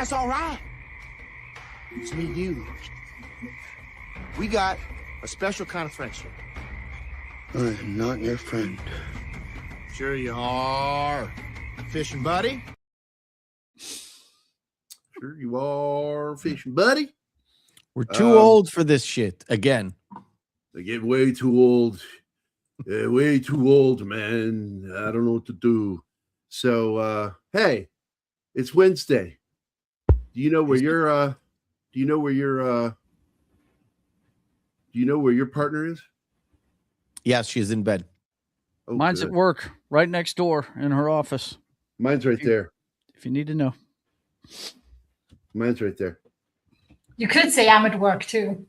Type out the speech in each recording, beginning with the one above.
that's all right. It's me and you. We got a special kind of friendship. I am not your friend. Sure you are. Fishing buddy? Sure you are, fishing buddy. We're too old for this shit again. They get way too old. Way too old, man. I don't know what to do. So, hey, it's Wednesday. Do you know where your partner is? Yes, she's in bed. Oh, Mine's good. at work, right next door in her office. Mine's right there. If you need to know. Mine's right there. You could say I'm at work too.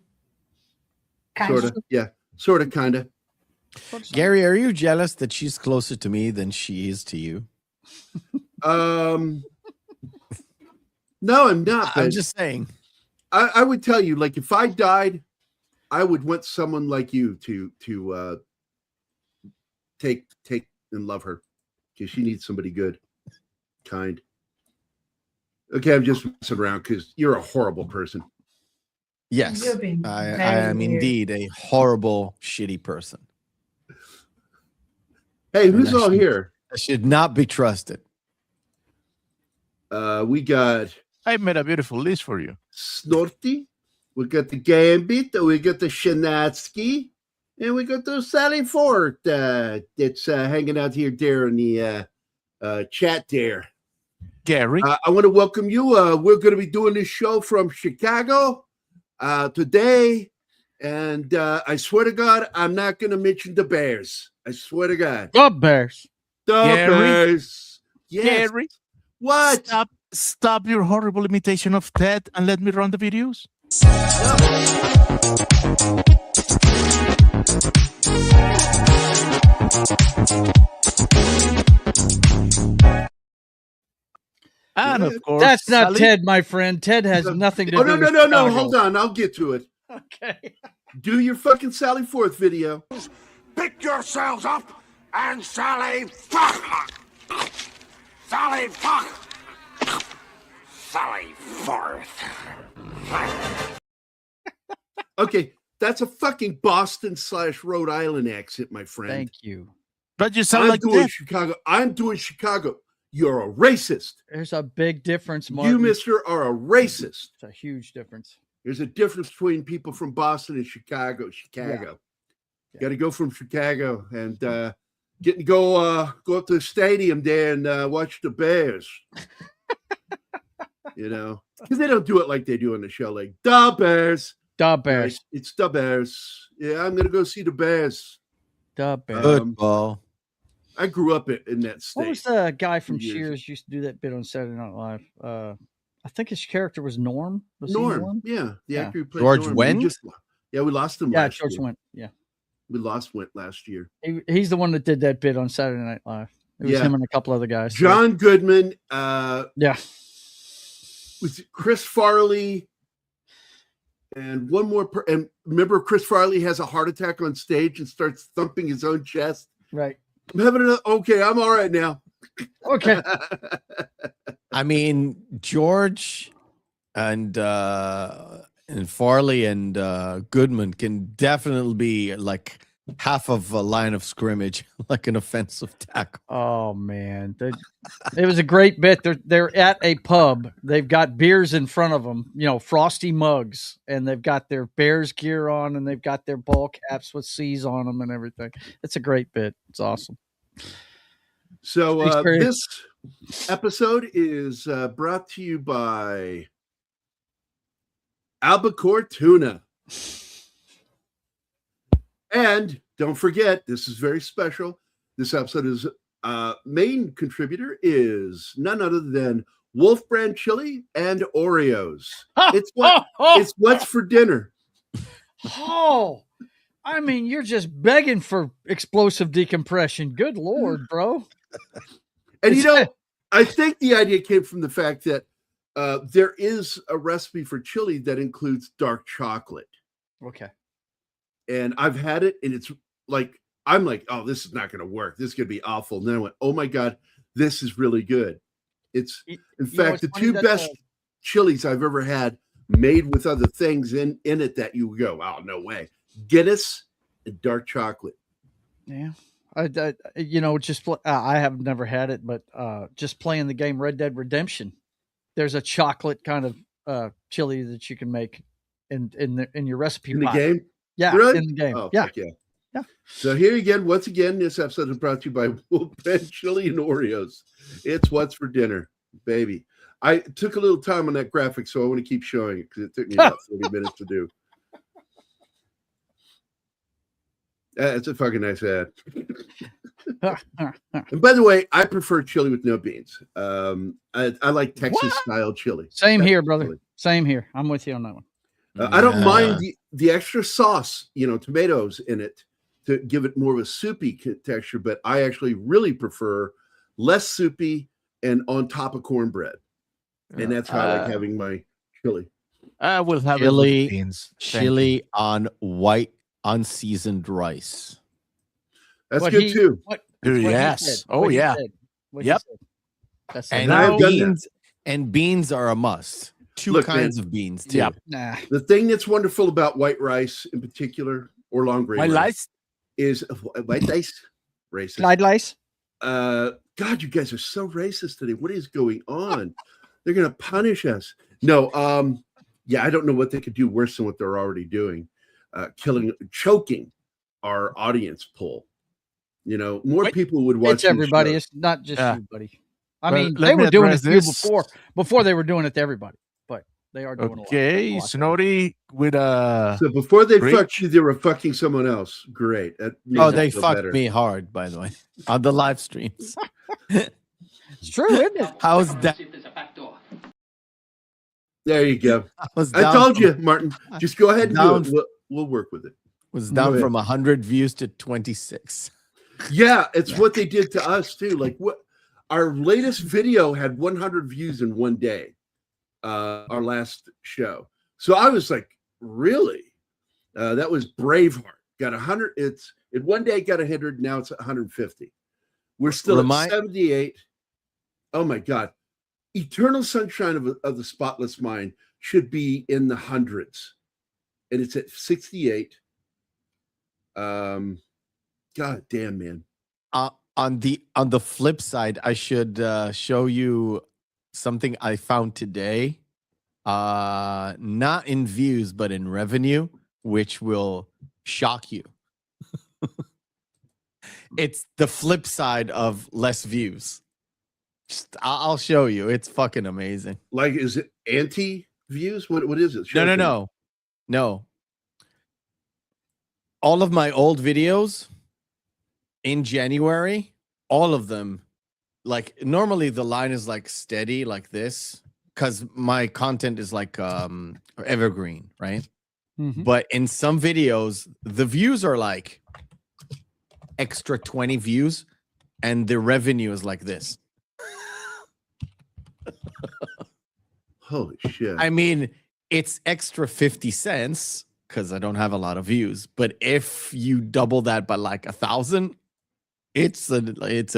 Sort of. Yeah. Sort of, kind of. Gary, are you jealous that she's closer to me than she is to you? No, I'm not. I'm just saying. I would tell you, like, if I died, I would want someone like you to take and love her, because she needs somebody good, kind. Okay, I'm just messing around because you're a horrible person. Yes, You're being I very am weird. indeed a horrible, shitty person. Hey, who's all here? I should not be trusted. We got I made a beautiful list for you. Snorty, we got the Gambit, we got the Shanatsky, and we got the Sally Ford that's hanging out here there in the chat there. Gary. I want to welcome you. We're going to be doing this show from Chicago today, and I swear to God, I'm not going to mention the Bears. I swear to God. The Bears. The Gary? Bears. Yes. Gary. What? Stop your horrible imitation of Ted and let me run the videos. And of course, That's not Sally. Ted, my friend. Ted has nothing to Oh, do no, with no, no, no. Chicago. Hold on. I'll get to it. Okay. Do your fucking Sally Forth video. Pick yourselves up and Sally fuck. Sally fuck. Sally forth. Okay, that's a fucking Boston / Rhode Island accent, my friend. Thank you. But you sound I'm like doing Ted. Chicago. I'm doing Chicago. You're a racist. There's a big difference, Martin. You, mister, are a racist. It's a huge difference. There's a difference between people from Boston and Chicago. Yeah. Got to go from Chicago and get to go up to the stadium there and watch the Bears. You know, because they don't do it like they do on the show, like the Bears. The Bears. Right? It's the Bears. Yeah, I'm gonna go see the Bears. The Bears. Football. I grew up in that state. What was the guy from Years. Cheers used to do that bit on Saturday Night Live? I think his character was Norm. Was he Norm? Yeah, the Yeah. actor who played George Norm. Wendt? We lost him. Yeah, last George year. Wendt. Yeah. We lost Wendt last year. He's the one that did that bit on Saturday Night Live. It was Yeah. him and a couple other guys. John Goodman. Yeah. With Chris Farley and one more. And remember, Chris Farley has a heart attack on stage and starts thumping his own chest. Right. I'm having okay, I'm all right now. Okay. I mean, George and Farley and Goodman can definitely be like half of a line of scrimmage, like an offensive tackle. Oh man, it was a great bit. They're at a pub. They've got beers in front of them, frosty mugs, and they've got their Bears gear on, and they've got their ball caps with C's on them and everything. It's a great bit. It's awesome. So this episode is brought to you by Albacore Tuna. And don't forget, this is very special. This episode is main contributor is none other than Wolf Brand Chili and Oreos. It's what's for dinner. Oh, I mean, you're just begging for explosive decompression. Good Lord, bro. And I think the idea came from the fact that there is a recipe for chili that includes dark chocolate. Okay. And I've had it, and it's like, I'm like, oh, this is not going to work. This is going to be awful. And then I went, oh my God, this is really good. It's, in fact, the two best chilies I've ever had made with other things in it that you go, oh, no way. Guinness and dark chocolate. Yeah. I have never had it, but just playing the game Red Dead Redemption, there's a chocolate kind of chili that you can make in your recipe In the pot. game? Yeah, Really? in the game. Oh, yeah. fuck yeah. Yeah. So here again, once again, this episode is brought to you by Wolf Brand Chili and Oreos. It's what's for dinner, baby. I took a little time on that graphic, so I want to keep showing it because it took me about 40 minutes to do. It's a fucking nice ad. And by the way, I prefer chili with no beans. I like Texas style chili. Same Texas here, brother. chili. Same here. I'm with you on that one. I don't mind the extra sauce, tomatoes in it to give it more of a soupy texture, but I actually really prefer less soupy and on top of cornbread. And that's how I like having my chili. I will have Chili, it with beans. Thank chili you. on white unseasoned rice. That's What good he- too. What, Dude, what he yes. said, Oh, what he yeah. said, what he Yep. said. That's And I've done that. beans are a must. Two Look, kinds man. of beans too. Yep. nah. The thing that's wonderful about white rice in particular, or long grain My rice, life. is white rice. Racist. Glide lice. God, you guys are so racist today. What is going on? They're gonna punish us. No, I don't know what they could do worse than what they're already doing. Choking our audience poll. More people would watch. It's everybody. these shows. It's not just Yeah. you, buddy. I Well, mean, let they me were doing it address to you this. before they were doing it to everybody, but they are doing Okay, a lot. Snowdy with So before they Great. fucked you, they were fucking someone else. Great. That makes Oh, it they feel fucked better. me hard, by the way, on the live streams. It's true, isn't it? How's that? There you go. Was I down told from- you, Martin. Just go ahead and Down- do it. We'll work with it. Was Go down ahead. from 100 views to 26. Yeah, it's what they did to us too. Like what our latest video had 100 views in one day. Our last show. So I was like, really? That was Braveheart. Got 100. It one day got 100. Now it's 150. We're still at 78. Oh my God. Eternal Sunshine of the Spotless Mind should be in the hundreds. And it's at 68. God damn, man. On the flip side, I should show you something I found today. Not in views, but in revenue, which will shock you. It's the flip side of less views. I'll show you. It's fucking amazing. Like, is it anti-views? What is it? Show me. No. All of my old videos in January, all of them, like normally the line is like steady like this because my content is like evergreen, right? Mhm. But in some videos, the views are like extra 20 views and the revenue is like this. Holy shit. I mean, it's extra 50 cents because I don't have a lot of views. But if you double that by like 1,000, it's a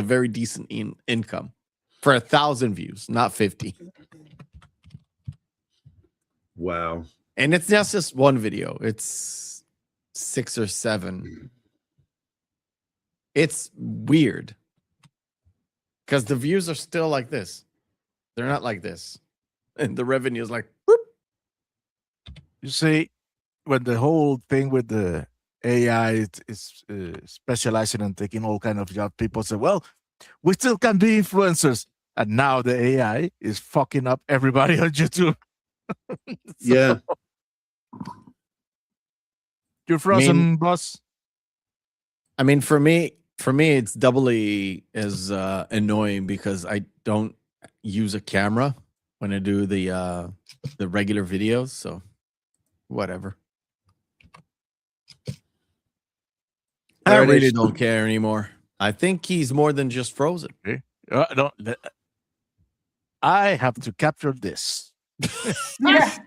very decent income for 1,000 views, not 50. Wow. And it's not just one video; it's 6 or 7. It's weird because the views are still like this; they're not like this, and the revenue is like. Boop. You see, when the whole thing with the AI is specializing and taking all kind of jobs, people say, well, we still can be influencers. And now the AI is fucking up everybody on YouTube. Yeah. You're frozen, boss. I mean, for me, it's doubly as annoying because I don't use a camera when I do the regular videos. So, whatever. I really don't care anymore. I think he's more than just frozen. I have to capture this. Yeah.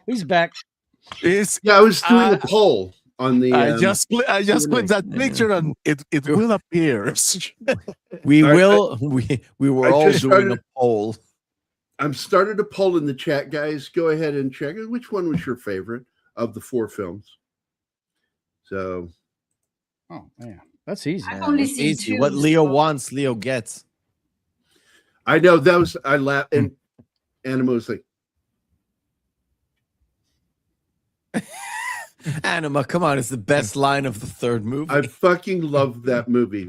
He's back. It's Yeah, I was doing a poll. on the. I just Q&A. clicked that picture and it will appear. We All right, will. We were I all just doing started- a poll. I'm started a poll in the chat, guys. Go ahead and check it. Which one was your favorite of the 4 films? So, Oh man, that's easy. I've only seen Easy. 2. What Leo so- wants, Leo gets. I know that was I laughed, and Anima was like, Anima, come on, it's the best line of the third movie. I fucking love that movie.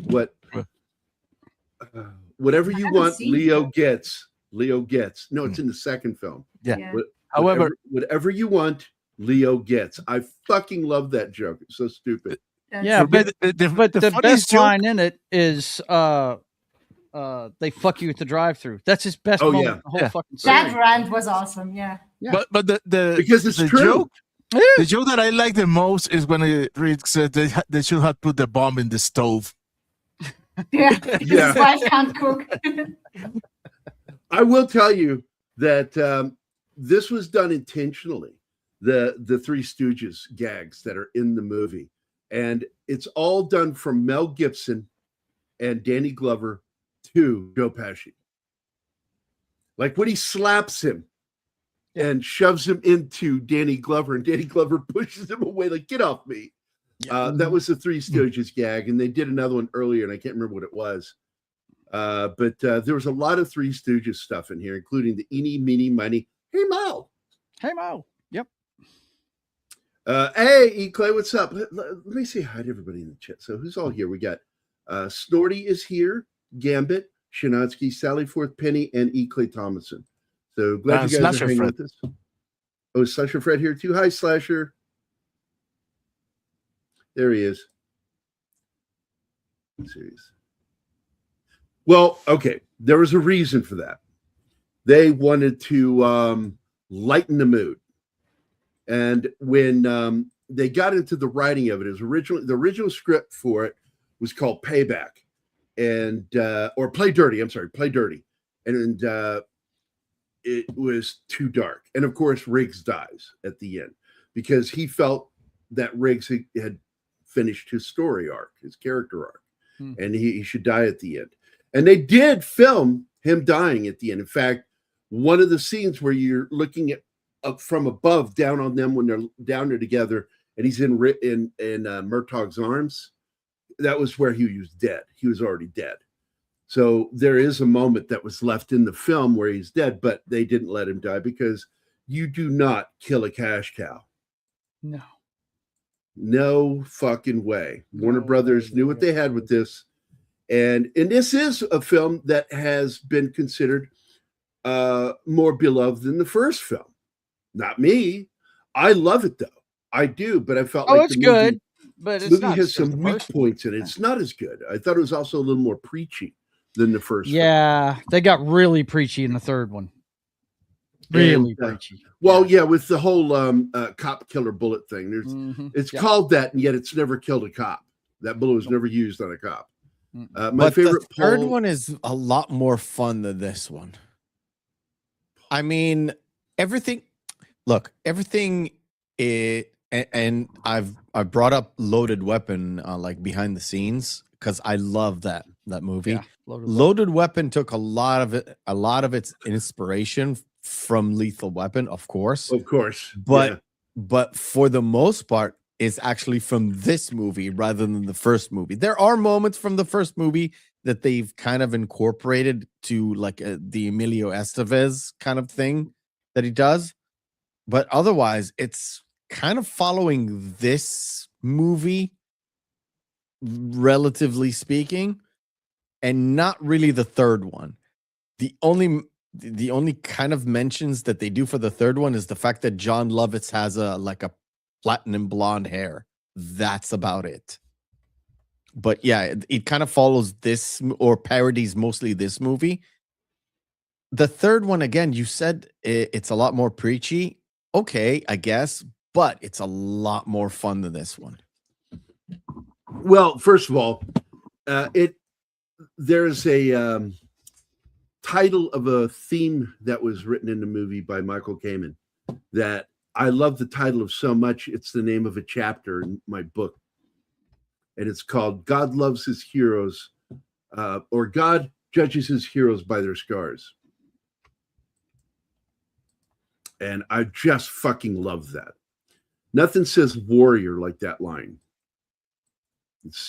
Whatever you haven't want, seen Leo it. gets. Leo gets. No, it's in the second film. Yeah. Whatever, However, whatever you want, Leo gets. I fucking love that joke. It's so stupid. Yeah, for me, but the the funniest best joke- line in it is they fuck you at the drive-through. That's his best Oh, moment yeah. in the whole Yeah. fucking That series. rant was awesome. Yeah. But the Because it's the true. joke, the joke that I like the most is when Rick said they should have put the bomb in the stove. Yeah. Because Yeah. his wife can't cook. I will tell you that this was done intentionally. The Three Stooges gags that are in the movie, and it's all done from Mel Gibson and Danny Glover to Joe Pesci. Like when he slaps him and shoves him into Danny Glover, and Danny Glover pushes him away, like, get off me. That was the Three Stooges gag, and they did another one earlier, and I can't remember what it was. But there was a lot of Three Stooges stuff in here, including the eeny, meeny, miny, hey, Mo. Hey Mo. Yep. Hey, E. Clay, what's up? Let me say hi to everybody in the chat. So who's all here? We got Snorty is here, Gambit, Shinatsky, Sally Forth, Penny, and E. Clay Thomason. So glad you guys Slasher are hanging Fred. with us. Oh, is Slasher Fred here too? Hi, Slasher. There he is. Serious. Well, okay. There was a reason for that. They wanted to lighten the mood. And when they got into the writing of it, the original script for it was called Payback, and or Play Dirty. I'm sorry, Play Dirty, and it was too dark. And of course, Riggs dies at the end because he felt that Riggs had finished his story arc, his character arc, and he should die at the end. And they did film him dying at the end. In fact, one of the scenes where you're looking at up from above down on them when they're down there together, and he's in Murtaugh's arms, that was where he was dead. He was already dead. So there is a moment that was left in the film where he's dead, but they didn't let him die because you do not kill a cash cow. No fucking way. Warner Brothers knew what they had with this. And this is a film that has been considered more beloved than the first film. Not me. I love it though. I do, but I felt like it's good, but the it's movie not has as good as some the weak first one. points in it. It's not as good. I thought it was also a little more preachy than the first film. Yeah, they got really preachy in the third one. Really And, preachy. Well, yeah, with the whole cop killer bullet thing. There's it's Yep. called that, and yet it's never killed a cop. That bullet was never used on a cop. My But favorite the third poll- one is a lot more fun than this one. I mean, everything. Look, everything. And I brought up Loaded Weapon like behind the scenes because I love that movie. Yeah, Loaded Weapon took a lot of its inspiration from Lethal Weapon, of course. Of course. But for the most part, is actually from this movie rather than the first movie. There are moments from the first movie that they've kind of incorporated to like the Emilio Estevez kind of thing that he does. But otherwise, it's kind of following this movie, relatively speaking, and not really the third one. The only kind of mentions that they do for the third one is the fact that John Lovitz has a platinum blonde hair. That's about it. But yeah, it kind of follows this or parodies mostly this movie. The third one, again, you said it's a lot more preachy. Okay, I guess, but it's a lot more fun than this one. Well, first of all, there's a title of a theme that was written in the movie by Michael Kamen that I love the title of so much. It's the name of a chapter in my book. And it's called God Loves His Heroes, or God Judges His Heroes by Their Scars. And I just fucking love that. Nothing says warrior like that line.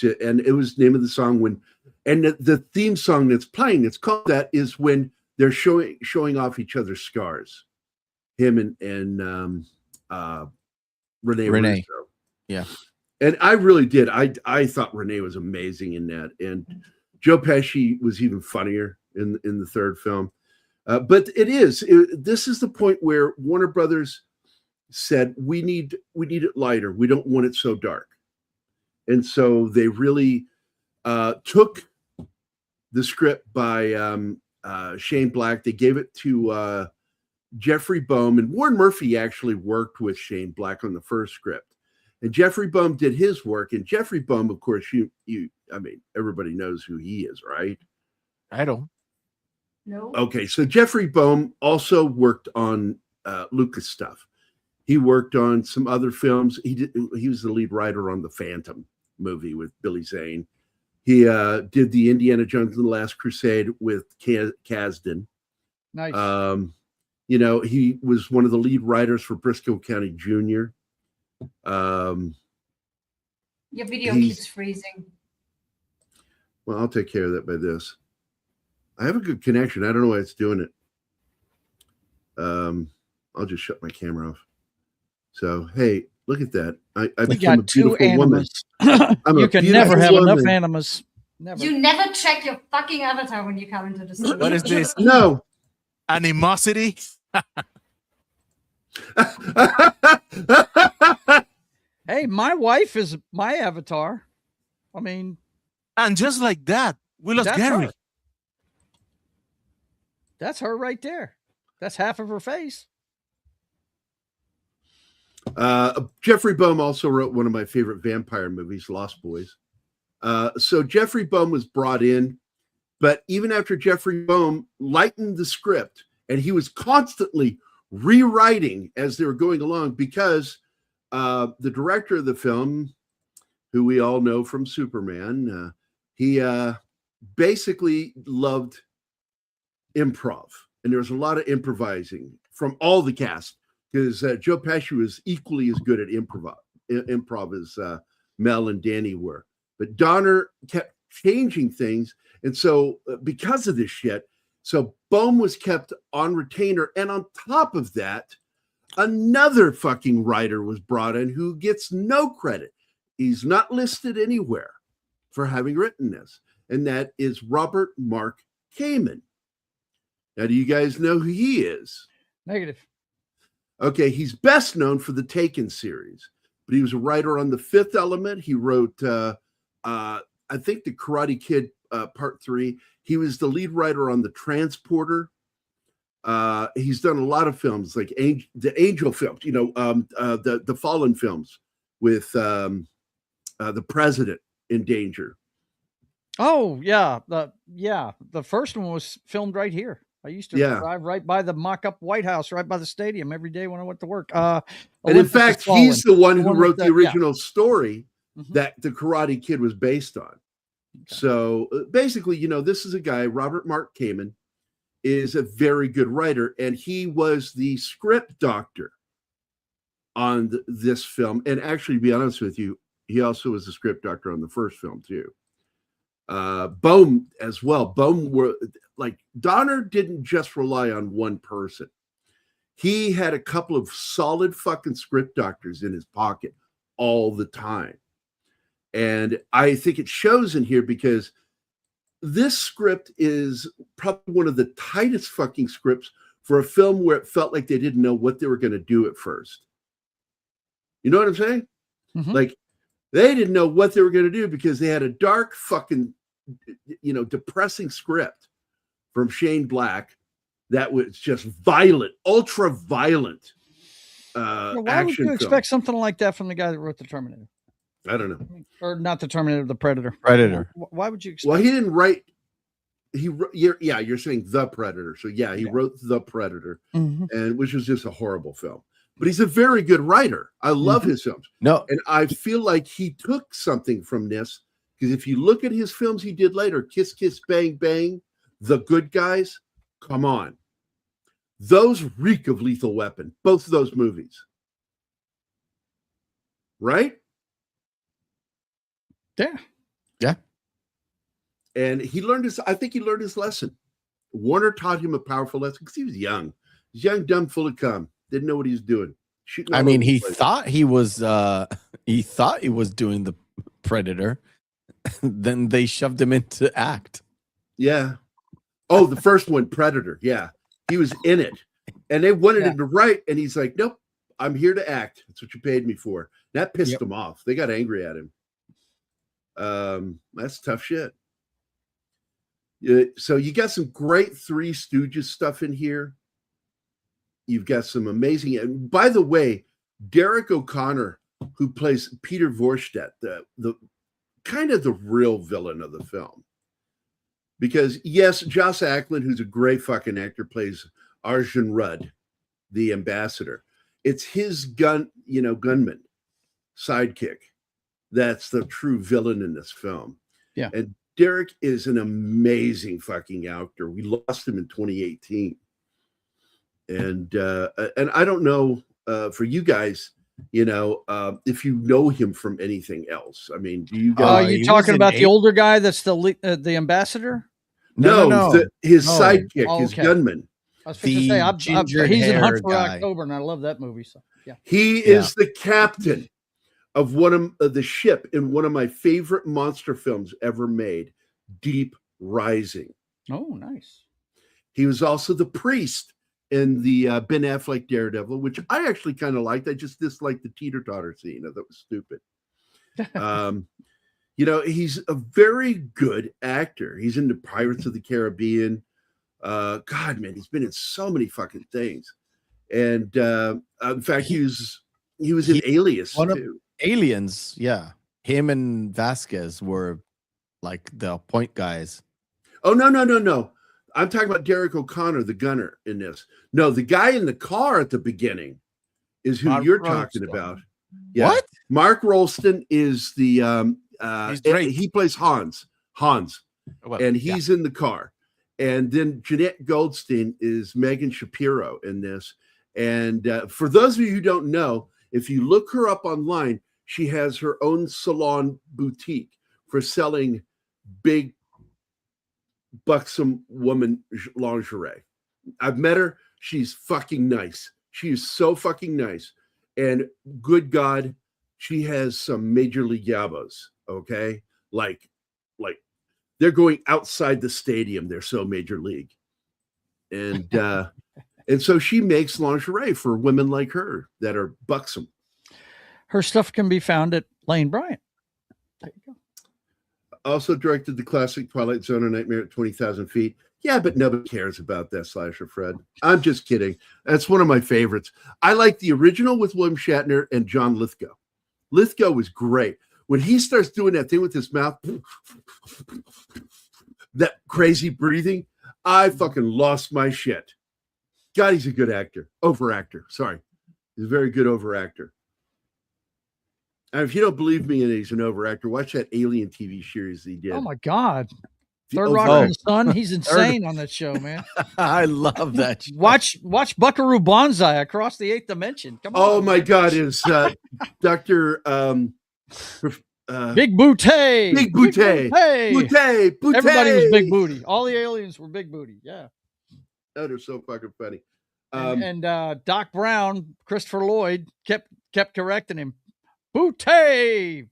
And it was the name of the song when, and the theme song that's playing, it's called that, is when they're showing off each other's scars. Him and Renee. Russo. Yeah. And I really did. I thought Renee was amazing in that. And Joe Pesci was even funnier in the third film. But this is the point where Warner Brothers said, we need it lighter. We don't want it so dark. And so they really took the script by Shane Black. They gave it to Jeffrey Boehm, and Warren Murphy actually worked with Shane Black on the first script. And Jeffrey Boehm did his work. And Jeffrey Boehm, of course, I mean, everybody knows who he is, right? I don't. No. Okay, so Jeffrey Boehm also worked on Lucas stuff. He worked on some other films. He was the lead writer on the Phantom movie with Billy Zane. He did the Indiana Jones and the Last Crusade with Kasdan. Nice. He was one of the lead writers for Briscoe County Jr. Your video keeps freezing. Well, I'll take care of that by this. I have a good connection. I don't know why it's doing it. I'll just shut my camera off. So, hey, look at that. I became a beautiful woman. You can never have enough animas. Never. You never check your fucking avatar when you come into the studio. What is this? No. Animosity? Hey, my wife is my avatar. I mean, And just like that, we lost that's Gary. her. That's her right there. That's half of her face. Jeffrey Boehm also wrote one of my favorite vampire movies, Lost Boys. So Jeffrey Boehm was brought in, but even after Jeffrey Boehm lightened the script, and he was constantly rewriting as they were going along, because the director of the film, who we all know from Superman, he basically loved improv, and there was a lot of improvising from all the cast, because Joe Pesci was equally as good at improv as Mel and Danny were. But Donner kept changing things, and so because of this shit, so Boehm was kept on retainer, and on top of that, another fucking writer was brought in who gets no credit. He's not listed anywhere for having written this, and that is Robert Mark Kamen. Now, do you guys know who he is? Negative. Okay, he's best known for the Taken series, but he was a writer on The Fifth Element. He wrote, I think, The Karate Kid Part 3. He was the lead writer on The Transporter. He's done a lot of films, like the Angel films, the Fallen films with the President in Danger. Oh, yeah. The first one was filmed right here. I used to drive right by the mock-up White House, right by the stadium every day when I went to work. And in fact, he's the one who wrote the original story that The Karate Kid was based on. Okay. So basically, this is a guy, Robert Mark Kamen, is a very good writer, and he was the script doctor on this film. And actually, to be honest with you, he also was the script doctor on the first film too. Boehm as well. Boehm Donner didn't just rely on one person. He had a couple of solid fucking script doctors in his pocket all the time. And I think it shows in here, because this script is probably one of the tightest fucking scripts for a film where it felt like they didn't know what they were going to do at first. You know what I'm saying? Mm-hmm. Like, they didn't know what they were going to do, because they had a dark fucking, depressing script from Shane Black that was just violent, ultra violent why would you expect something like that from the guy that wrote The Terminator? I don't know. Or not The Terminator, The Predator. Predator. Why would you expect? Well, he didn't write. You're saying The Predator. So yeah, he wrote The Predator, mm-hmm. and which was just a horrible film. but he's a very good writer. I love his films. No, And I feel like he took something from this, because if you look at his films he did later, Kiss Kiss Bang Bang, The Good Guys, come on. Those reek of Lethal Weapon, both of those movies. Right? Yeah. Yeah. And I think he learned his lesson. Warner taught him a powerful lesson because he was young. He was young, dumb, full of cum. Didn't know what he was doing. I mean, he thought he was doing the Predator. Then they shoved him into act. Yeah. Oh, the first one, Predator. Yeah. He was in it. And they wanted him to write, and he's like, nope, I'm here to act. That's what you paid me for. That pissed him off. They got angry at him. That's tough shit. So you got some great Three Stooges stuff in here. You've got some amazing, and by the way, Derek O'Connor, who plays Peter Vorstedt, the kind of the real villain of the film. Because yes, Joss Ackland, who's a great fucking actor, plays Arjun Rudd, the ambassador. It's his gunman, sidekick. That's the true villain in this film. Yeah. And Derek is an amazing fucking actor. We lost him in 2018. And I don't know for you guys, if you know him from anything else. I mean, do you guys? Are you talking about the older guy that's the ambassador? No. His sidekick, his gunman. I was going to say, he's in Hunt for October, and I love that movie. So yeah, he is the captain of one of the ship in one of my favorite monster films ever made, Deep Rising. Oh, nice. He was also the priest in the Ben Affleck Daredevil, which I actually kind of liked. I just disliked the teeter-totter scene. I thought it was stupid. He's a very good actor. He's in the Pirates of the Caribbean. God, man, he's been in so many fucking things. And in fact, he was in Alias too. Aliens, yeah. Him and Vasquez were like the point guys. Oh, no. I'm talking about Derek O'Connor, the gunner in this. No, the guy in the car at the beginning is who you're talking about. Yeah. What? Mark Rolston is the he plays Hans. And he's in the car. And then Jeanette Goldstein is Megan Shapiro in this. And for those of you who don't know, if you look her up online, she has her own salon boutique for selling big, buxom woman lingerie. I've met her. She's fucking nice. She is so fucking nice. And good God, she has some major league yabos, okay? Like they're going outside the stadium. They're so major league. And and so she makes lingerie for women like her that are buxom. Her stuff can be found at Lane Bryant. There you go. Also directed the classic Twilight Zone: A Nightmare at 20,000 Feet. Yeah, but nobody cares about that slasher, Fred. I'm just kidding. That's one of my favorites. I like the original with William Shatner and John Lithgow. Lithgow was great. When he starts doing that thing with his mouth, that crazy breathing, I fucking lost my shit. God, he's a good actor. Overactor. Sorry. He's a very good overactor. And if you don't believe me and he's an overactor, watch that Alien TV series he did. Oh my God. Third Rock from the Sun. He's insane on that show, man. I love that show. Watch Buckaroo Banzai across the 8th dimension. Come on. Oh my God, is Dr. Big Booty. Big Booty. Booty. Everybody was big booty. All the aliens were big booty. Yeah. Oh, they're so fucking funny. And Doc Brown, Christopher Lloyd kept correcting him. Booty.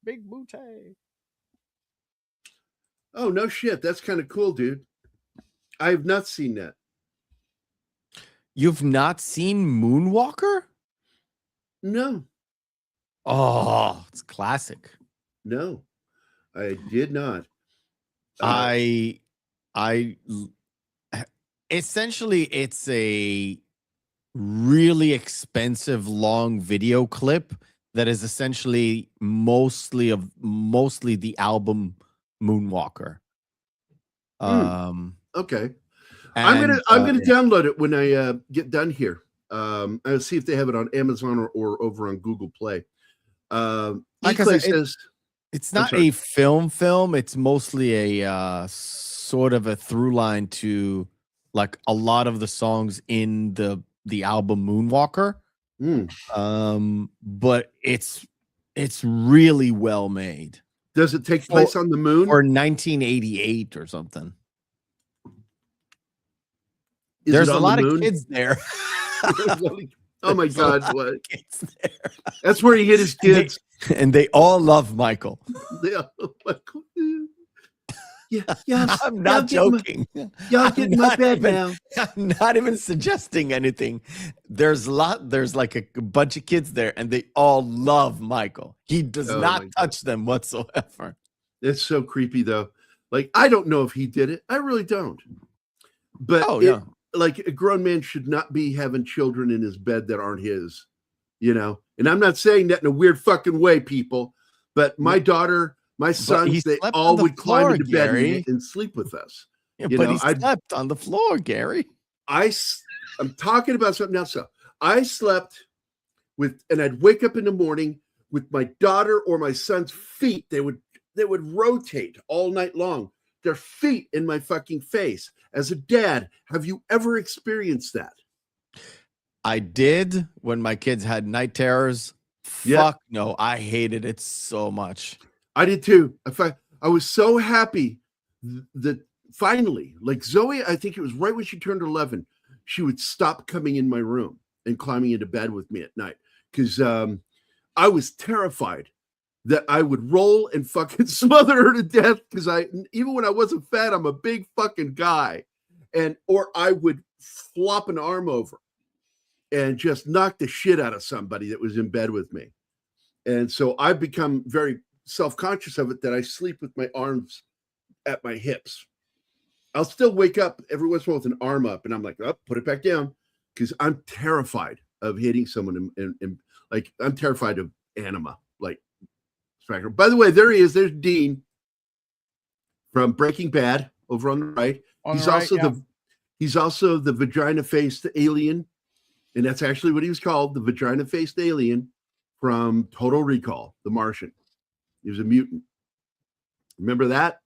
Big booty. Oh, no shit. That's kind of cool, dude. I have not seen that. You've not seen Moonwalker? No. Oh, it's classic. No, I did not. I essentially it's a really expensive long video clip that is essentially mostly the album Moonwalker. Okay. I'm gonna download it when I get done here. I'll see if they have it on Amazon or over on Google Play. Like I Clay said, says it's I'm not sorry. a film. It's mostly a sort of a through line to like a lot of the songs in the album Moonwalker. But it's really well made. Does it take place on the moon? Or 1988 or something. Is There's it a on lot the of moon? kids there. Oh my There's a lot God! of What? kids there. That's where he hit his kids. And they all love Michael. Yes, I'm not joking. Y'all get in my bed now. I'm not even suggesting anything. There's like a bunch of kids there, and they all love Michael. He does not touch them whatsoever. It's so creepy, though. Like, I don't know if he did it. I really don't. But like a grown man should not be having children in his bed that aren't his, you know. And I'm not saying that in a weird fucking way, people. But my daughter, my sons, they all would climb into bed and sleep with us. Yeah, but he slept on the floor, Gary. I'm talking about something else. So I slept with, and I'd wake up in the morning with my daughter or my son's feet. They would rotate all night long. Their feet in my fucking face. As a dad, have you ever experienced that? I did when my kids had night terrors. Fuck no, I hated it so much. I did too. I was so happy that finally, like Zoe, I think it was right when she turned 11, she would stop coming in my room and climbing into bed with me at night because I was terrified that I would roll and fucking smother her to death because even when I wasn't fat, I'm a big fucking guy, or I would flop an arm over and just knock the shit out of somebody that was in bed with me. And so I've become very self-conscious of it that I sleep with my arms at my hips. I'll still wake up every once in a while with an arm up and I'm like, oh, put it back down because I'm terrified of hitting someone and like I'm terrified of anima. Like, by the way, there he is. There's Dean from Breaking Bad over on the right. He's also the vagina-faced alien, and that's actually what he was called, the vagina-faced alien from Total Recall, The Martian. He was a mutant. Remember that?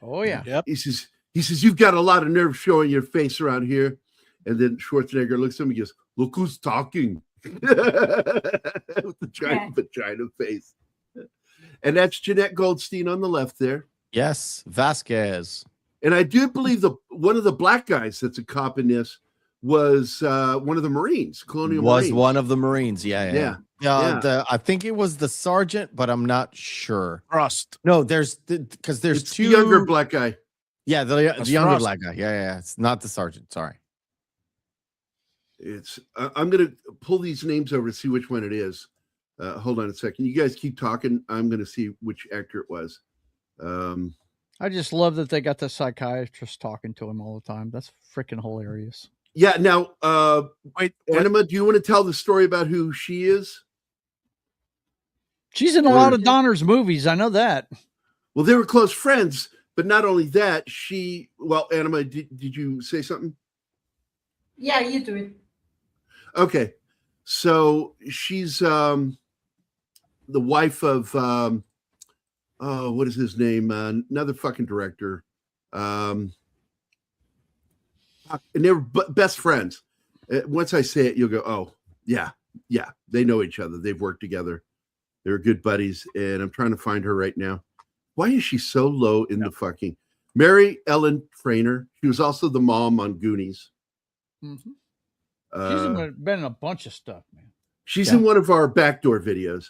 Oh yeah. Yep. He says, you've got a lot of nerve showing your face around here. And then Schwarzenegger looks at him and goes, look who's talking. With the giant vagina face. And that's Jeanette Goldstein on the left there. Yes, Vasquez. And I do believe one of the black guys that's a cop in this was one of the Marines, Colonial Marines. One of the Marines, yeah. I think it was the sergeant, but I'm not sure. Frost. No, there's two the younger black guy. Yeah, the younger black guy. Yeah. It's not the sergeant. Sorry. I'm gonna pull these names over to see which one it is. Hold on a second. You guys keep talking. I'm going to see which actor it was. I just love that they got the psychiatrist talking to him all the time. That's freaking hilarious. Yeah. Now, wait, Anima, do you want to tell the story about who she is? She's in a lot of Donner's movies. I know that. Well, they were close friends, but not only that, Anima, did you say something? Yeah, you do it. Okay. So she's the wife of what is his name? Another fucking director. And they were best friends. Once I say it, you'll go, oh, yeah. They know each other. They've worked together. They're good buddies. And I'm trying to find her right now. Why is she so low in the fucking Mary Ellen Trainor? She was also the mom on Goonies. Mm-hmm. She's been in a bunch of stuff, man. She's in one of our backdoor videos.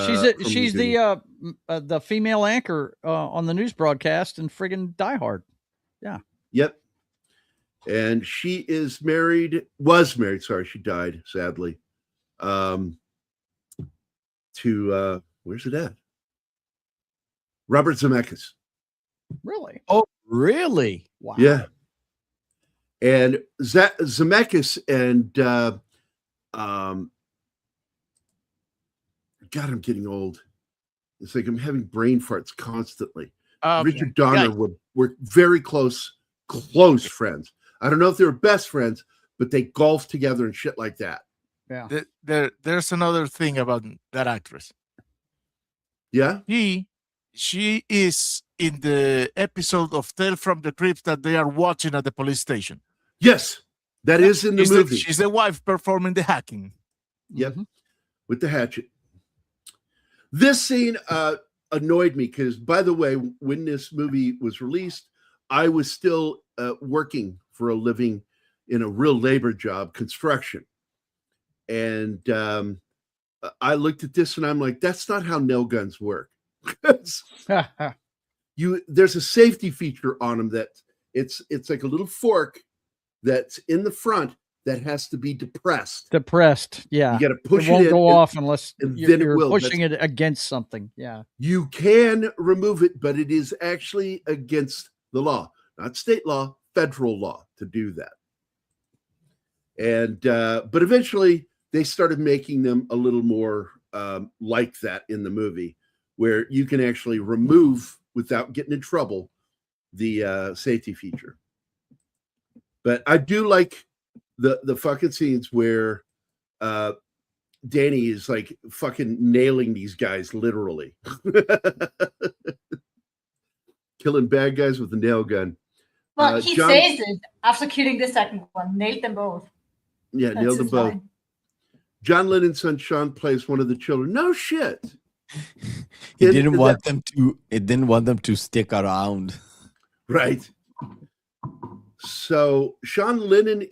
She's the female anchor on the news broadcast in friggin' Die Hard. Yeah. Yep. And she was married. Sorry, she died sadly. To where's it at? Robert Zemeckis. Really? Oh, really? Wow. Yeah. And Zemeckis and God, I'm getting old. It's like I'm having brain farts constantly. Richard Donner were very close friends. I don't know if they were best friends, but they golf together and shit like that. Yeah. There's another thing about that actress. Yeah. She is in the episode of Tale from the Crypt that they are watching at the police station. Yes, that is in the movie. She's the wife performing the hacking. Yep, with the hatchet. This scene annoyed me because, by the way, when this movie was released, I was still working for a living in a real labor job, construction. And I looked at this and I'm like, that's not how nail guns work. There's a safety feature on them that it's like a little fork that's in the front that has to be depressed. Yeah. You got to push it won't in go off unless and you're, then it will. pushing it against something. Yeah. You can remove it, but it is actually against the law, not state law, federal law to do that. And but eventually they started making them a little more like that in the movie, where you can actually remove without getting in trouble the safety feature. But I do like the fucking scenes where Danny is like fucking nailing these guys literally. Killing bad guys with a nail gun. Well, he says it after killing the second one. Nailed them both. Yeah, That's nailed them both. line. John Lennon's son Sean plays one of the children. No shit. It didn't want them to stick around. Right. So Sean Lennon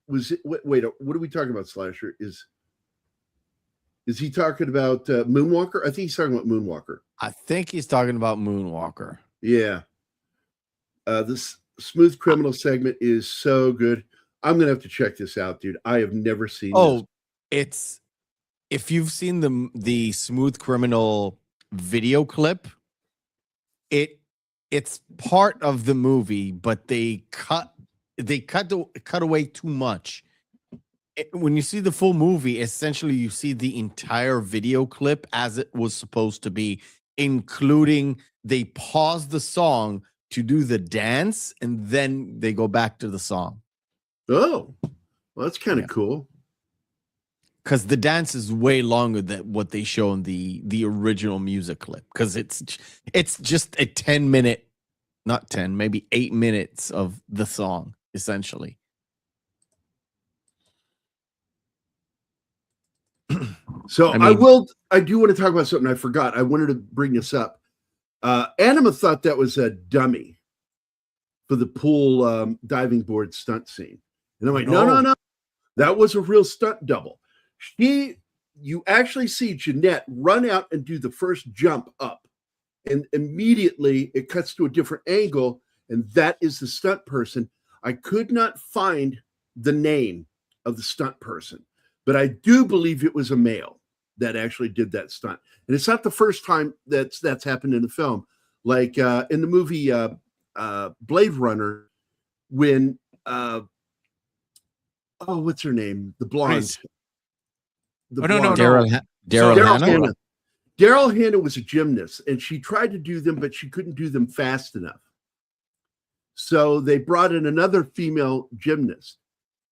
wait, what are we talking about, Slasher? Is he talking about Moonwalker? I think he's talking about Moonwalker. I think he's talking about Moonwalker. Yeah. This Smooth Criminal segment is so good. I'm gonna have to check this out, dude. I have never seen this. It's if you've seen the Smooth Criminal video clip, it's part of the movie, but they cut away too much. When you see the full movie, essentially you see the entire video clip as it was supposed to be, including they pause the song to do the dance and then they go back to the song. Oh, well, that's kind of cool. Because the dance is way longer than what they show in the original music clip. Because it's just a 10-minute, not 10, maybe 8 minutes of the song, essentially. So I do want to talk about something I forgot. I wanted to bring this up. Anima thought that was a dummy for the pool diving board stunt scene. And I'm like, no. That was a real stunt double. You actually see Jeanette run out and do the first jump up. And immediately it cuts to a different angle. And that is the stunt person. I could not find the name of the stunt person, but I do believe it was a male that actually did that stunt. And it's not the first time that's happened in the film. Like in the movie Blade Runner, when what's her name? The blonde. Daryl Hannah. Daryl Hannah was a gymnast, and she tried to do them, but she couldn't do them fast enough. So they brought in another female gymnast,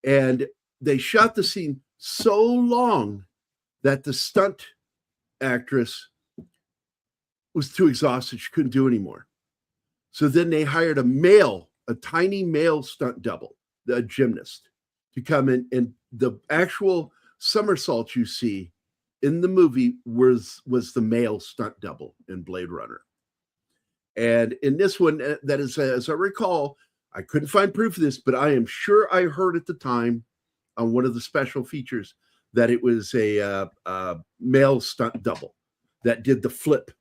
and they shot the scene so long that the stunt actress was too exhausted. She couldn't do anymore. So then they hired a tiny male stunt double, a gymnast, to come in, and the actual somersault you see in the movie was the male stunt double in Blade Runner. And in this one, that is, as I recall, I couldn't find proof of this, but I am sure I heard at the time on one of the special features that it was a male stunt double that did the flip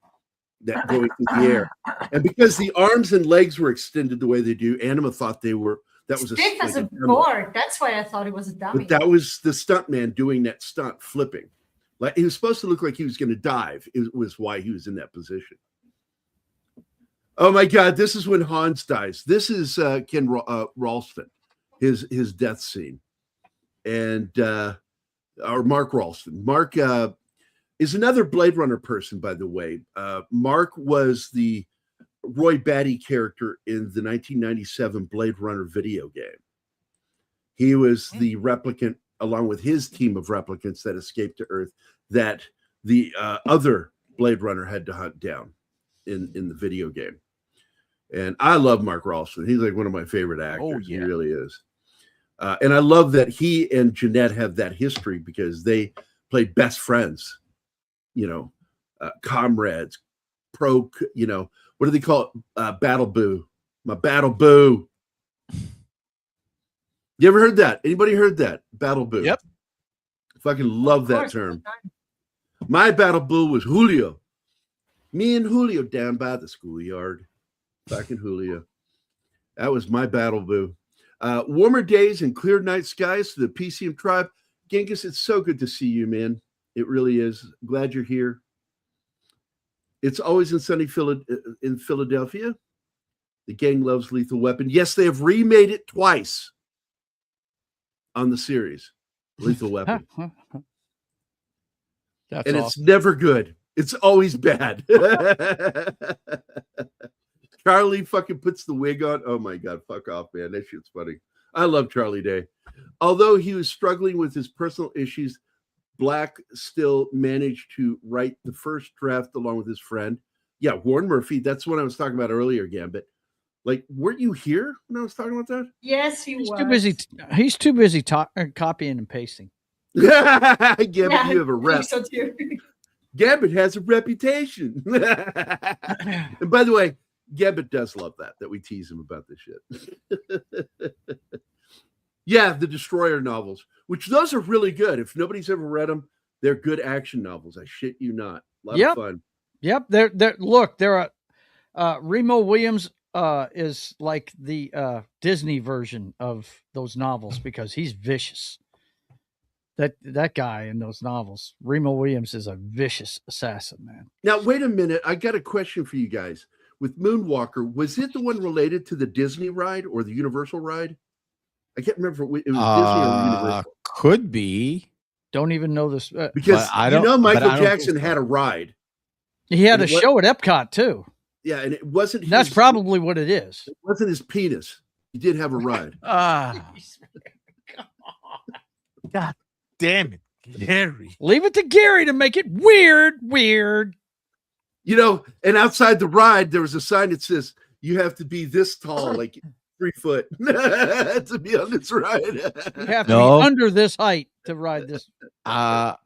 that going through the air. And because the arms and legs were extended the way they do, Anima thought they were. That was stiff as a board. That's why I thought it was a dummy. But that was the stunt man doing that stunt, flipping. Like he was supposed to look like he was going to dive. It was why he was in that position. Oh my God! This is when Hans dies. This is Ken Ralston, his death scene, and or Mark Ralston. Mark is another Blade Runner person, by the way. Mark was the Roy Batty character in the 1997 Blade Runner video game. He was the replicant, along with his team of replicants that escaped to Earth, that the other Blade Runner had to hunt down in the video game. And I love Mark Rolston. He's like one of my favorite actors. Oh, yeah. He really is. And I love that he and Jeanette have that history because they played best friends, comrades, what do they call it? Battle boo. My battle boo. You ever heard that? Anybody heard that? Battle boo. Yep. Fucking love that term. My battle boo was Julio. Me and Julio down by the schoolyard. Fucking Julio. That was my battle boo. Warmer days and clear night skies to the PCM tribe. Genghis, it's so good to see you, man. It really is. Glad you're here. It's always in sunny in Philadelphia. The gang loves Lethal Weapon. Yes, they have remade it twice on the series, Lethal Weapon. That's and awesome. It's never good. It's always bad. Charlie fucking puts the wig on. Oh my God, fuck off, man. That shit's funny. I love Charlie Day. Although he was struggling with his personal issues, Black still managed to write the first draft along with his friend. Yeah, Warren Murphy. That's what I was talking about earlier, Gambit. Like, weren't you here when I was talking about that? Yes, He's too busy. He's too busy copying and pasting. Gambit, you have a I rep. think so too. Gambit has a reputation. And by the way, Gambit does love that we tease him about this shit. Yeah, the Destroyer novels, which those are really good. If nobody's ever read them, they're good action novels. I shit you not. A lot of fun. Yep. They're Remo Williams is like the Disney version of those novels because he's vicious. That guy in those novels, Remo Williams, is a vicious assassin, man. Now, wait a minute. I got a question for you guys. With Moonwalker, was it the one related to the Disney ride or the Universal ride? I can't remember if it was Disney or Universal. Could be. Don't even know this. Because Michael Jackson had a ride. He had a show at Epcot too. Yeah, and it wasn't. That's probably what it is. It wasn't his penis. He did have a ride. God damn it, Gary. Leave it to Gary to make it weird. And outside the ride, there was a sign that says, you have to be this tall, like 3 foot, to be on this ride. You have to be under this height to ride this. I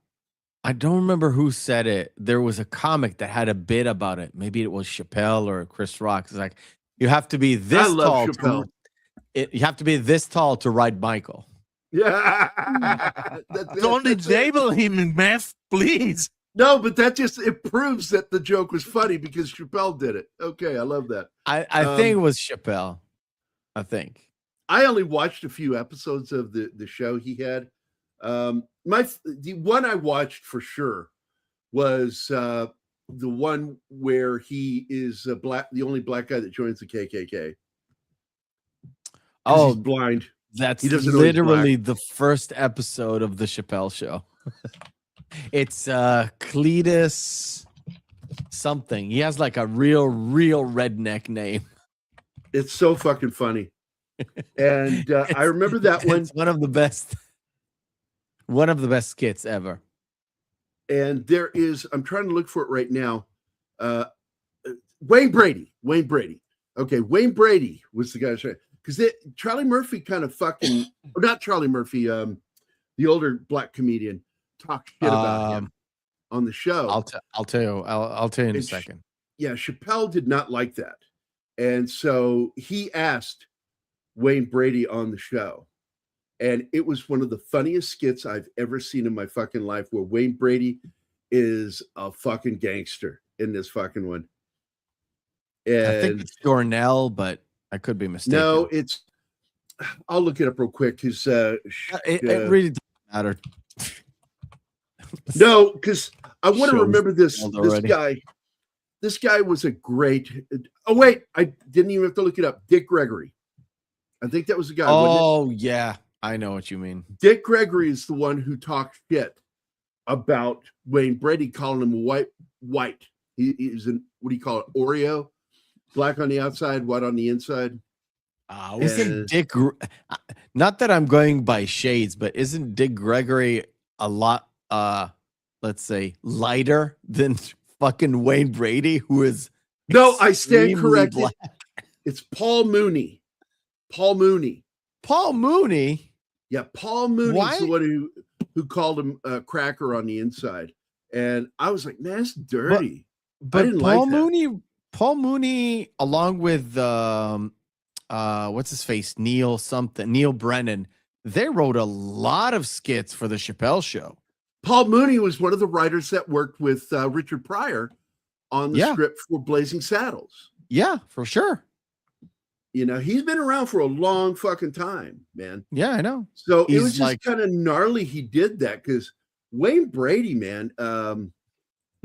don't remember who said it. There was a comic that had a bit about it. Maybe it was Chappelle or Chris Rock. It's like, you have to be this tall. You have to be this tall to ride Michael. Yeah. Don't enable him in math, please. No, but it proves that the joke was funny because Chappelle did it. Okay, I love that. I think it was Chappelle. I think. I only watched a few episodes of the show he had. The one I watched for sure was the one where he is the only black guy that joins the KKK. Oh, he's blind. That's literally the first episode of the Chappelle Show. It's Cletus something. He has like a real redneck name. It's so fucking funny. And I remember that one. It's one of the best skits ever. And there is, I'm trying to look for it right now. Wayne Brady. Okay, Wayne Brady was the guy. Because Charlie Murphy kind of fucking, or not Charlie Murphy, the older black comedian, talked shit about him on the show. I'll tell you in a second. Yeah, Chappelle did not like that. And so he asked Wayne Brady on the show. And it was one of the funniest skits I've ever seen in my fucking life, where Wayne Brady is a fucking gangster in this fucking one. And I think it's Dornell, but I could be mistaken. No, I'll look it up real quick because it really doesn't matter. No, because I want to remember this guy. This guy was a great. Oh wait, I didn't even have to look it up. Dick Gregory. I think that was the guy. Oh yeah, I know what you mean. Dick Gregory is the one who talked shit about Wayne Brady, calling him white. He's an, what do you call it? Oreo, black on the outside, white on the inside. Isn't not that I'm going by shades, but isn't Dick Gregory a lot, let's say, lighter than fucking Wayne Brady, who is No, I stand extremely corrected. black? It's Paul Mooney. Paul Mooney. Paul Mooney? Yeah, Paul Mooney's Why? the one who called him a cracker on the inside. And I was like, man, that's dirty. But didn't Paul like that. Mooney, along with what's his face, Neil Brennan, they wrote a lot of skits for the Chappelle Show. Paul Mooney was one of the writers that worked with Richard Pryor on the script for Blazing Saddles. Yeah, for sure. You know, he's been around for a long fucking time, man. Yeah, I know. So it was just kind of gnarly he did that, because Wayne Brady, man,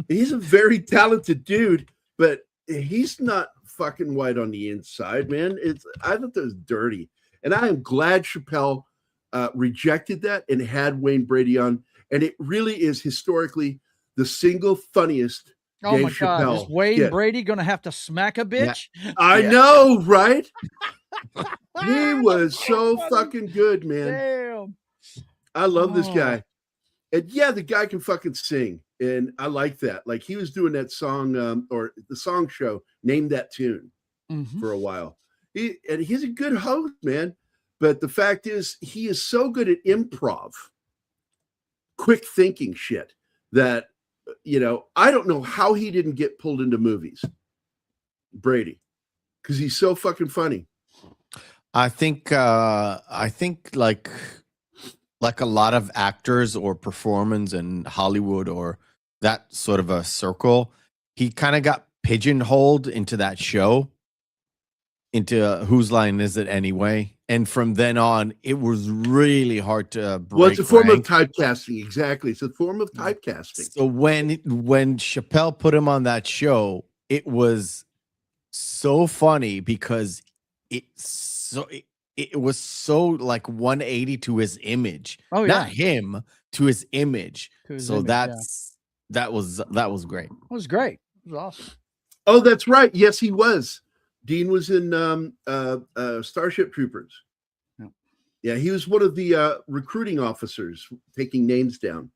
he's a very talented dude, but he's not fucking white on the inside, man. I thought that was dirty. And I am glad Chappelle rejected that and had Wayne Brady on. And it really is historically the single funniest Oh Dave my God. Chappelle Is Wayne skit. Brady going to have to smack a bitch? I know, right? He was so fucking good, man. Damn. I love this guy. And yeah, the guy can fucking sing. And I like that. Like, he was doing that song or the song show, Name That Tune, for a while. He's a good host, man. But the fact is, he is so good at improv, quick thinking shit that, you know, I don't know how he didn't get pulled into movies, Brady, because he's so fucking funny. I think like a lot of actors or performers in Hollywood or that sort of a circle, he kind of got pigeonholed into that show, into Whose Line Is It Anyway? And from then on, it was really hard to break. Well, it's a form of rank. typecasting. Exactly. It's a form of typecasting. So when Chappelle put him on that show, it was so funny because it was so like 180 to his image. Oh, yeah. Not him, to his image. That was great. It was great. It was awesome. Oh, that's right. Yes, he was. Dean was in Starship Troopers. Yeah, he was one of the recruiting officers taking names down.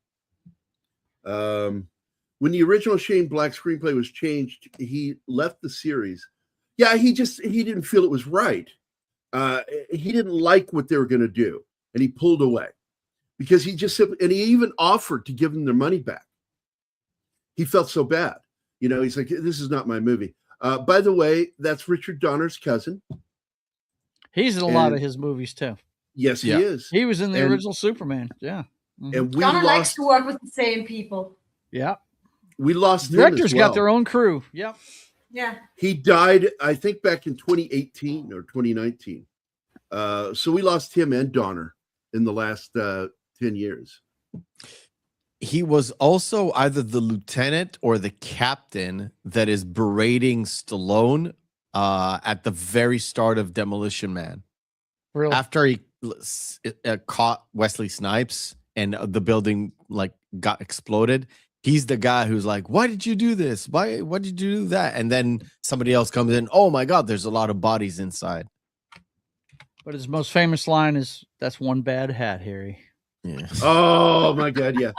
When the original Shane Black screenplay was changed, he left the series. Yeah, he didn't feel it was right. He didn't like what they were going to do, and he pulled away because he even offered to give them their money back. He felt so bad. You know, he's like, this is not my movie. By the way, that's Richard Donner's cousin. He's in a lot of his movies too. Yes, he is. He was in the original Superman. Yeah. Mm-hmm. And Donner likes to work with the same people. Yeah. We lost directors got their own crew. Yep. Yeah. He died, I think, back in 2018 or 2019. So we lost him and Donner in the last 10 years. He was also either the lieutenant or the captain that is berating Stallone at the very start of Demolition Man. Really? After he caught Wesley Snipes and the building like got exploded, he's the guy who's like, "Why did you do this? Why did you do that?" And then somebody else comes in. Oh my God, there's a lot of bodies inside. But his most famous line is, "That's one bad hat, Harry." Yeah. Oh my God, yeah.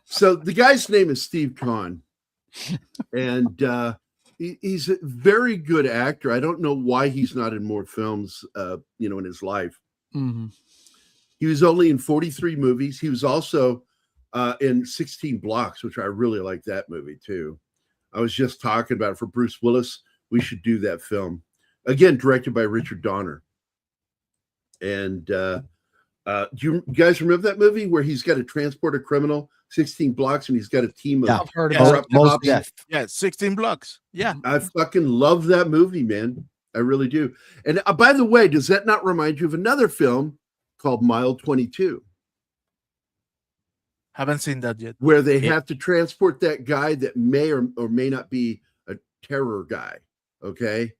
So the guy's name is Steve Kahn, and he's a very good actor. I don't know why he's not in more films, in his life. Mm-hmm. He was only in 43 movies. He was also in 16 Blocks, which I really like that movie too. I was just talking about it for Bruce Willis. We should do that film. Again, directed by Richard Donner. And do you guys remember that movie where he's got to transport a criminal 16 blocks and he's got a team of I've heard about corrupt cops? Yeah, 16 blocks. Yeah. I fucking love that movie, man. I really do. And by the way, does that not remind you of another film called Mile 22? Haven't seen that yet. Where they have to transport that guy that may or may not be a terror guy, okay?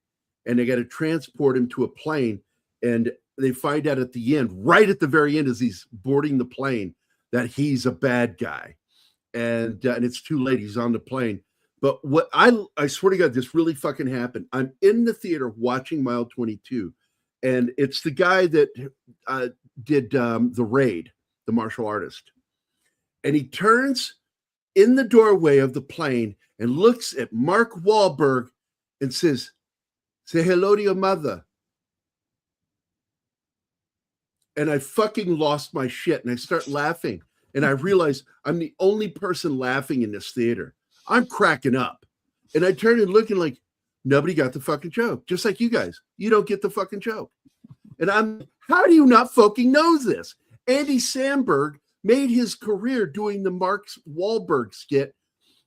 And they got to transport him to a plane, and they find out at the end, right at the very end, as he's boarding the plane, that he's a bad guy, and it's too late. He's on the plane. But what I swear to God, this really fucking happened. I'm in the theater watching Mile 22, and it's the guy that did The Raid, the martial artist. And he turns in the doorway of the plane and looks at Mark Wahlberg and says, "Say hello to your mother." And I fucking lost my shit. And I start laughing. And I realize I'm the only person laughing in this theater. I'm cracking up. And I turn and looking like nobody got the fucking joke. Just like you guys. You don't get the fucking joke. And how do you not fucking know this? Andy Samberg made his career doing the Mark Wahlberg skit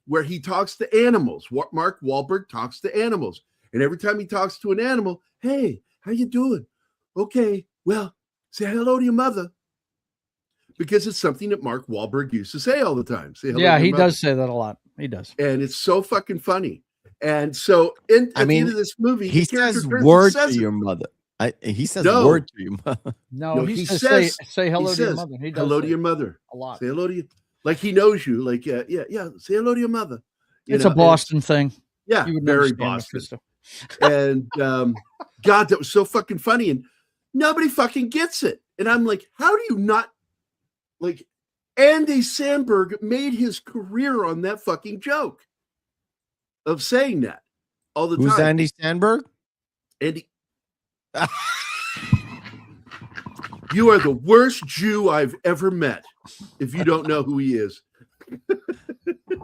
where he talks to animals. Mark Wahlberg talks to animals. And every time he talks to an animal, "Hey, how you doing?" "Okay, well, say hello to your mother." Because it's something that Mark Wahlberg used to say all the time. Say hello to your he mother. does say that a lot. He does. And it's so fucking funny. And so at the end of this movie, he the character says turns and word says to it. your mother. He says No. word to your mother. No, he says, says say hello he to your says, mother. He does hello say to your mother. a lot. Say hello to you. Like he knows you. Like, yeah, say hello to your mother. It's a Boston thing. Yeah, You would very understand, Boston. And God, that was so fucking funny. And nobody fucking gets it. And I'm like, how do you not, like, Andy Samberg made his career on that fucking joke of saying that all the time. Who's Andy Samberg? Andy. You are the worst Jew I've ever met if you don't know who he is.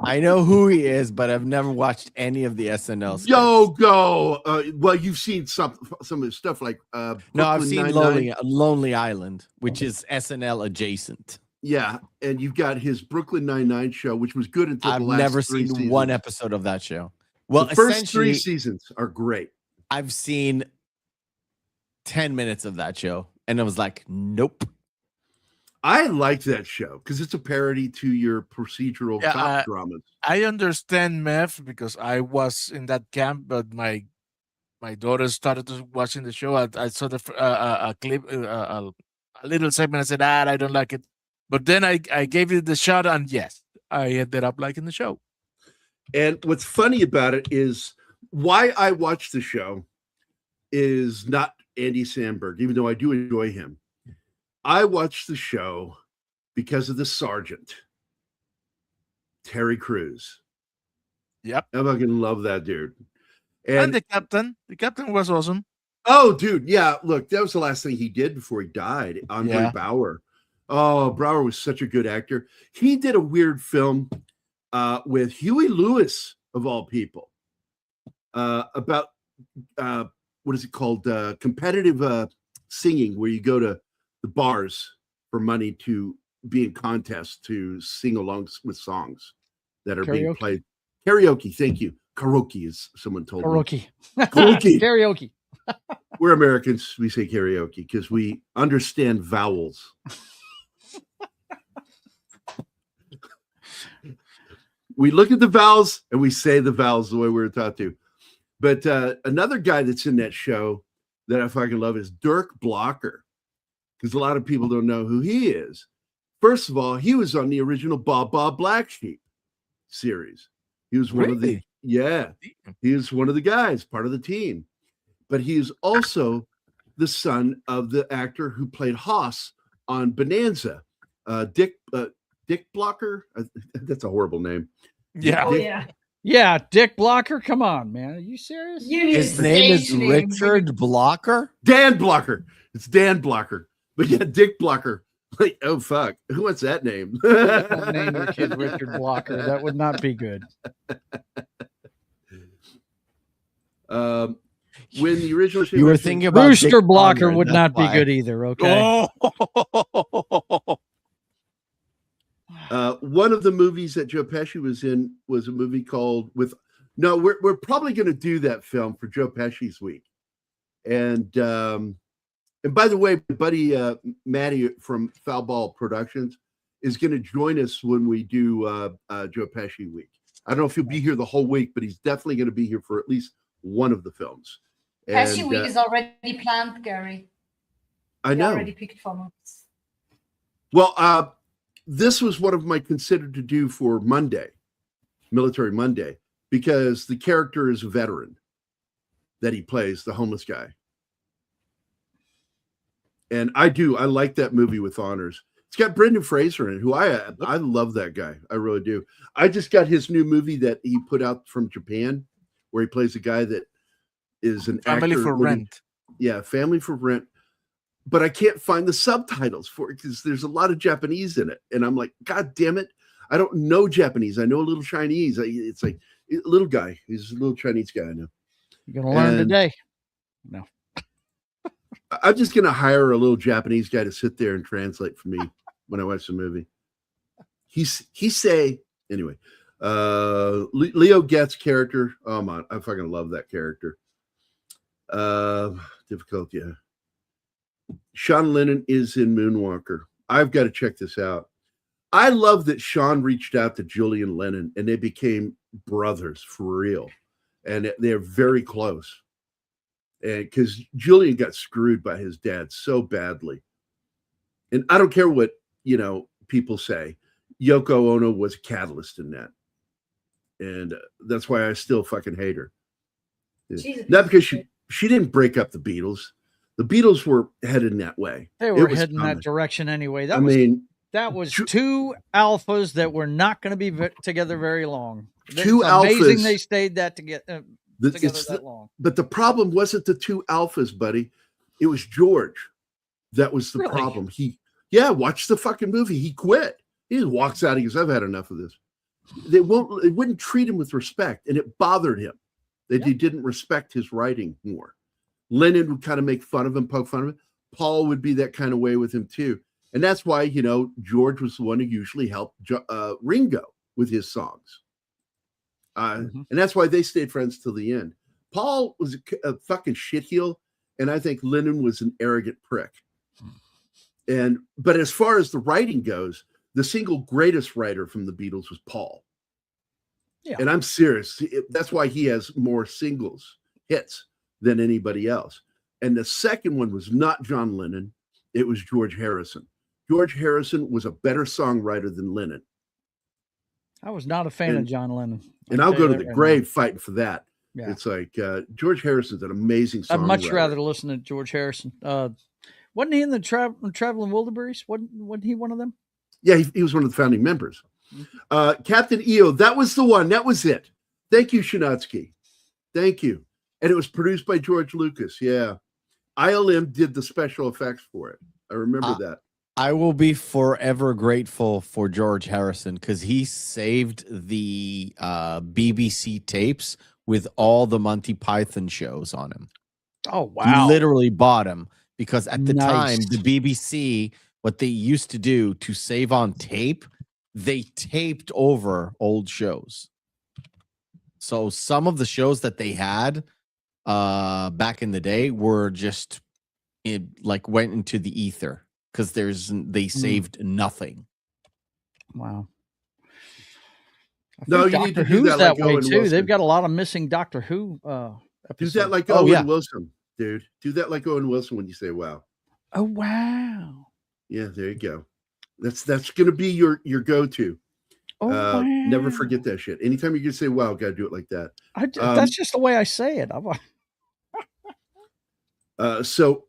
I know who he is, but I've never watched any of the SNL skits. Yo, go. Well, you've seen some of his stuff like no, I've Brooklyn seen Nine-Nine. Lonely Island, which is SNL adjacent. Yeah, and you've got his Brooklyn Nine-Nine show, which was good until I've the last never three seen seasons. one episode of that show. Well, the first essentially, 3 seasons are great. I've seen 10 minutes of that show, and I was like, nope. I liked that show because it's a parody to your procedural cop dramas. I understand meth because I was in that camp, but my daughter started watching the show. I saw a clip, a little segment. I said, I don't like it. But then I gave it the shot, and yes, I ended up liking the show. And what's funny about it is why I watch the show is not Andy Samberg, even though I do enjoy him. I watched the show because of the sergeant, Terry Crews. Yep. I fucking love that dude. And the captain. The captain was awesome. Oh, dude. Yeah. Look, that was the last thing he did before he died. Andre Bauer. Oh, Bauer was such a good actor. He did a weird film with Huey Lewis, of all people, about what is it called? Competitive singing, where you go to the bars for money to be in contests to sing along with songs that are being played. Karaoke. Thank you. Karaoke, is someone told me. Karaoke. Karaoke. We're Americans. We say karaoke because we understand vowels. We look at the vowels and we say the vowels the way we were taught to. But another guy that's in that show that I fucking love is Dirk Blocker, because a lot of people don't know who he is. First of all, he was on the original Bob Black Sheep series. He was one of the he was one of the guys, part of the team. But he is also the son of the actor who played Hoss on Bonanza, Dick Blocker. That's a horrible name. Yeah. Yeah, Dick Blocker. Come on, man. Are you serious? His name is Richard Blocker? Dan Blocker. It's Dan Blocker. But yeah, Dick Blocker. Like, oh, fuck. Who wants that name? Don't name your kid Richard Blocker. That would not be good. When the original you were thinking about Rooster Dick Blocker Conrad, would that's not why. be good either. Okay. One of the movies that Joe Pesci was in was a movie called we're probably going to do that film for Joe Pesci's week. And by the way, my buddy Matty from Foul Ball Productions is going to join us when we do Joe Pesci week. I don't know if he'll be here the whole week, but he's definitely going to be here for at least one of the films. Pesci week is already planned, Gary. I know. Already picked for months. Well, this was one of my considered to do for Monday, Military Monday, because the character is a veteran that he plays, the homeless guy. And I like that movie with honors. It's got Brendan Fraser in it, who I love that guy. I really do. I just got his new movie that he put out from Japan, where he plays a guy that is an Family actor for living- Rent. Yeah, Family for Rent. But I can't find the subtitles for it because there's a lot of Japanese in it. And I'm like, God damn it. I don't know Japanese. I know a little Chinese. It's like a little guy. He's a little Chinese guy I know. You're going to learn And- today. No. I'm just going to hire a little Japanese guy to sit there and translate for me when I watch the movie. He say, anyway, Leo Getz character. Oh, man, I fucking love that character. Difficult, yeah. Sean Lennon is in Moonwalker. I've got to check this out. I love that Sean reached out to Julian Lennon and they became brothers for real. And they're very close. And because Julian got screwed by his dad so badly. And I don't care what, people say. Yoko Ono was a catalyst in that. And that's why I still fucking hate her. Not because she didn't break up the Beatles. The Beatles were headed in that way. They were heading that direction anyway. That was two alphas that were not going to be together very long. Two it's alphas. Amazing they stayed together that long. But the problem wasn't the two alphas, buddy. It was George. That was the problem. Watch the fucking movie. He quit. He just walks out. He goes, I've had enough of this. They wouldn't treat him with respect, and it bothered him that he didn't respect his writing more. Lennon would kind of make fun of him, poke fun of him. Paul would be that kind of way with him too. And that's why, George was the one who usually helped Ringo with his songs. And that's why they stayed friends till the end. Paul was a fucking shitheel, and I think Lennon was an arrogant prick. But as far as the writing goes, the single greatest writer from the Beatles was Paul. Yeah. And I'm serious. That's why he has more singles hits than anybody else. And the second one was not John Lennon. It was George Harrison. George Harrison was a better songwriter than Lennon. I was not a fan of John Lennon. And I'll go to the grave fighting for that. Yeah. It's like George Harrison's an amazing songwriter. I'd much rather listen to George Harrison. Wasn't he in the Traveling Wilburys? Wasn't he one of them? Yeah, he was one of the founding members. Captain EO, that was the one. That was it. Thank you, Shinatsky. Thank you. And it was produced by George Lucas. Yeah. ILM did the special effects for it. I remember that. I will be forever grateful for George Harrison because he saved the BBC tapes with all the Monty Python shows on him. Oh, wow. He literally bought them because at the time, the BBC, what they used to do to save on tape, they taped over old shows. So some of the shows that they had back in the day were just went into the ether because they saved nothing. Wow. No, you Doctor need to Who's do that that like way Owen too. Wilson. They've got a lot of missing Doctor Who Do episodes. that like Owen Wilson, dude. Do that like Owen Wilson when you say wow. Oh wow. Yeah, there you go. That's gonna be your go-to. Oh, wow. Never forget that shit. Anytime you're gonna say wow, gotta do it like that. That's just the way I say it. So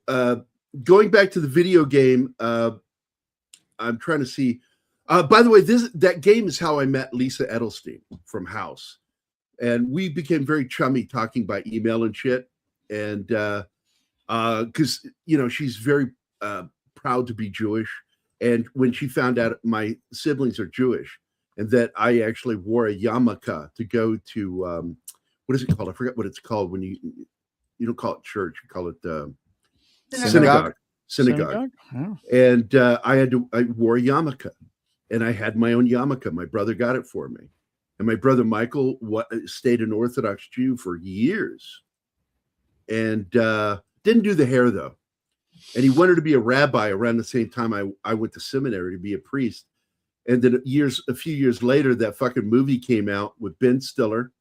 going back to the video game, I'm trying to see. By the way, that game is how I met Lisa Edelstein from House, and we became very chummy talking by email and shit. And because she's very proud to be Jewish, and when she found out my siblings are Jewish, and that I actually wore a yarmulke to go to what is it called? I forget what it's called when you don't call it church, you call it synagogue. Oh. And I wore a yarmulke, and I had my own yarmulke. My brother got it for me, and my brother Michael stayed an Orthodox Jew for years, and didn't do the hair though. And he wanted to be a rabbi around the same time I went to seminary to be a priest. And then a few years later, that fucking movie came out with Ben Stiller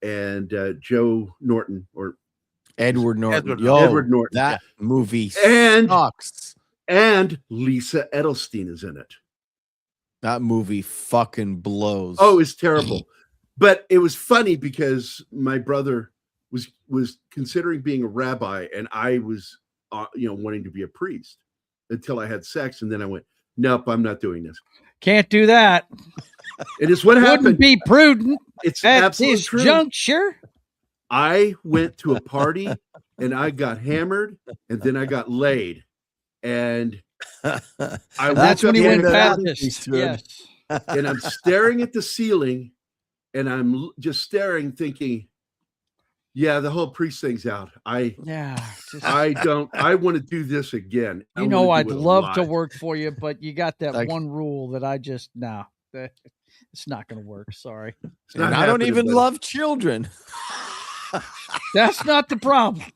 and Joe Norton or Edward Norton. Edward Norton. That movie and sucks. And Lisa Edelstein is in it. That movie fucking blows. Oh, it's terrible. But it was funny because my brother was considering being a rabbi, and I was wanting to be a priest until I had sex, and then I went, nope, I'm not doing this. Can't do that. It is what happened. Wouldn't be prudent It's at absolutely this true. juncture. I went to a party and I got hammered, and then I got laid, and That's when he went Baptist. Yes. And I'm staring at the ceiling, and I'm just staring, thinking, yeah, the whole priest thing's out. I want to do this again. I'd love to work for you, but you got that one rule that I just, it's not going to work. Sorry. And I don't even love children. That's not the problem.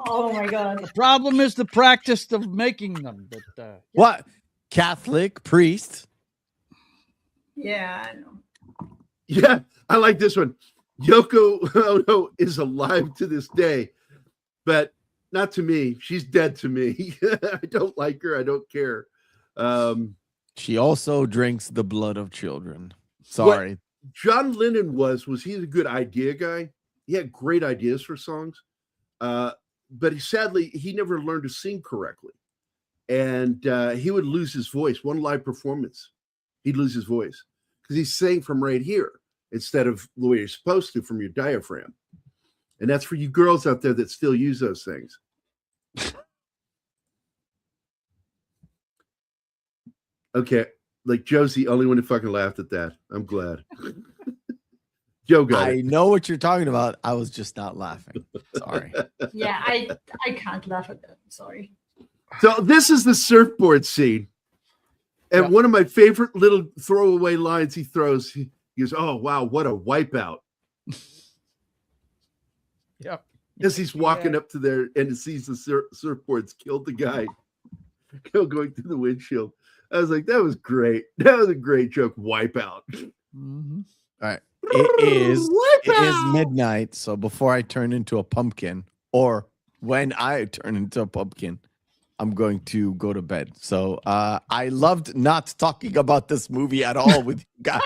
Oh my God. The problem is the practice of making them. But, What? Catholic priest? Yeah, I know. Yeah, I like this one. Yoko Ono is alive to this day, but not to me. She's dead to me. I don't like her. I don't care. She also drinks the blood of children. Sorry. John Lennon was he a good idea guy? He had great ideas for songs, but sadly, he never learned to sing correctly. And he would lose his voice. One live performance, he'd lose his voice because he's saying from right here instead of the way you're supposed to from your diaphragm. And that's for you girls out there that still use those things. Okay. Like Joe's the only one who fucking laughed at that. I'm glad. Joe got it. I know what you're talking about. I was just not laughing. Sorry. Yeah, I can't laugh at that. Sorry. So this is the surfboard scene. And one of my favorite little throwaway lines he throws, he goes, oh, wow, what a wipeout. Yep. As he's walking up to there and sees the surfboards killed the guy going through the windshield. I was like, that was great. That was a great joke. Wipeout. Mm-hmm. All right. It is midnight. So before I turn into a pumpkin, or when I turn into a pumpkin, I'm going to go to bed. So I loved not talking about this movie at all with you guys.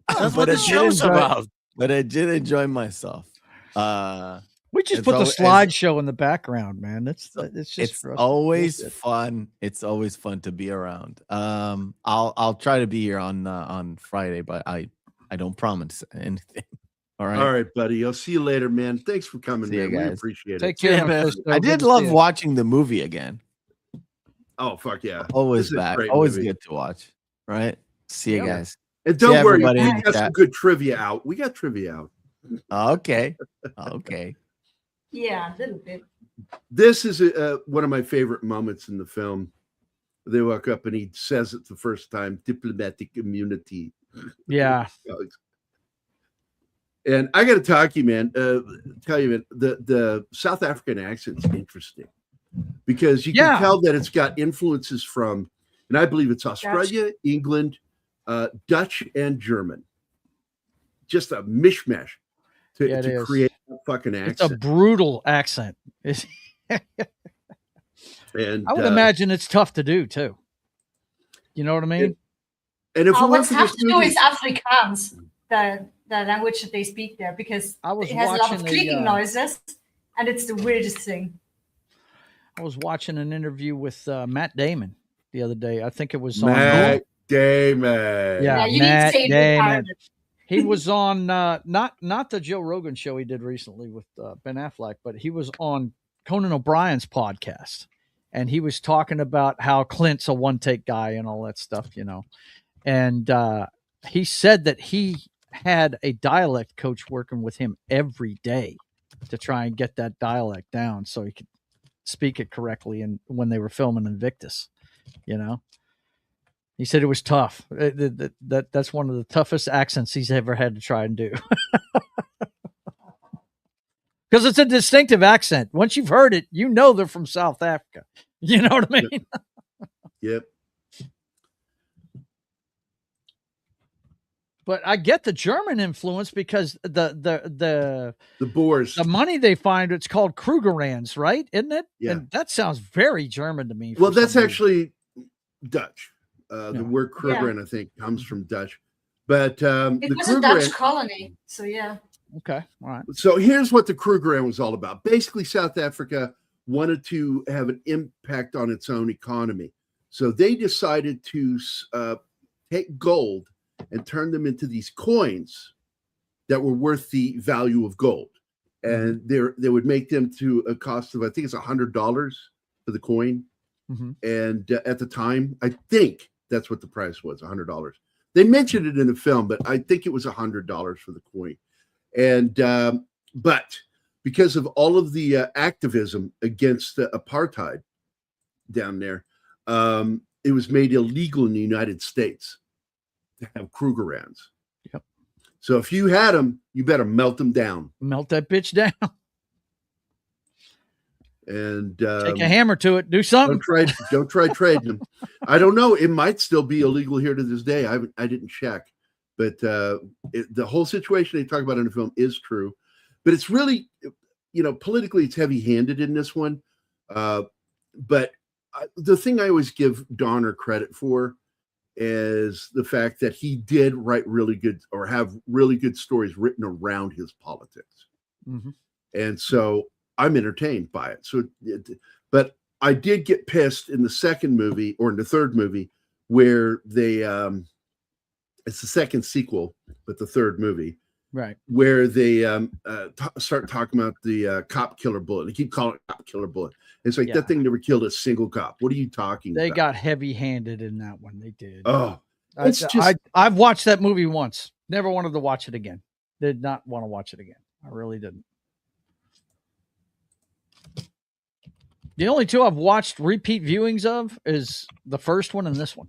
That's what the show's about. But I did enjoy myself. We just put the slideshow in the background, man. It's always fun. It's always fun to be around. I'll try to be here on Friday, but I don't promise anything. All right, buddy. I'll see you later, man. Thanks for coming, man. We appreciate it. Take care, man. I did love watching the movie again. Oh, fuck yeah. Always back. Always good to watch. Right? See you guys. And don't worry, we got some good trivia out. We got trivia out. Okay. Yeah, a little bit. This is one of my favorite moments in the film. They walk up and he says it the first time, diplomatic immunity. Yeah. And I got to tell you, man, the South African accent's interesting because you can tell that it's got influences from, and I believe it's Australia, England, Dutch, and German. Just a mishmash to create a fucking accent. It's a brutal accent. And I would imagine it's tough to do too. You know what I mean? And if what's tough to do is Afrikaans, the language that they speak there, because it has a lot of clicking noises, and it's the weirdest thing. I was watching an interview with Matt Damon the other day. I think it was Matt Damon. Yeah, you Matt need to say Damon. He was on not the Joe Rogan show he did recently with Ben Affleck, but he was on Conan O'Brien's podcast, and he was talking about how Clint's a one-take guy and all that stuff, you know. And he said that he had a dialect coach working with him every day to try and get that dialect down so he could speak it correctly. And when they were filming Invictus, you know, he said it was tough. That's one of the toughest accents he's ever had to try and do. Because it's a distinctive accent. Once you've heard it, you know they're from South Africa. You know what I mean? Yep. But I get the German influence because the Boers, the money they find, it's called Krugerrands, right? Isn't it? Yeah. And that sounds very German to me. Well, that's actually Dutch. The word Krugerrand, I think, comes from Dutch. But it was a Dutch colony, so yeah. Okay. All right. So here's what the Krugerrand was all about. Basically, South Africa wanted to have an impact on its own economy. So they decided to take gold and turn them into these coins that were worth the value of gold. And they would make them to a cost of, I think it's $100 for the coin. Mm-hmm. And at the time, I think that's what the price was, $100. They mentioned it in the film, but I think it was $100 for the coin. And but because of all of the activism against apartheid down there, it was made illegal in the United States to have Krugerrands. Yep. So if you had them, you better melt them down. Melt that bitch down. And take a hammer to it. Do something. Don't try trading them. I don't know. It might still be illegal here to this day. I didn't check, but the whole situation they talk about in the film is true. But it's really, politically, it's heavy-handed in this one. But the thing I always give Donner credit for is the fact that he did write really good or have really good stories written around his politics. Mm-hmm. And so I'm entertained by it. So, but I did get pissed in the second movie or in the third movie where they, it's the second sequel, but the third movie, right? Where they start talking about the cop killer bullet. They keep calling it cop killer bullet. It's like that thing never killed a single cop. What are you talking about? They got heavy-handed in that one. They did. Oh, I've watched that movie once. Never wanted to watch it again. Did not want to watch it again. I really didn't. The only two I've watched repeat viewings of is the first one and this one.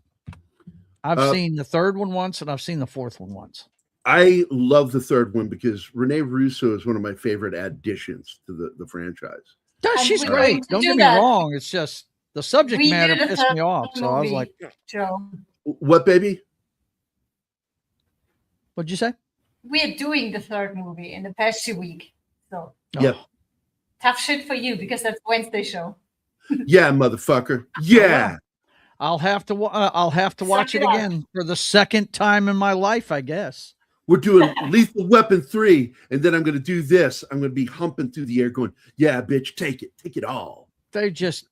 I've seen the third one once and I've seen the fourth one once. I love the third one because Rene Russo is one of my favorite additions to the franchise. Yeah, she's great. Don't get me wrong. It's just the subject matter pissed me off. So I was like, Joe. What, baby? What'd you say? We're doing the third movie in the Pesci week. So yeah. Tough shit for you because that's Wednesday show. Yeah, motherfucker. Yeah. I'll have to watch it again for the second time in my life, I guess. We're doing Lethal Weapon 3, and then I'm going to do this. I'm going to be humping through the air going, yeah, bitch, take it all. They just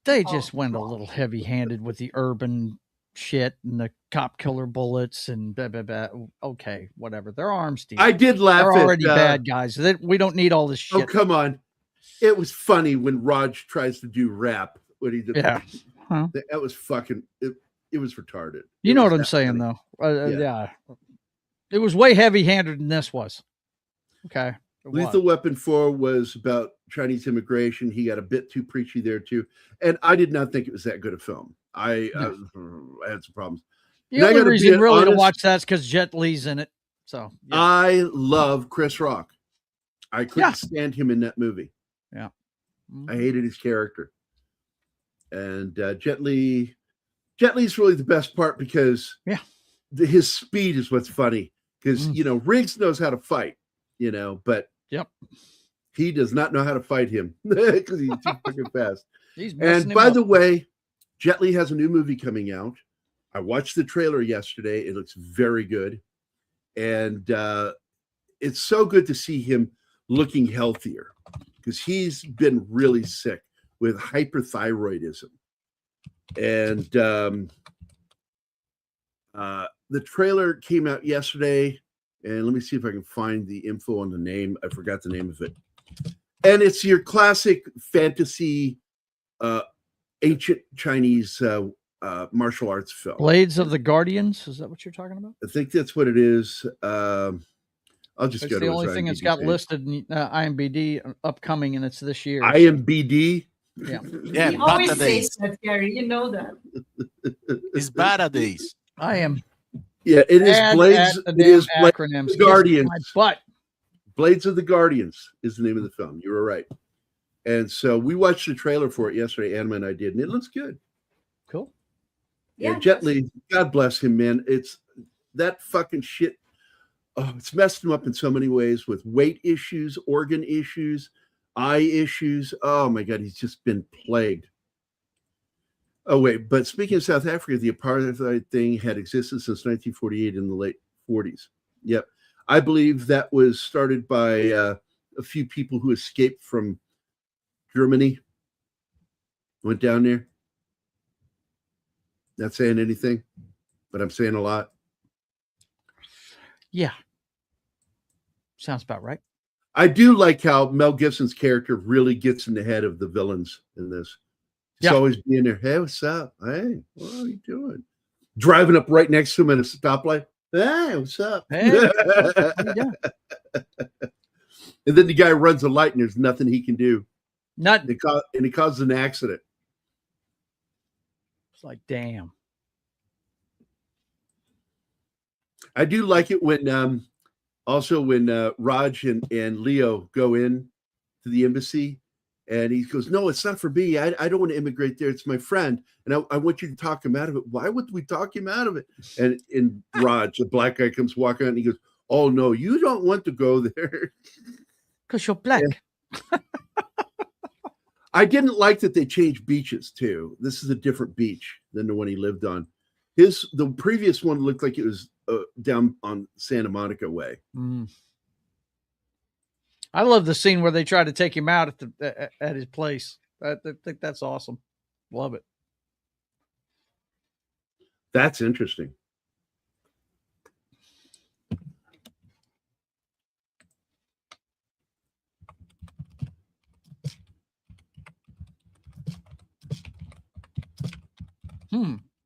went a little heavy-handed with the urban shit and the cop killer bullets and blah, blah, blah. Okay, whatever. They're arms deep. I did laugh. They're already bad guys. We don't need all this shit. Oh, come on. It was funny when Raj tries to do rap. What he did. Yeah. Huh? That was fucking, it was retarded. You know what I'm saying, though. Yeah. It was way heavy-handed than this was. Okay. Lethal Weapon 4 was about Chinese immigration. He got a bit too preachy there, too. And I did not think it was that good a film. I had some problems. The only reason really to watch that is because Jet Li's in it. So yeah. I love Chris Rock. I couldn't stand him in that movie. Yeah. Mm-hmm. I hated his character. And Jet Li's really the best part because his speed is what's funny. Because, Riggs knows how to fight, but he does not know how to fight him because he's too fucking fast. And by the way, Jet Li has a new movie coming out. I watched the trailer yesterday. It looks very good. And it's so good to see him looking healthier because he's been really sick with hyperthyroidism. And the trailer came out yesterday, and let me see if I can find the info on the name. I forgot the name of it. And it's your classic fantasy, ancient Chinese martial arts film. Blades of the Guardians? Is that what you're talking about? I think that's what it is. I'll just go to the only thing that's got listed in IMDb upcoming, and it's this year. IMDb? Yeah. Yeah, you always say that, Gary. You know that. It's bad days. I am. Yeah, it is Blades. It is acronyms. Guardians. But Blades of the Guardians is the name of the film. You were right. And so we watched the trailer for it yesterday. Anna and I did, and it looks good. Cool. Yeah, Jet Li, God bless him, man. It's that fucking shit. Oh, it's messed him up in so many ways with weight issues, organ issues, eye issues. Oh my God, he's just been plagued. Oh, wait, but speaking of South Africa, the apartheid thing had existed since 1948 in the late 40s. Yep. I believe that was started by a few people who escaped from Germany, went down there. Not saying anything, but I'm saying a lot. Yeah. Sounds about right. I do like how Mel Gibson's character really gets in the head of the villains in this. He's always being there. Hey, what's up? Hey, what are you doing? Driving up right next to him at a stoplight. Hey, what's up? Hey. Yeah. And then the guy runs a light and there's nothing he can do. Nothing. And he causes an accident. It's like, damn. I do like it when also when Raj and Leo go in to the embassy and he goes, no, it's not for me. I don't want to immigrate there. It's my friend. And I want you to talk him out of it. Why would we talk him out of it? And Raj, the black guy, comes walking out and he goes, oh, no, you don't want to go there. Because you're black. Yeah. I didn't like that they changed beaches too. This is a different beach than the one he lived on. The previous one looked like it was down on Santa Monica way. Mm. I love the scene where they try to take him out at his place. I think that's awesome. Love it. That's interesting.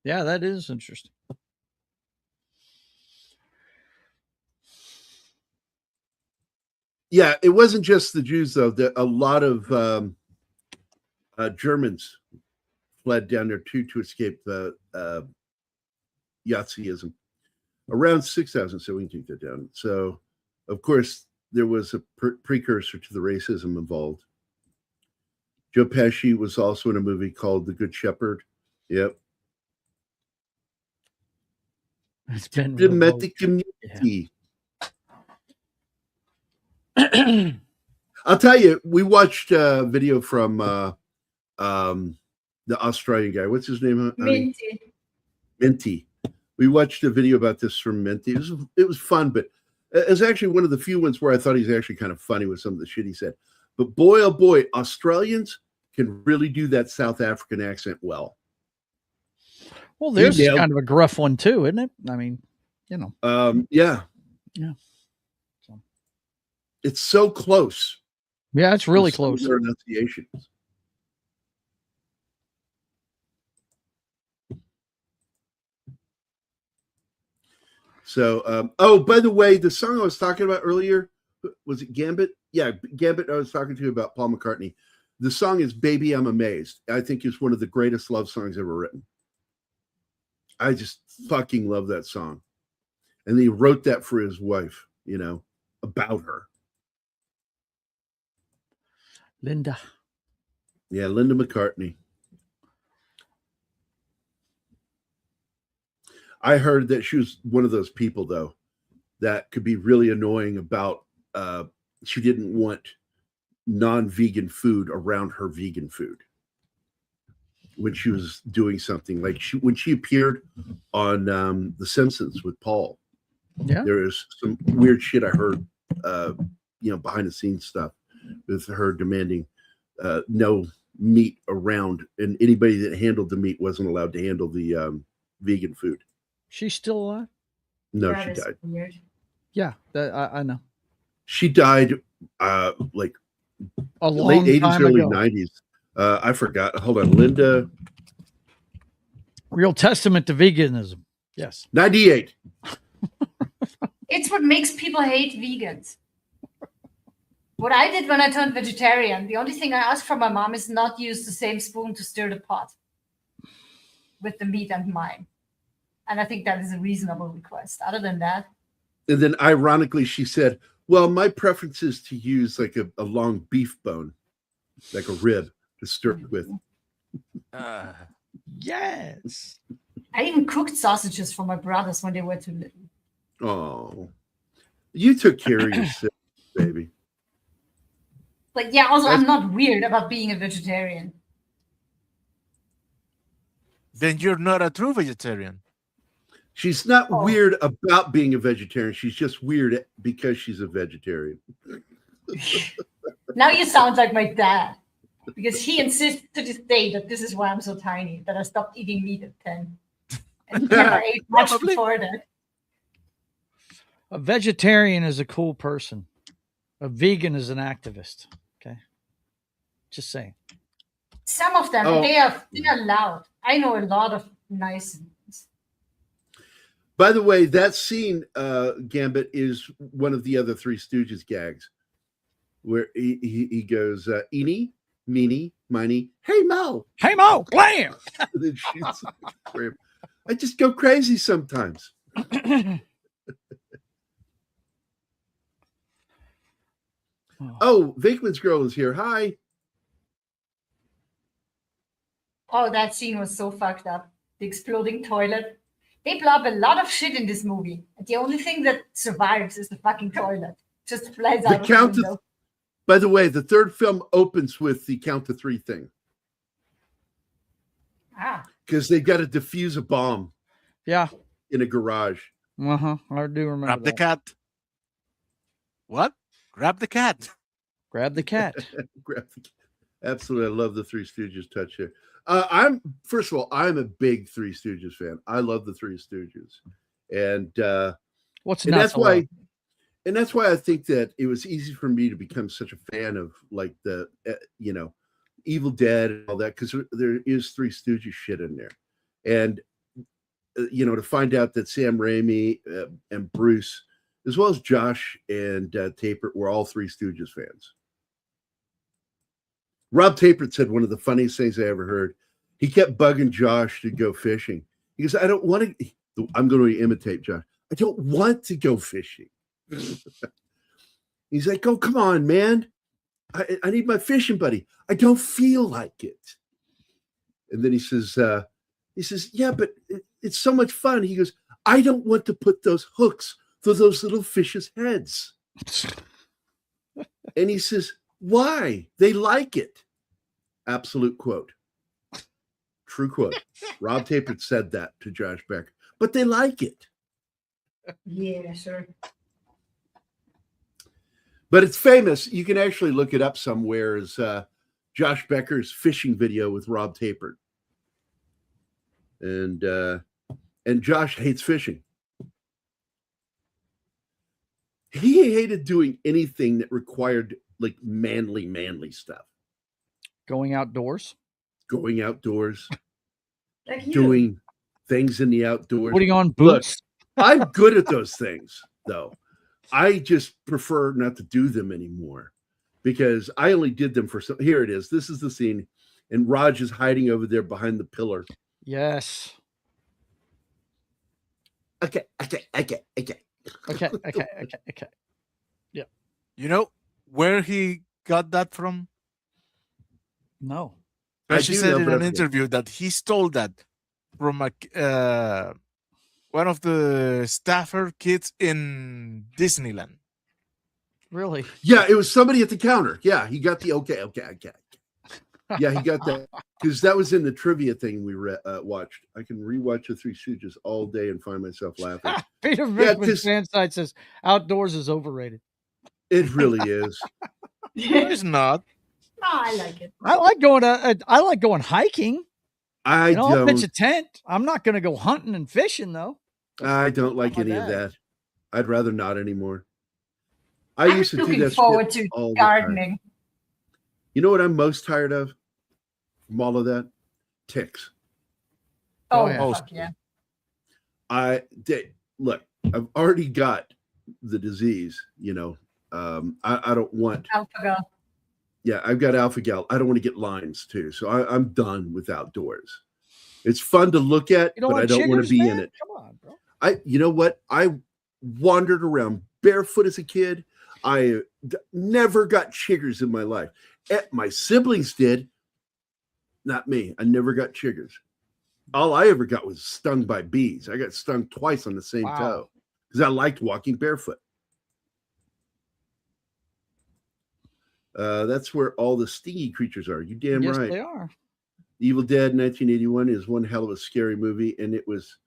Yeah, that is interesting. Yeah, it wasn't just the Jews, though. A lot of Germans fled down there, too, to escape the Nazism. Around 6,000, so we can take that down. So, of course, there was a precursor to the racism involved. Joe Pesci was also in a movie called The Good Shepherd. Yep. It's been diplomatic community. Yeah. I'll tell you, we watched a video from the Australian guy. What's his name? Minty. We watched a video about this from Minty. It was fun, but it's actually one of the few ones where I thought he's actually kind of funny with some of the shit he said. But boy, oh boy, Australians can really do that South African accent well. Well, there's kind of a gruff one too, isn't it? I mean, you know. Yeah. Yeah. So. It's so close. Yeah, it's really close. Pronunciations. So, oh, by the way, the song I was talking about earlier, was it Gambit? Yeah, Gambit. I was talking to you about Paul McCartney. The song is Baby, I'm Amazed. I think it's one of the greatest love songs ever written. I just fucking love that song. And he wrote that for his wife, you know, about her. Linda. Yeah, Linda McCartney. I heard that she was one of those people, though, that could be really annoying about she didn't want non-vegan food around her vegan food when she was doing something. Like when she appeared on The Simpsons with Paul. Yeah, there is some weird shit I heard, behind the scenes stuff with her demanding no meat around, and anybody that handled the meat wasn't allowed to handle the vegan food. She's still alive? No, she died. Weird. Yeah, I know. She died like a long late 80s, time early ago. 90s. I forgot. Hold on, Linda. Real testament to veganism. Yes. 98. It's what makes people hate vegans. What I did when I turned vegetarian, the only thing I asked from my mom is not use the same spoon to stir the pot with the meat and mine. And I think that is a reasonable request. Other than that. And then ironically, she said, well, my preference is to use like a long beef bone, like a rib to stir it with. Yes. I even cooked sausages for my brothers when they were too little. Oh, you took care of yourself, baby. But yeah, also, I'm not weird about being a vegetarian. Then you're not a true vegetarian. She's not Oh. weird about being a vegetarian. She's just weird because she's a vegetarian. Now you sound like my dad, because he insists to this day that this is why I'm so tiny, that I stopped eating meat at 10. And he never ate much Probably. before that. A vegetarian is a cool person. A vegan is an activist. Okay. Just saying. Some of them, Oh. they are loud. I know a lot of nice ones. By the way, that scene, Gambit, is one of the other Three Stooges gags, where he goes, "Eeny, meeny, miny, hey Mo." Hey Mo, blam! And then shoots him. I just go crazy sometimes. Oh, Vinkman's girl is here. Hi. Oh, that scene was so fucked up. The exploding toilet. They blow up a lot of shit in this movie. And the only thing that survives is the fucking toilet. Just flies The out of the count window. of, by the way, the third film opens with the count to three thing Ah, because they've got to defuse a bomb Yeah. in a garage. Uh-huh. I do remember Grab the that. cat. What? Grab the cat. Grab the cat. Absolutely, I love the Three Stooges touch here. I'm first of all, I'm a big Three Stooges fan. I love the Three Stooges, and What's and not that's to why, love? and that's why I think that it was easy for me to become such a fan of like the Evil Dead and all that, because there is Three Stooges shit in there, and to find out that Sam Raimi and Bruce, as well as Josh and Tapert, were all Three Stooges fans. Rob Tapert said one of the funniest things I ever heard. He kept bugging Josh to go fishing. He goes, "I don't want to." I'm going to imitate Josh. "I don't want to go fishing." He's like, "Oh, come on, man. I need my fishing buddy. I don't feel like it." And then he says, "Yeah, but it's so much fun." He goes, "I don't want to put those hooks through those little fish's heads." And he says, "Why? They like it." Absolute quote. True quote. Rob Tapert said that to Josh Becker. But they like it. yeah, sure. But it's famous. You can actually look it up somewhere as Josh Becker's fishing video with Rob Tapert. And Josh hates fishing. He hated doing anything that required like manly stuff. Going outdoors. Going outdoors, Like you. doing things in the outdoors. Putting on Look, boots. I'm good at those things, though. I just prefer not to do them anymore because I only did them for some. Here it is. This is the scene. And Raj is hiding over there behind the pillar. Yes. Okay. Okay. You know where he got that from? No. I She do said know, in but an I- interview that he stole that from one of the staffer kids in Disneyland. Really? Yeah, it was somebody at the counter. Yeah, he got the okay. Yeah, he got that because that was in the trivia thing we watched. I can rewatch the Three Stooges all day and find myself laughing. Peter Yeah, Vickman's 'cause- fan site says outdoors is overrated. It really is. No, it's not. No, I like it. I like going hiking. I I'll pitch a don't. tent. I'm not going to go hunting and fishing though. I don't like How about any of that? that. I'd rather not anymore. I I'm used to do looking that forward shit to all the time. gardening. You know what I'm most tired of from all of that? Ticks. Oh, Oh, yeah. fuck yeah. Look, I've already got the disease, I don't want, Alpha. yeah, I've got alpha gal. I don't want to get Lyme's too. So I'm done with outdoors. It's fun to look at, You don't but I want don't want to chiggers, be in man? it. Come on, bro. You know what? I wandered around barefoot as a kid. I never got chiggers in my life. My siblings did. Not me. I never got chiggers. All I ever got was stung by bees. I got stung twice on the same Wow. toe because I liked walking barefoot. That's where all the stingy creatures are. You damn Yes, right. they are. Evil Dead 1981 is one hell of a scary movie, and it was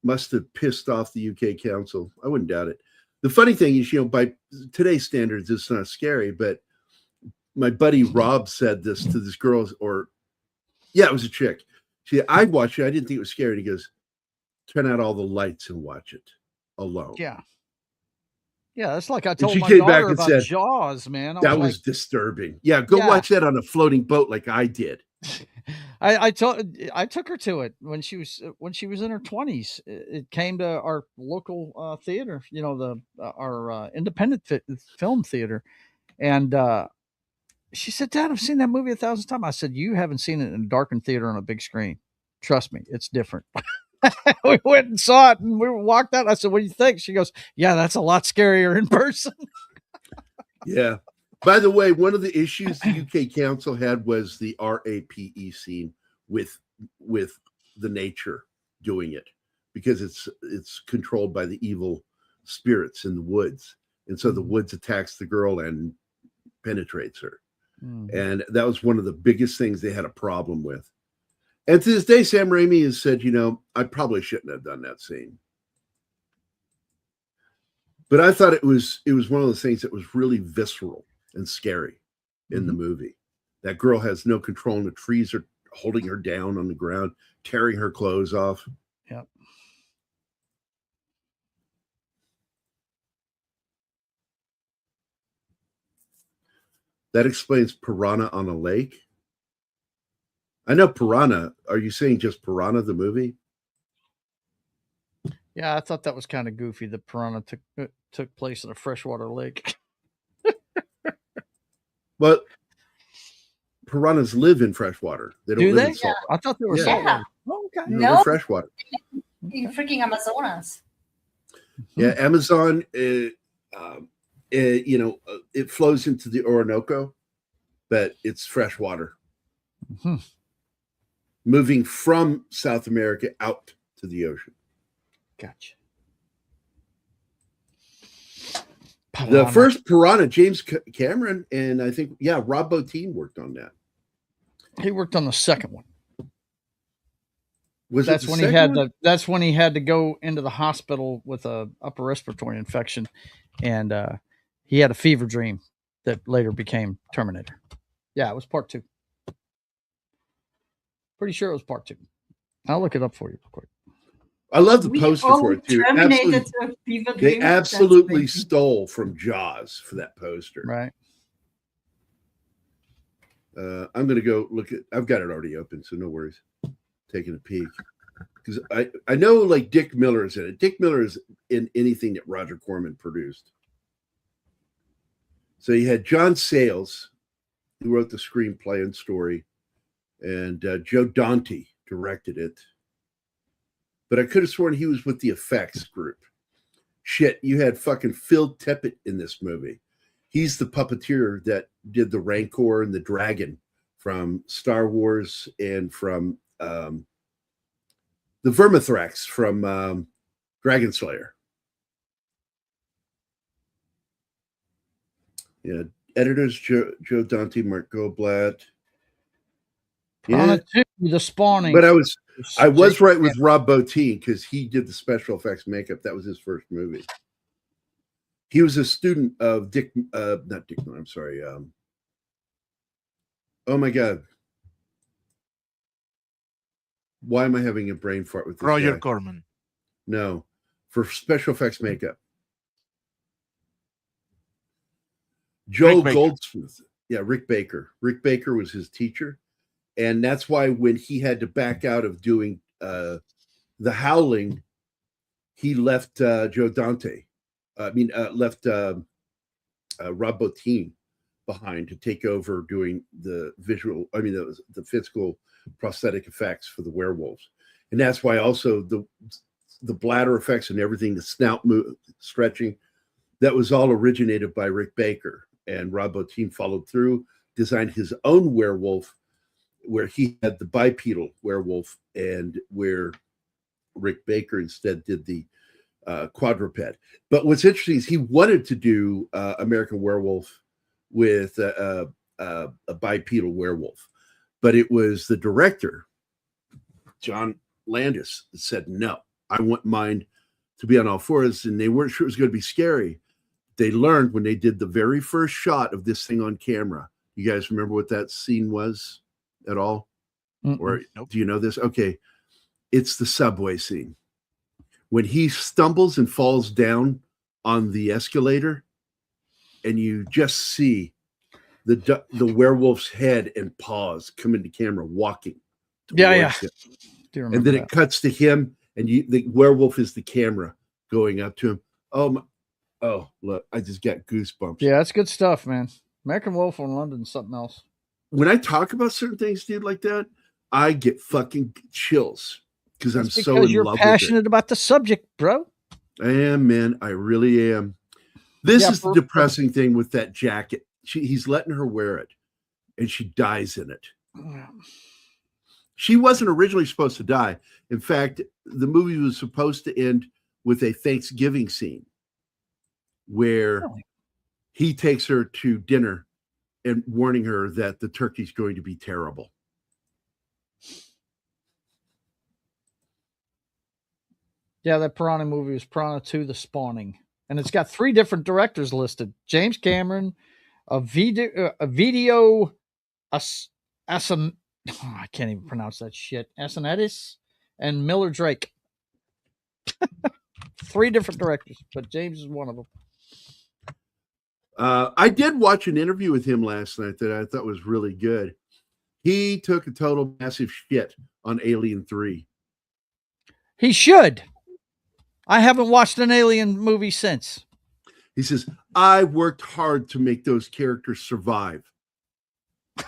must have pissed off the UK council. I wouldn't doubt it. The funny thing is, by today's standards, it's not scary, but my buddy Rob said this to this girl, it was a chick. I watched it. I didn't think it was scary. And he goes, turn out all the lights and watch it alone. Yeah. Yeah, that's like I told she my came daughter back and about said, Jaws, man. That was disturbing. Yeah, go watch that on a floating boat like I did. I took her to it when she was in her 20s. It came to our local theater, our independent film theater, and she said, "Dad, I've seen that movie 1,000 times." I said, "You haven't seen it in a darkened theater on a big screen. Trust me, it's different." We went and saw it, and we walked out. I said, "What do you think?" She goes, "Yeah, that's a lot scarier in person." Yeah. By the way, one of the issues the UK council had was the RAPE scene with the nature doing it, because it's controlled by the evil spirits in the woods, and so the woods attacks the girl and penetrates her, and that was one of the biggest things they had a problem with. And to this day, Sam Raimi has said, I probably shouldn't have done that scene. But I thought it was one of those things that was really visceral and scary in the movie. That girl has no control, and the trees are holding her down on the ground, tearing her clothes off. Yep. That explains Piranha on a Lake. I know Piranha. Are you saying just Piranha, the movie? Yeah, I thought that was kind of goofy. The Piranha took place in a freshwater lake. Well, piranhas live in freshwater. They don't live in salt. I thought they were saltwater. Oh, okay. No, they're freshwater. In freaking Amazonas. Yeah, Amazon. It flows into the Orinoco, but it's freshwater. Moving from South America out to the ocean. Gotcha. The first Piranha, James Cameron, and I think, Rob Bottin worked on that. He worked on the second one. That's when he had to go into the hospital with a upper respiratory infection, and he had a fever dream that later became Terminator. Yeah, it was part 2. Pretty sure it was part 2. I'll look it up for you real quick. I love the poster for it too. They absolutely stole from Jaws for that poster. Right. I'm going to go look at. I've got it already open, so no worries. Taking a peek, because I know like Dick Miller is in it. Dick Miller is in anything that Roger Corman produced. So you had John Sayles, who wrote the screenplay and story, and Joe Dante directed it. But I could have sworn he was with the effects group. Shit, you had fucking Phil Tippett in this movie. He's the puppeteer that did the Rancor and the Dragon from Star Wars and from the Vermithrax from Dragon Slayer. Yeah, editors Joe Dante, Mark Goldblatt. Yeah, the spawning. But I was right with Rob Bottin, because he did the special effects makeup. That was his first movie. He was a student of not Dick Miller, I'm sorry. Oh my God. Why am I having a brain fart with this Roger guy? Corman. No, for special effects makeup. Joel Goldsmith. Yeah, Rick Baker. Rick Baker was his teacher. And that's why when he had to back out of doing The Howling, he left Joe Dante. Left Rob Bottin behind to take over doing the visual. The physical prosthetic effects for the werewolves, and that's why also the bladder effects and everything, the snout stretching, that was all originated by Rick Baker, and Rob Bottin followed through, designed his own werewolf, where he had the bipedal werewolf, and where Rick Baker instead did the quadruped. But what's interesting is he wanted to do American Werewolf with a bipedal werewolf, but it was the director, John Landis, that said, no, I want mine to be on all fours, and they weren't sure it was going to be scary. They learned when they did the very first shot of this thing on camera. You guys remember what that scene was at all? Or do you know this? Okay. It's the subway scene. When he stumbles and falls down on the escalator, and you just see the werewolf's head and paws come into camera walking. Yeah. And then it cuts to him, and the werewolf is the camera going up to him. Oh, look, I just got goosebumps. Yeah, that's good stuff, man. American Wolf in London is something else. When I talk about certain things, dude, like that, I get fucking chills because I'm so in you're love passionate with it. about the subject, bro. I am, man. I really am. This is the depressing thing with that jacket. He's letting her wear it, and she dies in it. She wasn't originally supposed to die. In fact, the movie was supposed to end with a Thanksgiving scene where he takes her to dinner and warning her that the turkey's going to be terrible. Yeah, that Piranha movie was Piranha 2, The Spawning. And it's got 3 different directors listed. James Cameron, I can't even pronounce that shit. Assanetis and Miller Drake. 3 different directors, but James is one of them. I did watch an interview with him last night that I thought was really good. He took a total massive shit on Alien 3. He should. I haven't watched an Alien movie since. He says, I worked hard to make those characters survive.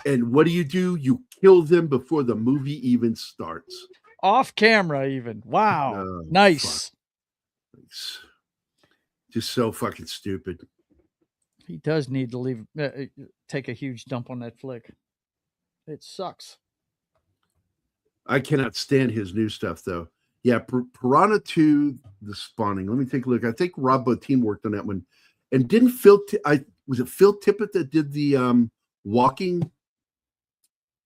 And what do? You kill them before the movie even starts. Off camera, even. Wow. Nice. Just so fucking stupid. He does need to take a huge dump on that flick. It sucks. I cannot stand his new stuff, though. Yeah, Piranha 2, The Spawning. Let me take a look. I think Rob Bottin worked on that one. And didn't was it Phil Tippett that did the walking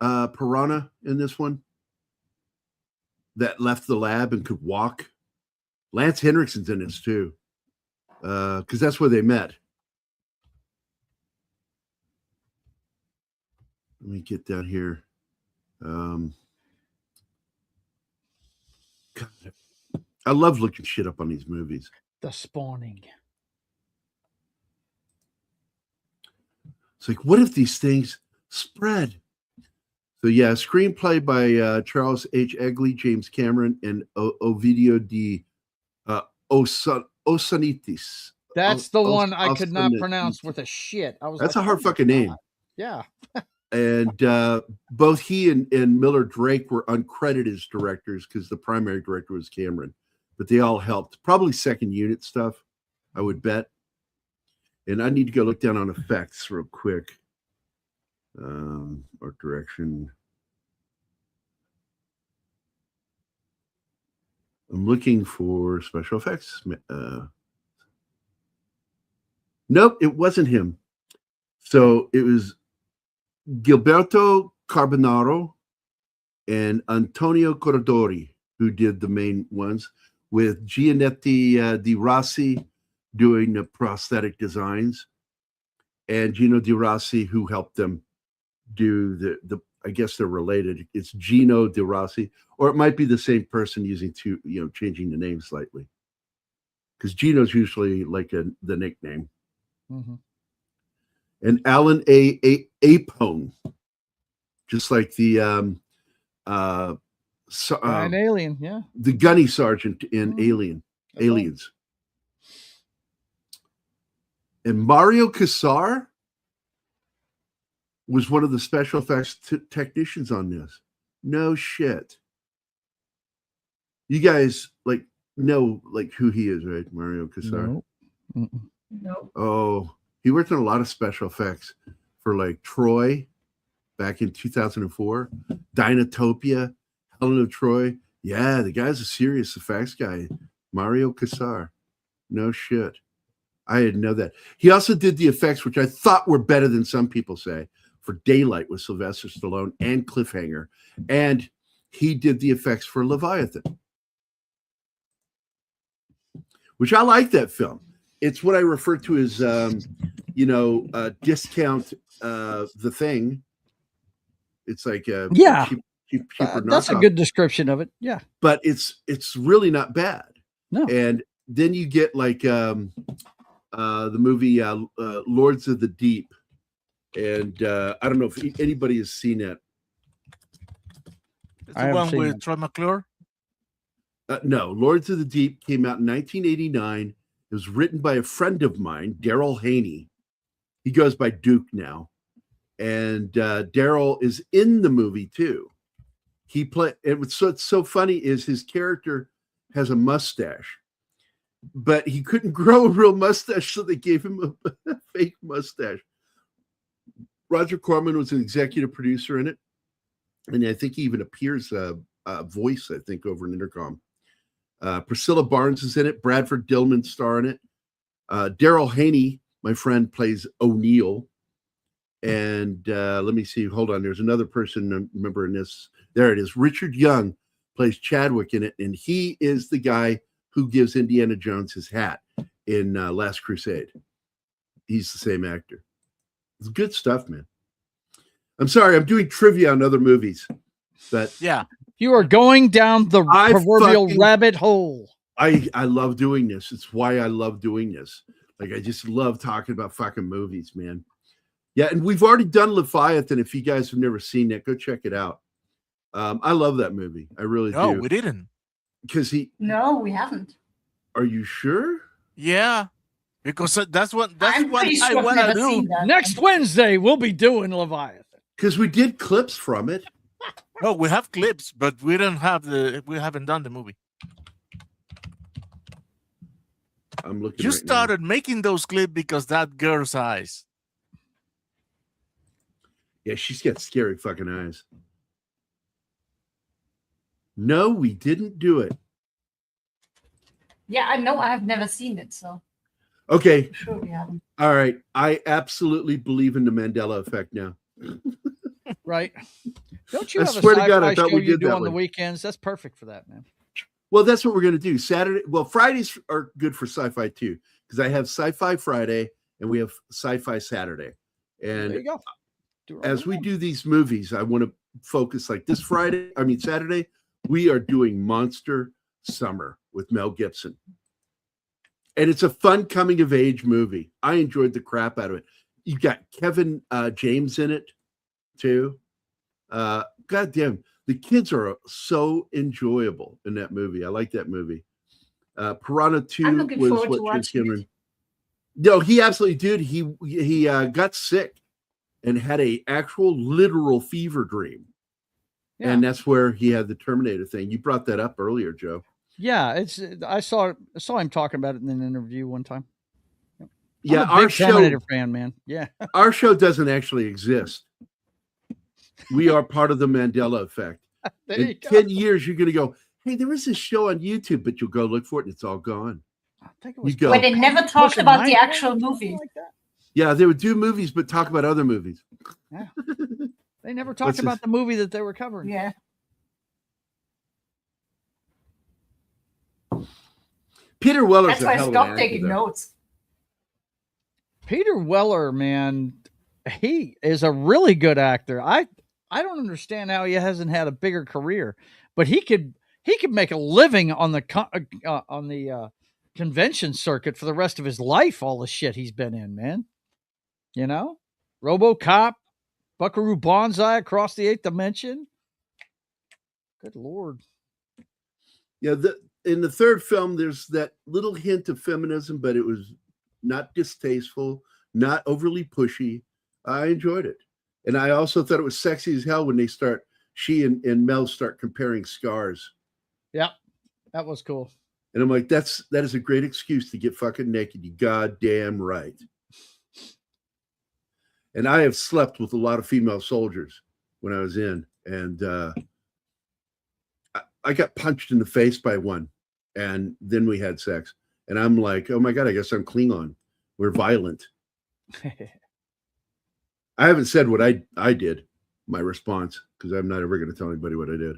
piranha in this one? That left the lab and could walk? Lance Henriksen's in this too. Because that's where they met. Let me get down here. God, I love looking shit up on these movies. The Spawning. It's like, what if these things spread? So yeah, screenplay by Charles H. Egley, James Cameron, and Ovidio de Osanitis. That's the one I could not pronounce with a shit. That's a hard fucking name. Yeah. And both he and Miller Drake were uncredited as directors because the primary director was Cameron, but they all helped. Probably second unit stuff, I would bet. And I need to go look down on effects real quick. Art direction. I'm looking for special effects. Nope, it wasn't him. So it was Gilberto Carbonaro and Antonio Corridori who did the main ones, with Giannetti Di Rossi doing the prosthetic designs, and Gino Di Rossi who helped them do the I guess they're related. It's Gino Di Rossi, or it might be the same person using two, changing the name slightly. Because Gino's usually like the nickname. Mm-hmm. And Alan Apone, just like the an alien, yeah, the gunny sergeant in Aliens. And Mario Casar was one of the special effects technicians on this. No shit. You guys know who he is, right? Mario Casar. No. Oh, he worked on a lot of special effects for like Troy back in 2004, Dinotopia, Helen of Troy. Yeah, the guy's a serious effects guy. Mario Casar. No shit. I didn't know that. He also did the effects, which I thought were better than some people say, for Daylight with Sylvester Stallone and Cliffhanger. And he did the effects for Leviathan. which I like that film. It's what I refer to as, discount The Thing. It's like a cheaper That's a knockoff. good description of it. Yeah. But it's really not bad. No. And then you get like the movie Lords of the Deep. And I don't know if anybody has seen it. It's the one with Troy McClure? No, Lords of the Deep came out in 1989. It was written by a friend of mine, Daryl Haney. He goes by Duke now. And Daryl is in the movie too. He played. What's so funny is his character has a mustache, but he couldn't grow a real mustache, so they gave him a fake mustache. Roger Corman was an executive producer in it, and I think he even appears voice, I think, over an intercom. Priscilla Barnes is in it. Bradford Dillman star in it. Daryl Haney, my friend, plays O'Neill. And let me see. Hold on. There's another person I remember in this. There it is. Richard Young plays Chadwick in it, and he is the guy who gives Indiana Jones his hat in Last Crusade. He's the same actor. It's good stuff, man. I'm sorry. I'm doing trivia on other movies, but yeah. You are going down the proverbial rabbit hole. I love doing this. It's why I love doing this. Like, I just love talking about fucking movies, man. Yeah, and we've already done Leviathan. If you guys have never seen it, go check it out. I love that movie. I really do. No, we didn't. Because No, we haven't. Are you sure? Yeah. Because that's what I sure want to do. Next Wednesday, we'll be doing Leviathan. Because we did clips from it. No, we have clips, but we haven't done the movie. I'm looking. You started making those clips because that girl's eyes. Yeah, she's got scary fucking eyes. No, we didn't do it. Yeah, I know. I have never seen it, so. Okay. Sure we haven't. All right. I absolutely believe in the Mandela effect now. Right. Don't you I have swear a to God, I sci-fi thought show we you did do that on the one. weekends? That's perfect for that, man. Well, that's what we're going to do. Saturday. Well, Fridays are good for sci-fi too, because I have Sci-Fi Friday and we have Sci-Fi Saturday. And there you go. As we do these movies, I want to focus like this Saturday, we are doing Monster Summer with Mel Gibson. And it's a fun coming of age movie. I enjoyed the crap out of it. You got Kevin James in it too. God damn, the kids are so enjoyable in that movie. I like that movie. Piranha 2 was what James Cameron. No, he absolutely did. He got sick and had a actual literal fever dream. Yeah. And that's where he had the Terminator thing. You brought that up earlier, Joe. Yeah, I saw him talking about it in an interview one time. Yeah, I'm a big Terminator fan, man. Yeah. Our show doesn't actually exist. We are part of the Mandela effect. In 10 years, you're going to go, hey, there is this show on YouTube, but you'll go look for it and it's all gone. I think it was where they never talked about the actual movie. Like that. Yeah, they would do movies, but talk about other movies. Yeah. They never talked about the movie that they were covering. Yeah. Peter Weller's That's why I stopped taking notes. Peter Weller, man, he is a really good actor. I don't understand how he hasn't had a bigger career, but he could make a living on the convention circuit for the rest of his life. All the shit he's been in, man. You know, RoboCop, Buckaroo Banzai, Across the Eighth Dimension. Good Lord. Yeah, in the third film, there's that little hint of feminism, but it was not distasteful, not overly pushy. I enjoyed it. And I also thought it was sexy as hell when she and Mel start comparing scars. Yeah, that was cool. And I'm like, that is a great excuse to get fucking naked. You goddamn right. And I have slept with a lot of female soldiers when I was in. And I got punched in the face by one. And then we had sex. And I'm like, oh my God, I guess I'm Klingon. We're violent. I haven't said what I did, my response, because I'm not ever going to tell anybody what I did.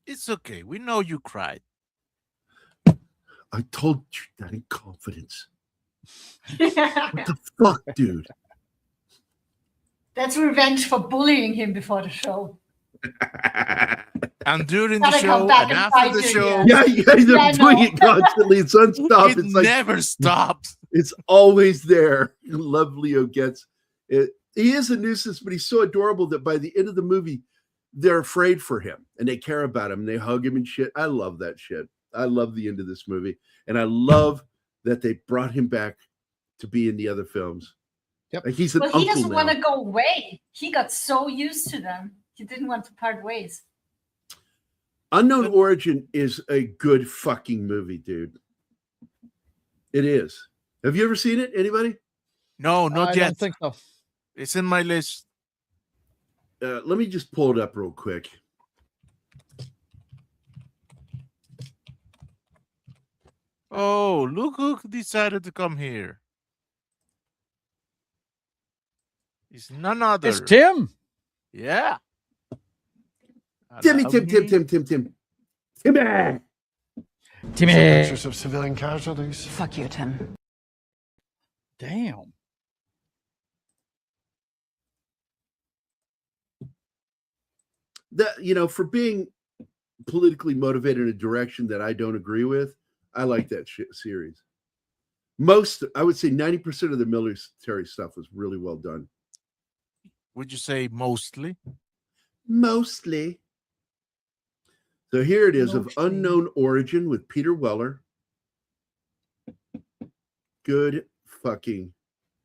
It's okay. We know you cried. I told you that in confidence. What the fuck, dude? That's revenge for bullying him before the show. And during the Gotta come show back and and after fight the you show, again. They're Yeah, I doing know. it constantly. It's unstopped. it It's like never stops. it's always there. Love Leo gets it. He is a nuisance, but he's so adorable that by the end of the movie, they're afraid for him and they care about him. And they hug him and shit. I love that shit. I love the end of this movie. And I love that they brought him back to be in the other films. Yep. Like he's an But he uncle doesn't now. want to go away. He got so used to them. He didn't want to part ways. Unknown Origin is a good fucking movie, dude. It is. Have you ever seen it? Anybody? No, I not yet. don't think so. It's in my list. Let me just pull it up real quick. Oh, look who decided to come here. It's none other. It's Tim. Yeah. Timmy. Timmy. Pictures of civilian casualties. Fuck you, Tim. Damn. That, you know, for being politically motivated in a direction that I don't agree with, I like that series. I would say 90% of the military stuff was really well done. Would you say mostly? Mostly. So here it is, of Mostly. Unknown Origin with Peter Weller. Good fucking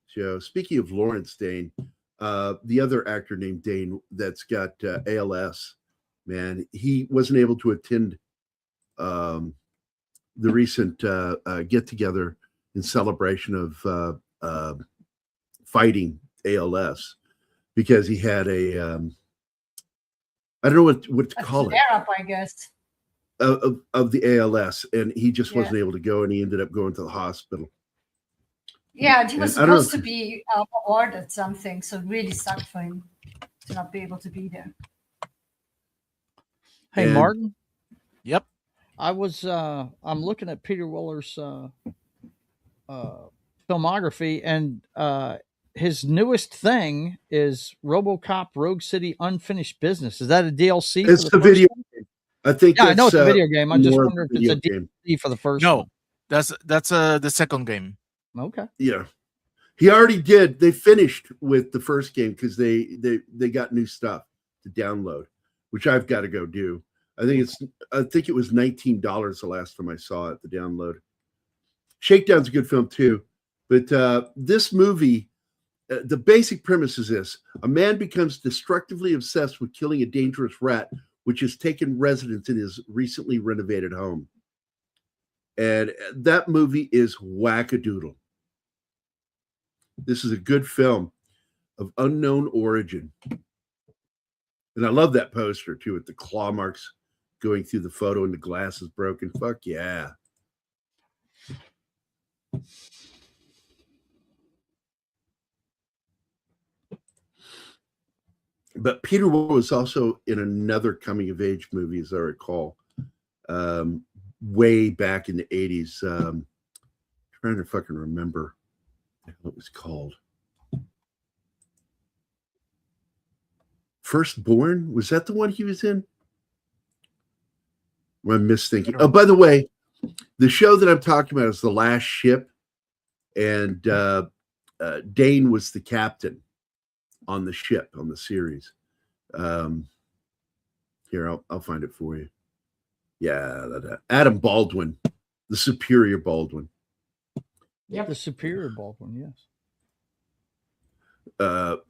show. Speaking of Lawrence Dane, the other actor named Dane that's got ALS, man, he wasn't able to attend the recent get-together in celebration of fighting ALS because he had a I don't know what to call it. Flare up, I guess. Of the ALS, and he just wasn't able to go, and he ended up going to the hospital. Yeah, and he was I don't know supposed to be awarded something, so it really sucked for him to not be able to be there. Hey, And- Martin. Yep. I was I'm looking at Peter Weller's filmography, and his newest thing is RoboCop Rogue City Unfinished Business. Is that a DLC? It's for the the first video one? game. I think Yeah, I know that's, it's a video game. I just more wonder if it's a video game. DLC for the first No, one. that's the second game. Okay. Yeah, he already did. They finished with the first game because they got new stuff to download, which I've got to go do. I think it was $19 the last time I saw it. The download. Shakedown's a good film too, but this movie, the basic premise is this: a man becomes destructively obsessed with killing a dangerous rat, which has taken residence in his recently renovated home. And that movie is wackadoodle. This is a good film of Unknown Origin. And I love that poster too, with the claw marks going through the photo and the glass is broken. Fuck yeah. But Peter Weller was also in another coming of age movie, as I recall, way back in the 80s. Trying to fucking remember what it was called. Firstborn? Was that the one he was in? Or I'm misthinking. Oh, by the way, the show that I'm talking about is The Last Ship, and Dane was the captain on the ship, on the series. Here, I'll find it for you. Yeah, Adam Baldwin, the superior Baldwin. Yep. The superior Baldwin, yes.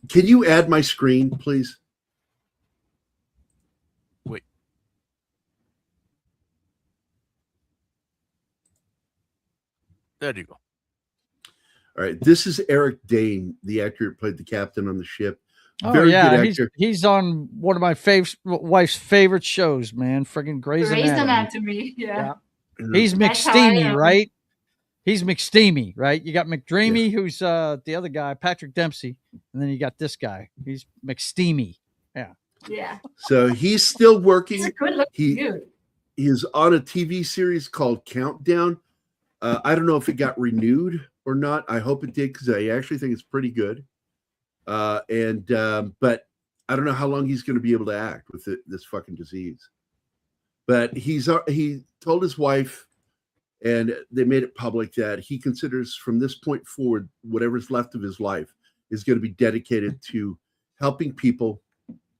Can you add my screen, please? Wait. There you go. All right, this is Eric Dane, the actor who played the captain on the ship. Oh Very yeah, good he's actor. he's on one of my wife's favorite shows, man. Freaking Grey's Grey's Anatomy. Anatomy. Yeah. He's That's how I McSteamy, am. right? He's McSteamy, right? You got McDreamy, who's the other guy, Patrick Dempsey, and then you got this guy. He's McSteamy. Yeah. So he's still He's working. a good looking dude. He is on a TV series called Countdown. I don't know if it got renewed or not. I hope it did because I actually think it's pretty good. But I don't know how long he's going to be able to act with this fucking disease. But he told his wife, and they made it public, that he considers from this point forward, whatever's left of his life is going to be dedicated to helping people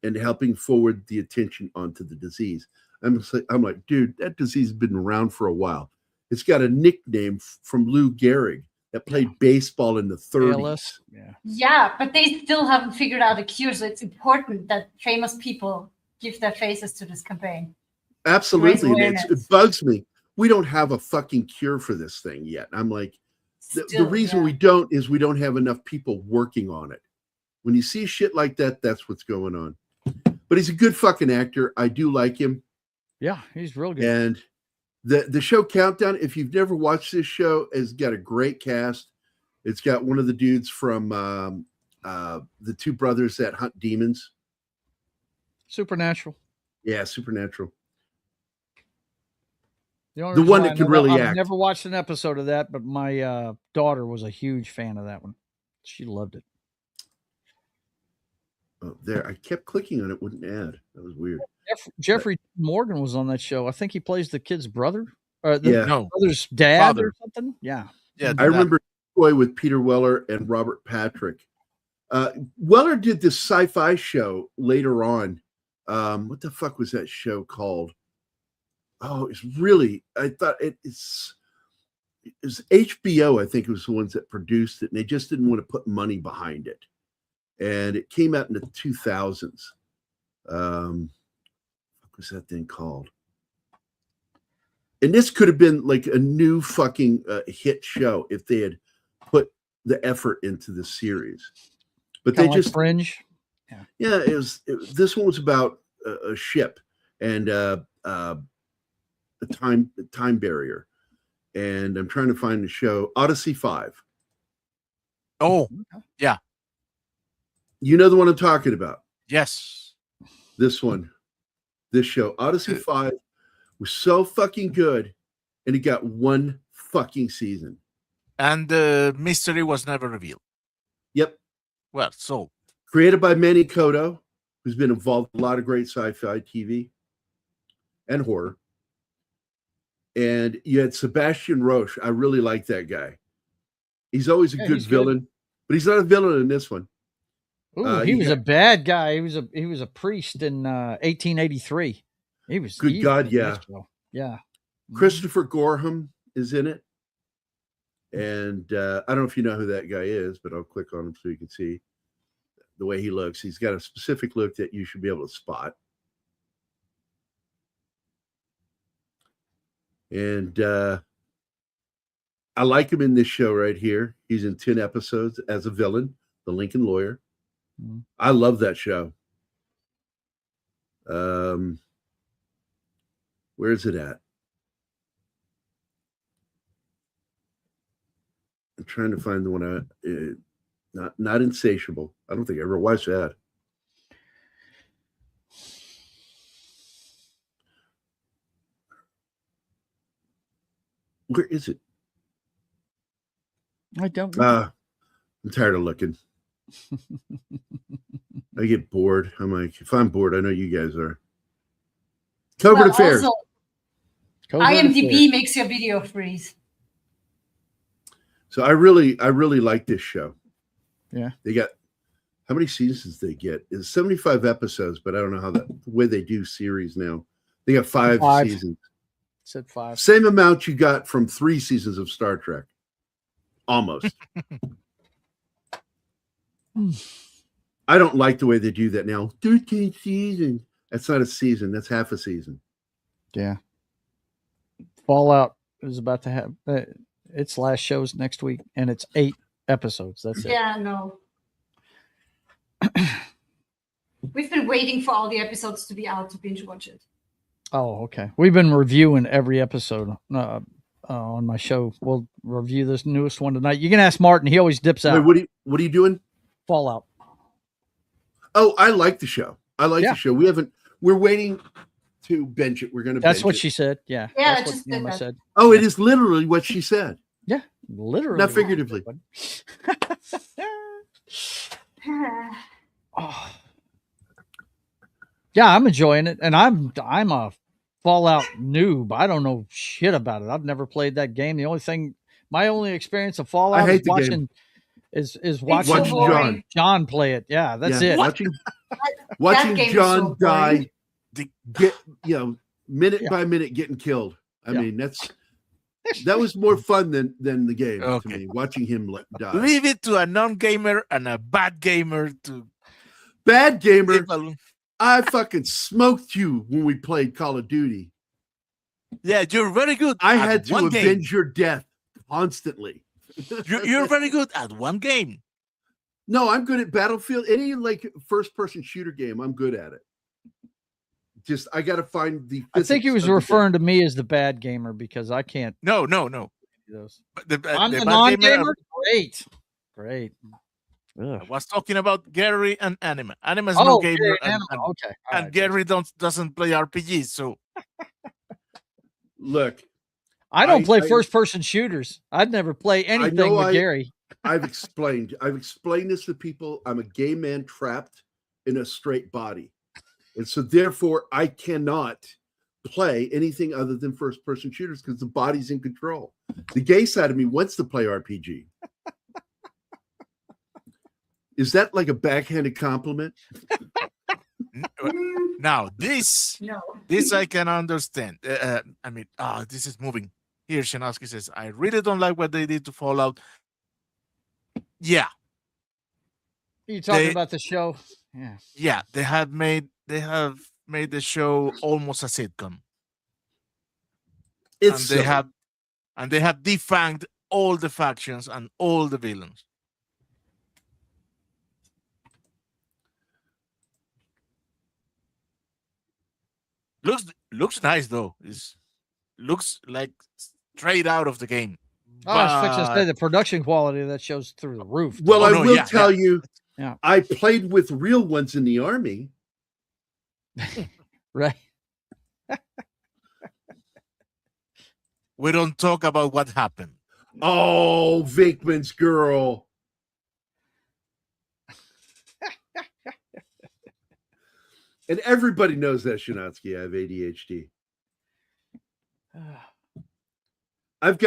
and helping forward the attention onto the disease. I'm like, dude, that disease has been around for a while. It's got a nickname from Lou Gehrig that played baseball in the 30s. ALS? Yeah, but they still haven't figured out a cure, so it's important that famous people give their faces to this campaign. Absolutely. It bugs me. We don't have a fucking cure for this thing yet. I'm like, the reason we don't is we don't have enough people working on it. When you see shit like that, that's what's going on. But he's a good fucking actor. I do like him. Yeah, he's real good. And the show Countdown, if you've never watched this show, has got a great cast. It's got one of the dudes from the two brothers that hunt demons. Supernatural. Yeah, Supernatural. The one that can really act. I've never watched an episode of that, but my daughter was a huge fan of that one. She loved it. Oh, there. I kept clicking on it, wouldn't add. That was weird. Jeffrey Morgan was on that show. I think he plays the kid's brother. Or brother's dad Father. or something. Yeah. Yeah, I remember Toy with Peter Weller and Robert Patrick. Weller did this sci-fi show later on. What the fuck was that show called? Oh, it's really, I thought it's HBO, I think it was the ones that produced it, and they just didn't want to put money behind it. And it came out in the 2000s. What was that thing called? And this could have been like a new fucking hit show if they had put the effort into the series. But Kinda they just Fringe. Yeah, this one was about a ship and a time barrier. And I'm trying to find the show Odyssey 5. Oh, yeah. You know the one I'm talking about. Yes. This one. This show, Odyssey 5, was so fucking good, and it got one fucking season. And the mystery was never revealed. Yep. Well, so. Created by Manny Cotto, who's been involved in a lot of great sci-fi TV and horror. And you had Sebastian Roche. I really like that guy. He's always a good villain, but he's not a villain in this one. Ooh, he was a bad guy. He was a priest in 1883. He was good. evil God, yeah, yeah. Christopher Gorham is in it, and I don't know if you know who that guy is, but I'll click on him so you can see the way he looks. He's got a specific look that you should be able to spot, and I like him in this show right here. He's in 10 episodes as a villain, the Lincoln Lawyer. I love that show. Where is it at? I'm trying to find the one not Insatiable. I don't think I ever watched that. Where is it? I don't know. I'm tired of looking. I get bored. I'm like, if I'm bored, I know you guys are. Covert Affairs. Also, IMDb makes your video freeze. So I really like this show. Yeah. They got, how many seasons they get? It's 75 episodes, but I don't know the way they do series now. They got five seasons. Said 5. Same amount you got from 3 seasons of Star Trek. Almost. I don't like the way they do that now. 13 seasons. That's not a season. That's half a season. Yeah. Fallout is about to have its last shows next week, and it's 8 episodes. That's it. Yeah, no. We've been waiting for all the episodes to be out to binge watch it. Oh, okay. We've been reviewing every episode on my show. We'll review this newest one tonight. You can ask Martin. He always dips out. Wait, what are you doing? Fallout. Oh, I like the show. The show. We're waiting to bench it. We're going to That's bench what it. she said. Yeah. Yeah, That's I what just did Emma that. said. Oh, it is literally what she said. Yeah. Literally. Not figuratively. Oh. Yeah, I'm enjoying it, and I'm a Fallout noob. I don't know shit about it. I've never played that game. My only experience of Fallout hate is the game. watching is It's watching so Watching boring. John play it. Yeah, that's it. Watching game is John so boring. die, get minute Yeah. by minute getting killed. I Yeah. mean, that was more fun than the game Okay. to me. Watching him die. Leave it to a non-gamer and a bad gamer to Bad gamer. evaluate. I fucking smoked you when we played Call of Duty. Yeah, you're very good. I at had to one avenge your death constantly. You're very good at one game. No, I'm good at Battlefield. Any first-person shooter game, I'm good at it. Just I got to find the. I think he physics was of the referring to me as the bad gamer because I can't No. do those. But I'm the the bad non-gamer. Great. I Ugh. was talking about Gary and Anima. Anima's no Oh, gamer, yeah, and okay. All and right, Gary doesn't play RPGs. So Look, I don't play I- first-person shooters. I'd never play anything know with Gary. I've explained this to people. I'm a gay man trapped in a straight body, and so therefore I cannot play anything other than first-person shooters because the body's in control. The gay side of me wants to play RPG. Is that like a backhanded compliment? now this No. I can understand. I mean, this is moving. Here, Shanowski says, I really don't like what they did to Fallout. Yeah, You talking They- about the show? Yeah. yeah, they have made the show almost a sitcom. It's and silly. they have defanged all the factions and all the villains. Looks nice though. Looks like straight out of the game. Oh, I was fixing to say But- the production quality of that show's through the roof. Well, Oh, I no, will yeah, tell you, Yeah. I played with real ones in the army. Right. we don't talk about what happened. Oh, Vinkman's girl. And everybody knows that, Shanatsky. I have ADHD. I've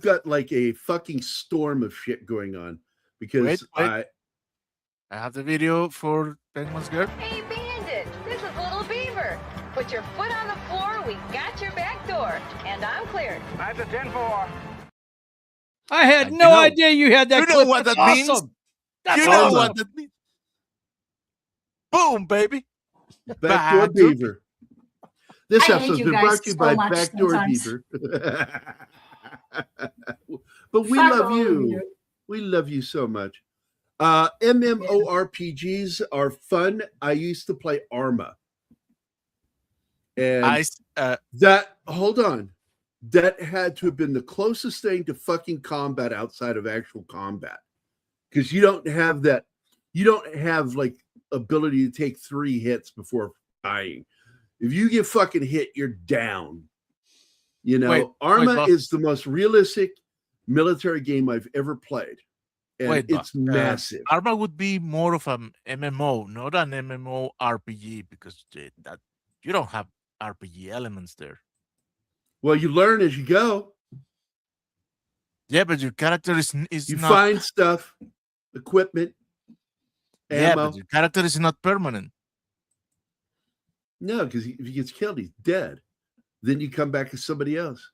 got like a fucking storm of shit going on because Wait. I have the video for Penguin's Girl. Hey, Bandit, this is Little Beaver. Put your foot on the floor, we got your back door, and I'm cleared. That's a 10-4. I had And no you know- idea you had that you know clip. what That's that means? awesome. That's You know awesome. what that means? Boom, baby. Backdoor Backdoor Beaver. This I hate episode's you been guys brought to you so by much Backdoor sometimes. Beaver. But we Fuck love all of you. you. We love you so much. MMORPGs are fun. I used to play Arma. And hold on. That had to have been the closest thing to fucking combat outside of actual combat. Because you don't have that, you don't have like ability to take 3 hits before dying. If you get fucking hit, you're down. You know, Arma Buff. is the most realistic military game I've ever played. And Wait, it's Buff. massive. Arma would be more of an MMO, not an MMO RPG, because that you don't have RPG elements there. Well, you learn as you go. Yeah, but your character is You not. find stuff, equipment, Yeah, ammo. but your character is not permanent. No, because if he gets killed, he's dead. Then you come back as somebody else.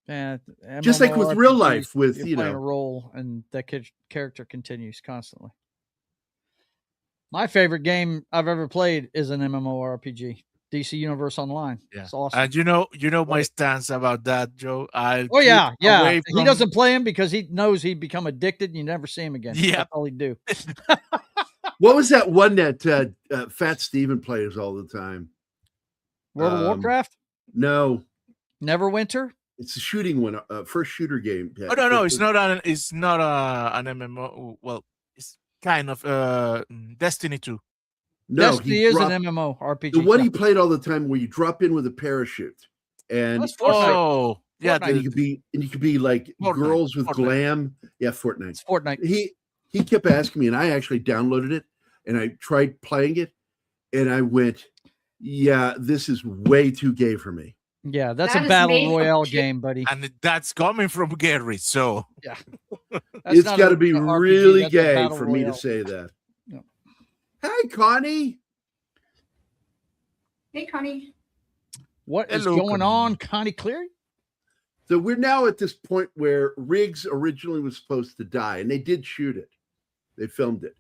Yeah, Just like with real MMORPG, life, with, you're you playing a know. role, and that character continues constantly. My favorite game I've ever played is an MMORPG, DC Universe Online. Yeah, It's awesome. and you know my stance about that, Joe. Oh yeah, yeah. He From, doesn't play him because he knows he'd become addicted, and you never see him again. Yeah. That's all he'd do. What was that one that Fat Steven plays all the time? World of Warcraft, No, Neverwinter. it's a shooting one, first shooter game. Oh no, it's not an MMO. Well, it's kind of Destiny 2. No, Destiny is an MMO RPG. The one he played all the time, where you drop in with a parachute, and That's Fortnite. Oh, yeah. Fortnite. and you could be like Fortnite. girls with Fortnite. glam. Yeah, Fortnite. It's Fortnite. He kept asking me, and I actually downloaded it, and I tried playing it, and I went, yeah, this is way too gay for me. Yeah, that's That a is battle made for royale kids. game, buddy. And that's coming from Gary. So Yeah, It's got to be an RPG, really that's a gay battle for me to royale. say that. Yeah. Hi, Connie. Hey, Connie. What is Hello, going on, Connie Cleary? So we're now at this point where Riggs originally was supposed to die, and they did shoot it. They filmed it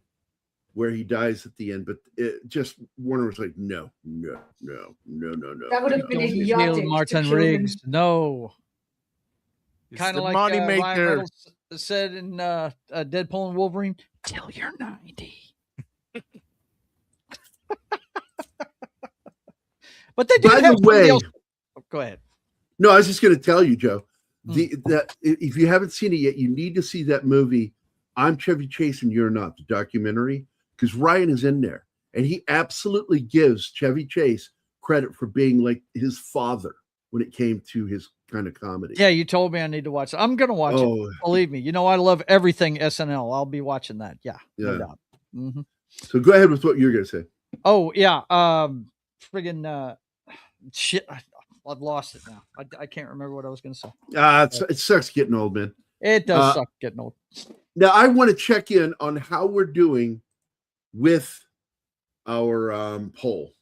where he dies at the end, but Warner was like, no. That would have been Don't idiotic. kill to Martin kill him. Riggs. No. it's Kind the of like money Ryan maker. Reynolds said in Deadpool and Wolverine, till you're 90. But they did By have the somebody way, else. Oh, go ahead. no, I was just going to tell you, Joe, that if you haven't seen it yet, you need to see that movie, I'm Chevy Chase and You're Not, the documentary, because Ryan is in there, and he absolutely gives Chevy Chase credit for being like his father when it came to his kind of comedy. Yeah, you told me I need to watch it. I'm going to watch it. Believe me. You know, I love everything SNL. I'll be watching that. Yeah, no Yeah. doubt. Mhm. So go ahead with what you're going to say. Oh, yeah. Friggin' shit. I've lost it now. I can't remember what I was going to say. It sucks getting old, man. It does suck getting old. Now, I want to check in on how we're doing with our poll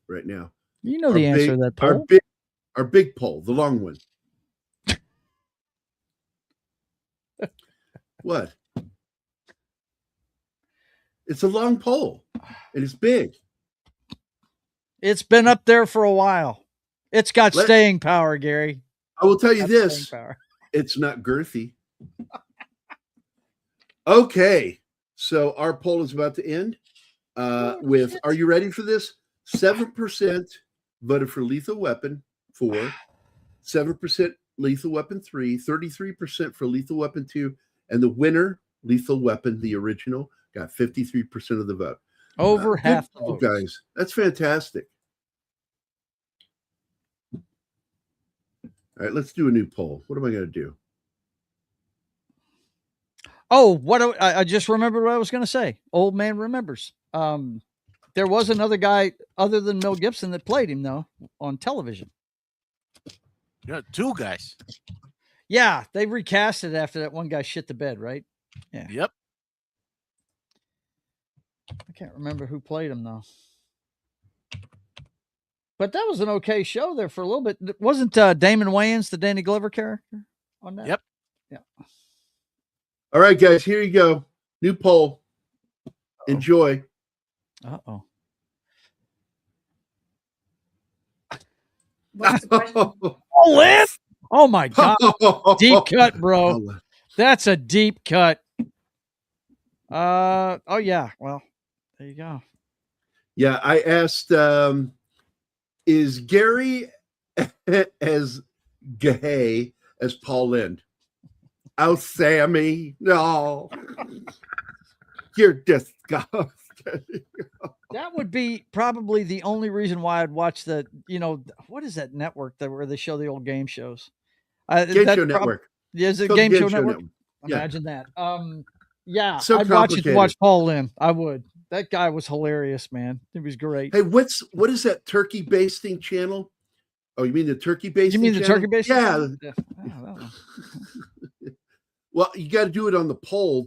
right now. You know the answer to that poll. Our big poll, the long one. What? It's a long poll, and it's big. It's been up there for a while. It's got staying power, Gary. I will tell you this. It's not girthy. Okay. So our poll is about to end with, are you ready for this? 7% voted for Lethal Weapon 4, 7% Lethal Weapon 3, 33% for Lethal Weapon 2, and the winner, Lethal Weapon, the original, got 53% of the vote. Over half the vote, votes. guys. That's fantastic. All right, let's do a new poll. What am I going to do? Oh, I just remembered what I was going to say. Old man remembers. There was another guy other than Mel Gibson that played him, though, on television. Yeah, two guys. Yeah, they recast it after that one guy shit the bed, right? Yeah. Yep. I can't remember who played him, though. But that was an okay show there for a little bit. Wasn't Damon Wayans the Danny Glover character on that? Yep. Yeah. All right, guys, here you go. New poll. Enjoy. Uh-oh. What's the question? Oh, Lynn! Oh, my God. Deep cut, bro. That's a deep cut. Oh, yeah. Well, there you go. Yeah, I asked, is Gary as gay as Paul Lynde? Oh, Sammy, no. You're disgusting. That would be probably the only reason why I'd watch the, what is that network where they show the old game shows? Game Show Network. Is it Called Game Show Network? Yeah. Imagine that. Yeah, So I'd watch it to complicated. watch Paul Lynde. I would. That guy was hilarious, man. He was great. Hey, what is that turkey basting channel? Oh, you mean the turkey basting? You mean the channel? turkey basting? Yeah. channel? Yeah. I don't know. Well, you got to do it on the poll.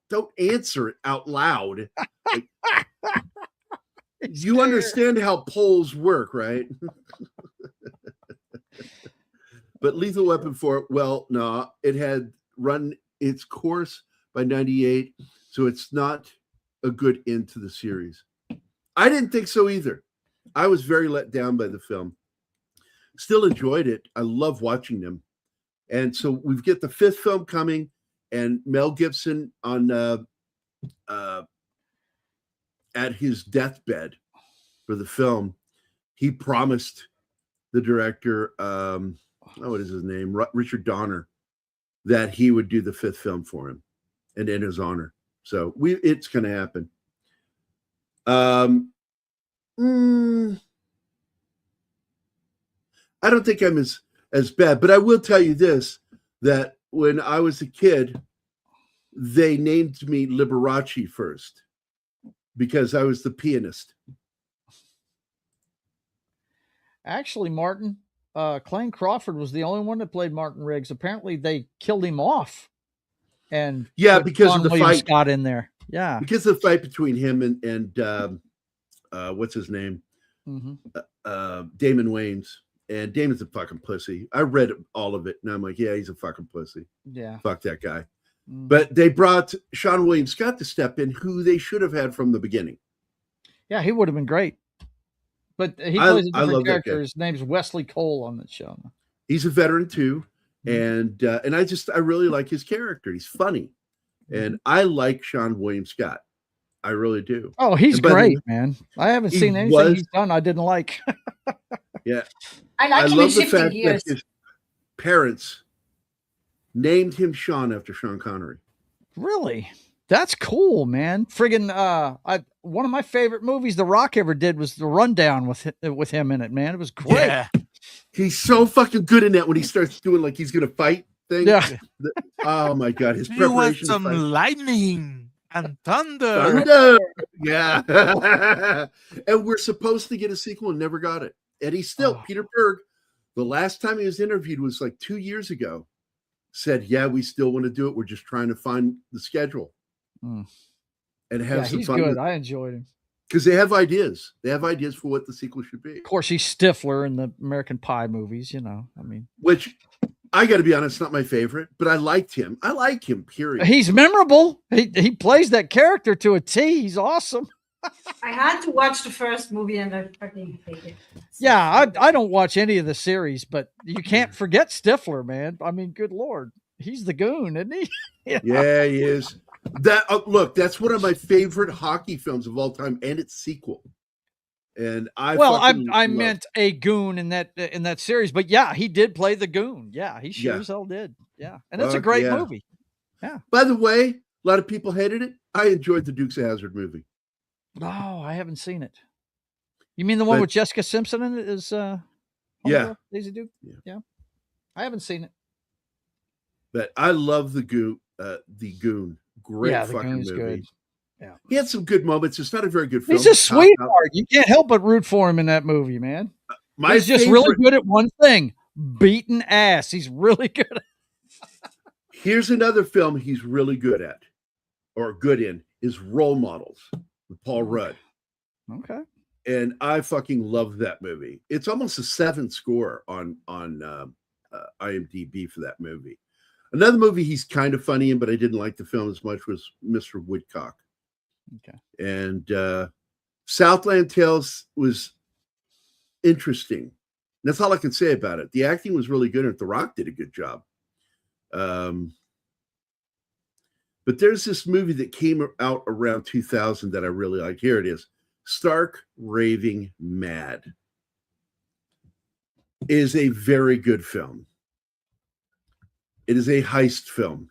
Don't answer it out loud. Like, you understand how polls work, right? But Lethal Weapon 4, well, no, it had run its course by 98, so it's not a good end to the series. I didn't think so either. I was very let down by the film. Still enjoyed it. I love watching them. And so we've got the fifth film coming, and Mel Gibson on at his deathbed for the film, he promised the director, what is his name, Richard Donner, that he would do the fifth film for him and in his honor. So it's going to happen. I don't think I'm as bad, but I will tell you this, that when I was a kid, they named me Liberace first because I was the pianist. Actually, Martin, Clayne Crawford was the only one that played Martin Riggs. Apparently, they killed him off, and put because Sean of the William fight. Scott in there. Yeah, Because of the fight between him and what's his name? Mm-hmm. Damon Wayans. And Damon's a fucking pussy. I read all of it, and I'm like, yeah, he's a fucking pussy. Yeah. Fuck that guy. Mm-hmm. But they brought Sean William Scott to step in, who they should have had from the beginning. Yeah, he would have been great. But he plays a I love different that guy. character. His name's Wesley Cole on the show. He's a veteran too, and I really like his character. He's funny, and I like Sean William Scott. I really do. Oh, he's great, man. I haven't seen anything he's done I didn't like. Yeah, I like him in love the Shifting fact Gears. that his parents named him Sean after Sean Connery. Really? That's cool, man. Friggin' one of my favorite movies The Rock ever did was The Rundown with him in it, man. It was great. Yeah. He's so fucking good in that when he starts doing like he's gonna fight things. Yeah. Oh my god, his You want preparation. some lightning and thunder? Thunder. Yeah. And we're supposed to get a sequel and never got it. And he's still Peter Berg. The last time he was interviewed was like 2 years ago. Said, yeah, we still want to do it. We're just trying to find the schedule and have some he's fun. Good. I enjoyed him because they have ideas. They have ideas for what the sequel should be. Of course, he's Stifler in the American Pie movies. Which I got to be honest, not my favorite, but I liked him. I like him. Period. He's memorable. He plays that character to a T. He's awesome. I had to watch the first movie and I fucking hate it. Yeah, I don't watch any of the series, but you can't forget Stifler, man. I mean, good Lord. He's the goon, isn't he? Yeah, he is. Look, that's one of my favorite hockey films of all time, and its sequel. And I meant a goon in that series, but yeah, he did play the goon. Yeah, he sure as hell did. Yeah, and it's a great movie. Yeah. By the way, a lot of people hated it. I enjoyed the Dukes of Hazzard movie. Oh, I haven't seen it. You mean the one with Jessica Simpson in it? Daisy Duke? Yeah. I haven't seen it. But I love the Goon. Great fucking movie. Good. Yeah. He had some good moments. It's not a very good film. He's a sweetheart. You can't help but root for him in that movie, man. He's just really good at one thing: beating ass. He's really good. Here's another film he's really good at, or good in, is Role Models with Paul Rudd. Okay. And I fucking love that movie. It's almost a 7 score on IMDb for that movie. Another movie he's kind of funny in, but I didn't like the film as much, was Mr. Woodcock. Okay. And Southland Tales was interesting. That's all I can say about it. The acting was really good, and The Rock did a good job. But there's this movie that came out around 2000 that I really like. Here it is. Stark Raving Mad. It is a very good film. It is a heist film.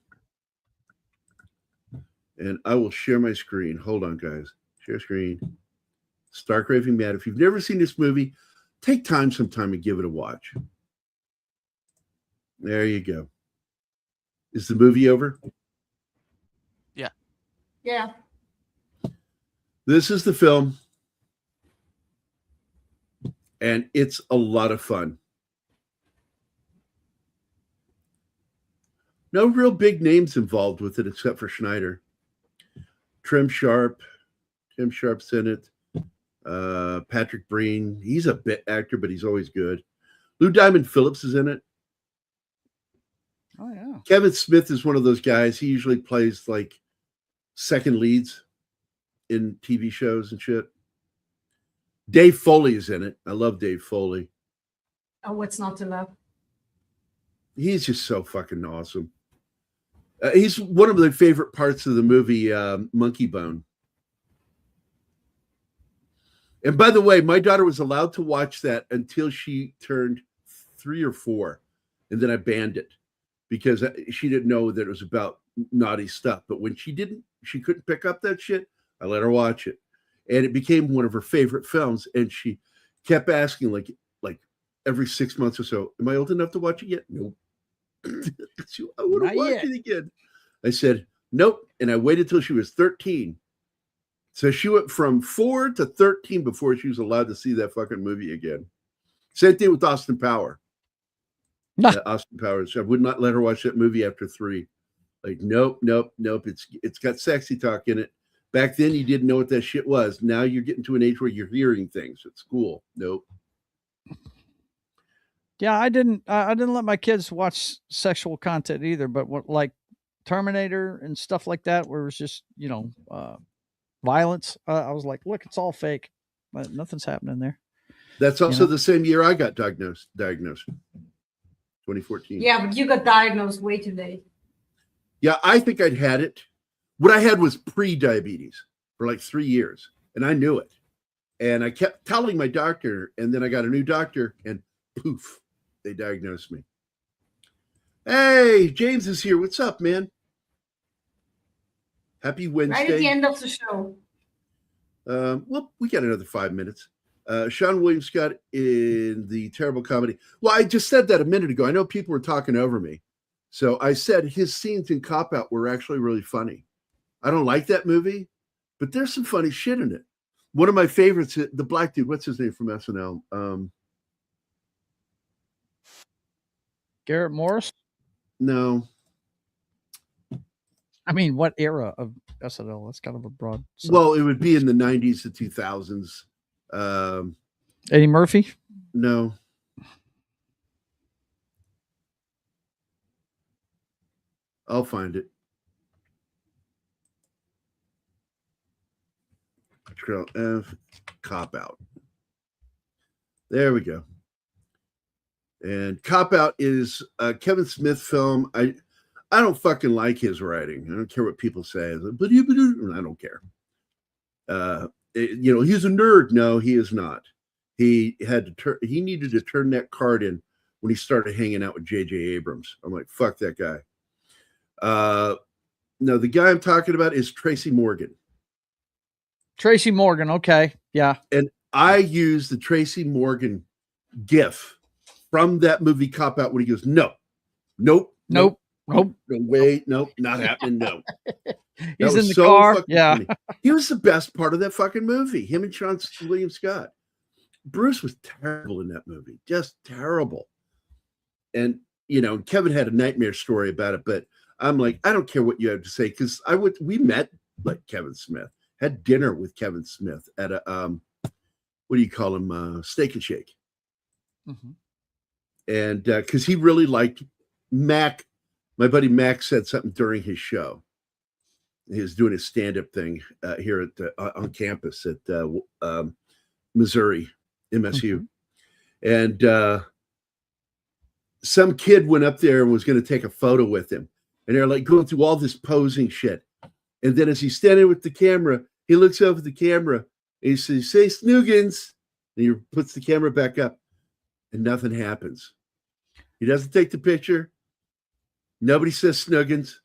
And I will share my screen. Hold on, guys. Share screen. Stark Raving Mad. If you've never seen this movie, take time sometime and give it a watch. There you go. Is the movie over? Yeah. Yeah. This is the film. And it's a lot of fun. No real big names involved with it except for Schneider. Tim Sharp's in it. Patrick Breen, he's a bit actor, but he's always good. Lou Diamond Phillips is in it. Oh, yeah. Kevin Smith is one of those guys. He usually plays like second leads in TV shows and shit. Dave Foley is in it. I love Dave Foley. Oh, what's not to love? He's just so fucking awesome. He's one of my favorite parts of the movie, Monkey Bone. And by the way, my daughter was allowed to watch that until she turned 3 or 4. And then I banned it because she didn't know that it was about naughty stuff. But when she couldn't pick up that shit, I let her watch it. and it became one of her favorite films. And she kept asking, like every 6 months or so, "Am I old enough to watch it yet?" Nope. I want Not to watch yet. it again. I said, "Nope." And I waited till she was 13. So she went from 4 to 13 before she was allowed to see that fucking movie again. Same thing with Austin Power. Austin Powers. I would not let her watch that movie after 3. Like, nope. It's got sexy talk in it. Back then, you didn't know what that shit was. Now you're getting to an age where you're hearing things at school. Nope. Yeah, I didn't let my kids watch sexual content either, but what, like Terminator and stuff like that, where it was just, violence. I was like, look, it's all fake. Nothing's happening there. That's also the same year I got diagnosed. 2014. Yeah, but you got diagnosed way too late. Yeah, I think I'd had it. What I had was pre-diabetes for like 3 years, and I knew it. And I kept telling my doctor, and then I got a new doctor, and poof, they diagnosed me. Hey, James is here. What's up, man? Happy Wednesday. Right at the end of the show. Well, we got another 5 minutes. Sean William Scott in the terrible comedy. Well, I just said that a minute ago. I know people were talking over me. So I said his scenes in Cop Out were actually really funny. I don't like that movie, but there's some funny shit in it. One of my favorites, the black dude, what's his name from SNL? Garrett Morris? No. I mean, what era of SNL? That's kind of a broad. Well, it would be in the 90s to 2000s. Eddie Murphy? No. I'll find it. Control F, Cop Out. There we go. And Cop Out is a Kevin Smith film. I don't fucking like his writing. I don't care what people say. But I don't care. He's a nerd. No, he is not. He needed to turn that card in when he started hanging out with J.J. Abrams. I'm like, fuck that guy. No, the guy I'm talking about is Tracy Morgan. Tracy Morgan. Okay. Yeah. And I use the Tracy Morgan gif from that movie Cop Out when he goes, nope, no way, nope, not happening, no. He's in the car. Yeah. Funny. He was the best part of that fucking movie. Him and Sean William Scott. Bruce was terrible in that movie. Just terrible. And, Kevin had a nightmare story about it, but I'm like, I don't care what you have to say. Cause we met like Kevin Smith, had dinner with Kevin Smith at a, what do you call him? Steak and Shake. Mm-hmm. And because he really liked Mac, my buddy Mac said something during his show. He was doing his stand-up thing here at on campus at Missouri, MSU. Mm-hmm. And some kid went up there and was going to take a photo with him. And they're like going through all this posing shit. And then as he's standing with the camera, he looks over at the camera and he says, "Say Snoogans." And he puts the camera back up and nothing happens. He doesn't take the picture. Nobody says Snoogans.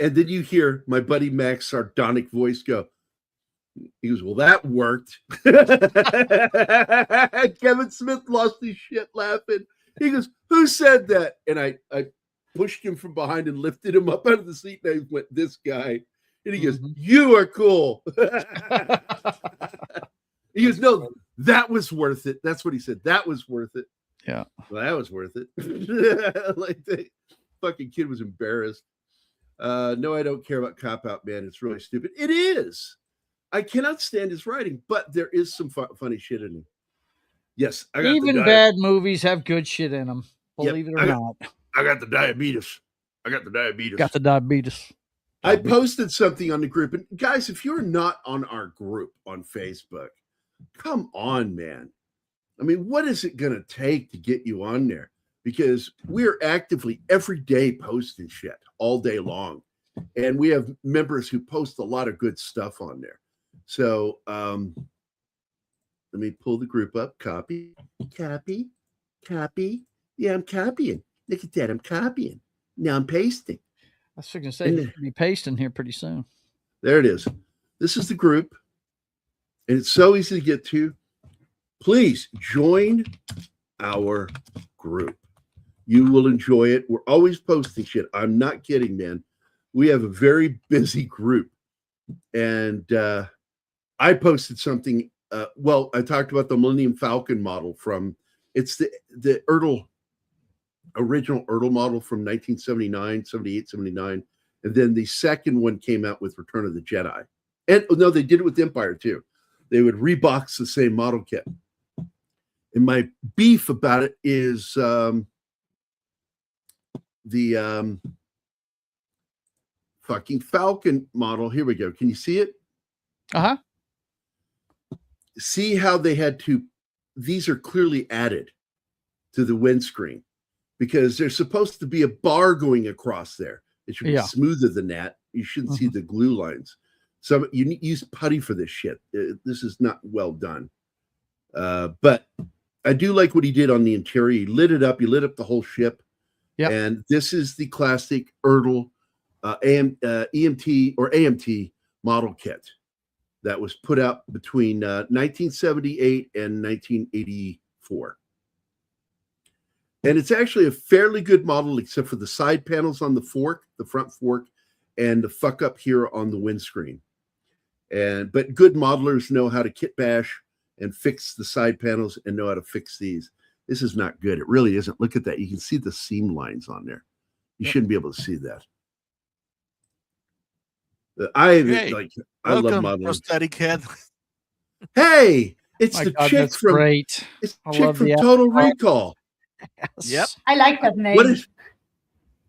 And then you hear my buddy Mac's sardonic voice go, he goes, "Well, that worked." Kevin Smith lost his shit laughing. He goes, "Who said that?" And I pushed him from behind and lifted him up out of the seat. And I went, "This guy." And he goes, "You are cool." He goes, "No, that was worth it." That's what he said. That was worth it. Yeah. Well, that was worth it. Like the fucking kid was embarrassed. No, I don't care about Cop Out, man. It's really stupid. It is. I cannot stand his writing, but there is some funny shit in it. Yes. Even bad movies have good shit in them. Believe it or not. I got the diabetes. Got the diabetes. I posted something on the group. And guys, if you're not on our group on Facebook, come on, man. I mean, what is it going to take to get you on there? Because we're actively every day posting shit all day long. And we have members who post a lot of good stuff on there. So let me pull the group up. Copy. Yeah, I'm copying. Look at that. I'm copying. Now I'm pasting. I was going to say, you'll be pasting here pretty soon. There it is. This is the group. And it's so easy to get to. Please join our group. You will enjoy it. We're always posting shit. I'm not kidding, man. We have a very busy group. And I posted something. I talked about the Millennium Falcon model it's the original Ertl model from 1979, 78, 79. And then the second one came out with Return of the Jedi. And no, they did it with Empire too. They would rebox the same model kit. And my beef about it is the fucking Falcon model. Here we go. Can you see it? Uh-huh. See how they had these are clearly added to the windscreen because there's supposed to be a bar going across there. It should be smoother than that. You shouldn't see the glue lines. So you use putty for this shit. This is not well done. But I do like what he did on the interior. He lit it up. He lit up the whole ship. Yeah. And this is the classic Ertl EMT or AMT model kit that was put out between 1978 and 1984. And it's actually a fairly good model, except for the side panels on the front fork, and the fuck up here on the windscreen. But good modelers know how to kit bash and fix the side panels and know how to fix these. This is not good. It really isn't. Look at that. You can see the seam lines on there. You shouldn't be able to see that. I love modeling. Prosthetic head. Hey, it's the God, chick from great. It's the chick from Total Recall. Yes. Yep. I like that name.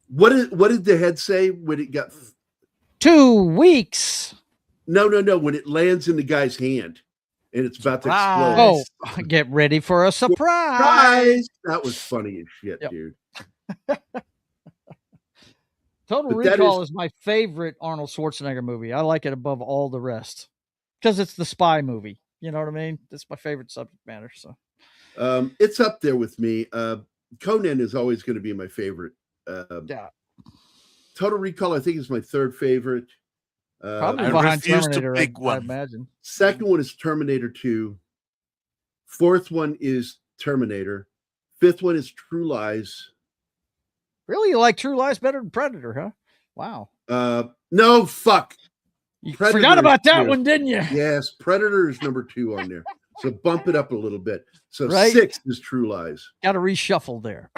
What did the head say when it got 2 weeks. No. When it lands in the guy's hand and it's about to explode. Oh, get ready for a surprise. Surprise! That was funny as shit, dude. Total Recall is my favorite Arnold Schwarzenegger movie. I like it above all the rest because it's the spy movie. You know what I mean? It's my favorite subject matter. So it's up there with me. Conan is always going to be my favorite. Yeah. Total Recall, I think, is my third favorite. Probably behind Terminator, I imagine. Second one is Terminator 2. Fourth one is Terminator. Fifth one is True Lies. Really? You like True Lies better than Predator, huh? Wow. No, fuck. You forgot about that one, didn't you? Yes, Predator is number 2 on there. So bump it up a little bit. So Right? 6 is True Lies. Got to reshuffle there.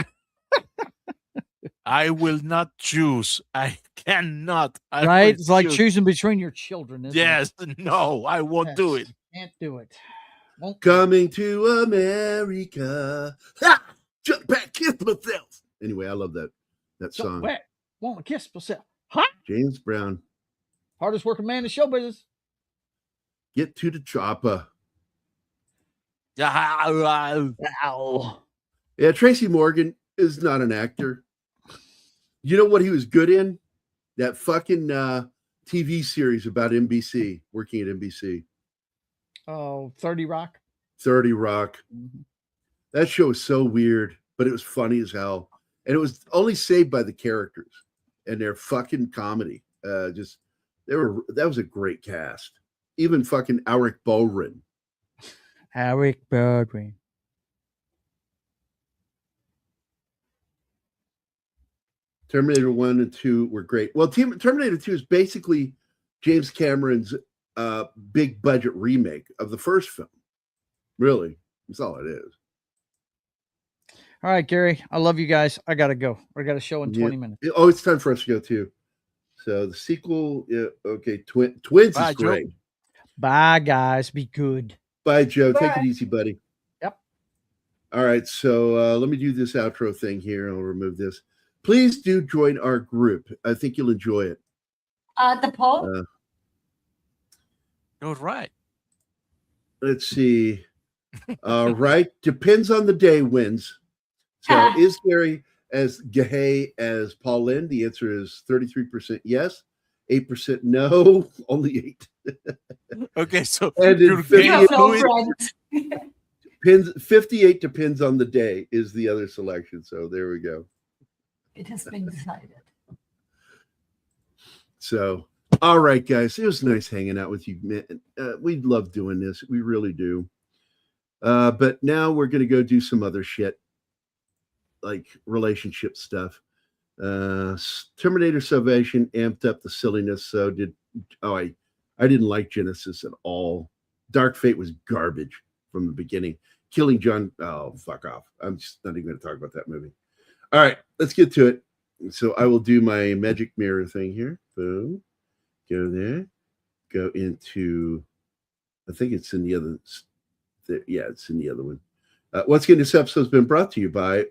I will not choose. I cannot. Right? It's like choosing between your children, isn't it? No, I won't do it. Can't do it. Coming to America. Ha! Jump back, kiss myself. Anyway, I love that song. Wet. Want to kiss myself. Huh? James Brown. Hardest working man in show business. Get to the chopper. Ow. Yeah, Tracy Morgan is not an actor. You know what he was good in? That fucking TV series about NBC, working at NBC. Oh, 30 Rock? 30 Rock. Mm-hmm. That show was so weird, but it was funny as hell. And it was only saved by the characters and their fucking comedy. That was a great cast. Even fucking Alec Baldwin. Alec Baldwin. Terminator 1 and 2 were great. Well, Terminator 2 is basically James Cameron's big budget remake of the first film. Really, that's all it is. All right, Gary, I love you guys. I got to go. I got a show in 20 minutes. Oh, it's time for us to go too. So the sequel, okay, Twins Bye, is great. Joe. Bye, guys. Be good. Bye, Joe. Bye. Take it easy, buddy. Yep. All right, so let me do this outro thing here. I'll remove this. Please do join our group. I think you'll enjoy it. The poll? You're right. Let's see. All right. Depends on the day wins. So is Gary as gay as Paul Lynn? The answer is 33% yes, 8% no, only 8. Okay, so and you're gay. 58 depends on the day is the other selection. So there we go. It has been decided. So All right, guys. It was nice hanging out with you. We love doing this. We really do. But now we're going to go do some other shit, like relationship stuff. Terminator Salvation amped up the silliness. So I didn't like Genesis at all. Dark Fate was garbage from the beginning. Killing John. Oh, fuck off. I'm just not even going to talk about that movie. All right, let's get to it. So I will do my magic mirror thing here. Boom. Go there. Go into, I think it's in the other. Yeah, it's in the other one. Once again, this episode has been brought to you by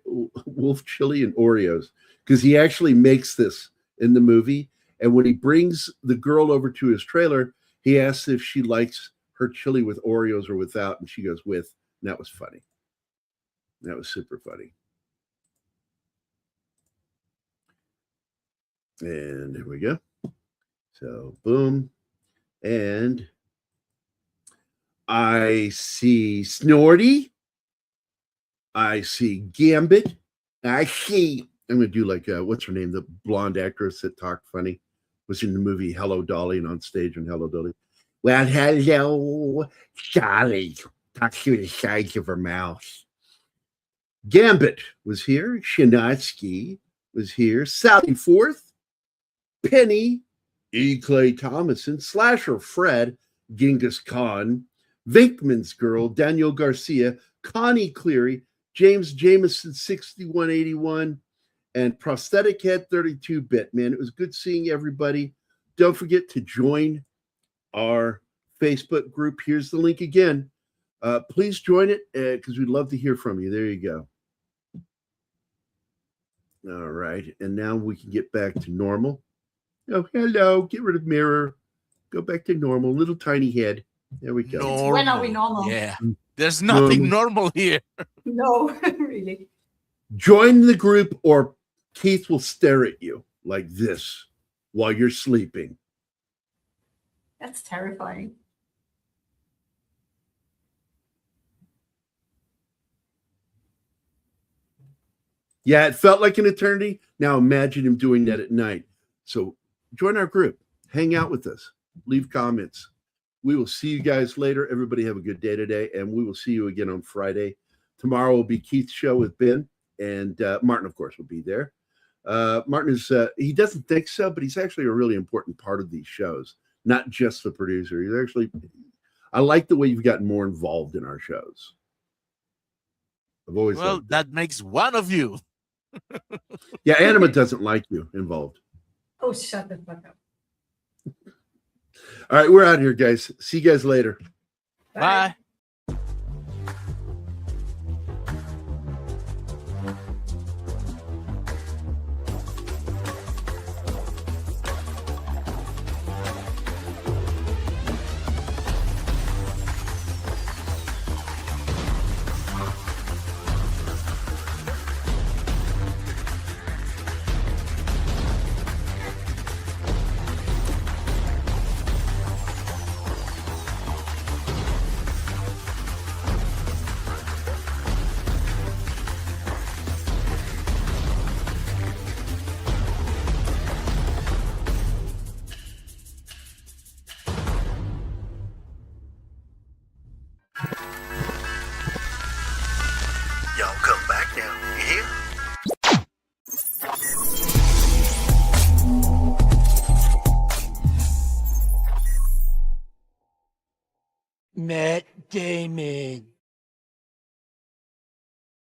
Wolf Chili and Oreos, because he actually makes this in the movie. And when he brings the girl over to his trailer, he asks if she likes her chili with Oreos or without, and she goes with. And that was funny. That was super funny. And there we go. So, boom. And I see Snorty. I see Gambit. I'm going to do like, what's her name? The blonde actress that talked funny. Was in the movie Hello, Dolly, and on stage on Hello, Dolly. Well, hello, Dolly. Talks through the sides of her mouth. Gambit was here. Shinatsky was here. Sally Forth. Penny. E. Clay Thomason. Slasher Fred. Genghis Khan. Vinkman's Girl. Daniel Garcia. Connie Cleary. James Jameson 6181. And Prosthetic Head 32-bit. Man, it was good seeing everybody. Don't forget to join our Facebook group. Here's the link again. Please join it because we'd love to hear from you. There you go. All right. And now we can get back to normal. Oh, hello. Get rid of mirror. Go back to normal. Little tiny head. There we go. It's when are we normal? Yeah. There's nothing normal here. No, really. Join the group or Keith will stare at you like this while you're sleeping. That's terrifying. Yeah, it felt like an eternity. Now imagine him doing that at night. So join our group. Hang out with us. Leave comments. We will see you guys later. Everybody have a good day today, and we will see you again on Friday. Tomorrow will be Keith's show with Ben, and Martin, of course, will be there. Martin is, he doesn't think so, but he's actually a really important part of these shows, not just the producer. He's actually, I like the way you've gotten more involved in our shows. I've always that makes one of you. Yeah, Anima doesn't like you involved. Oh, shut the fuck up. All right, we're out of here, guys. See you guys later. Bye. Y'all come back now. You hear? Matt Damon.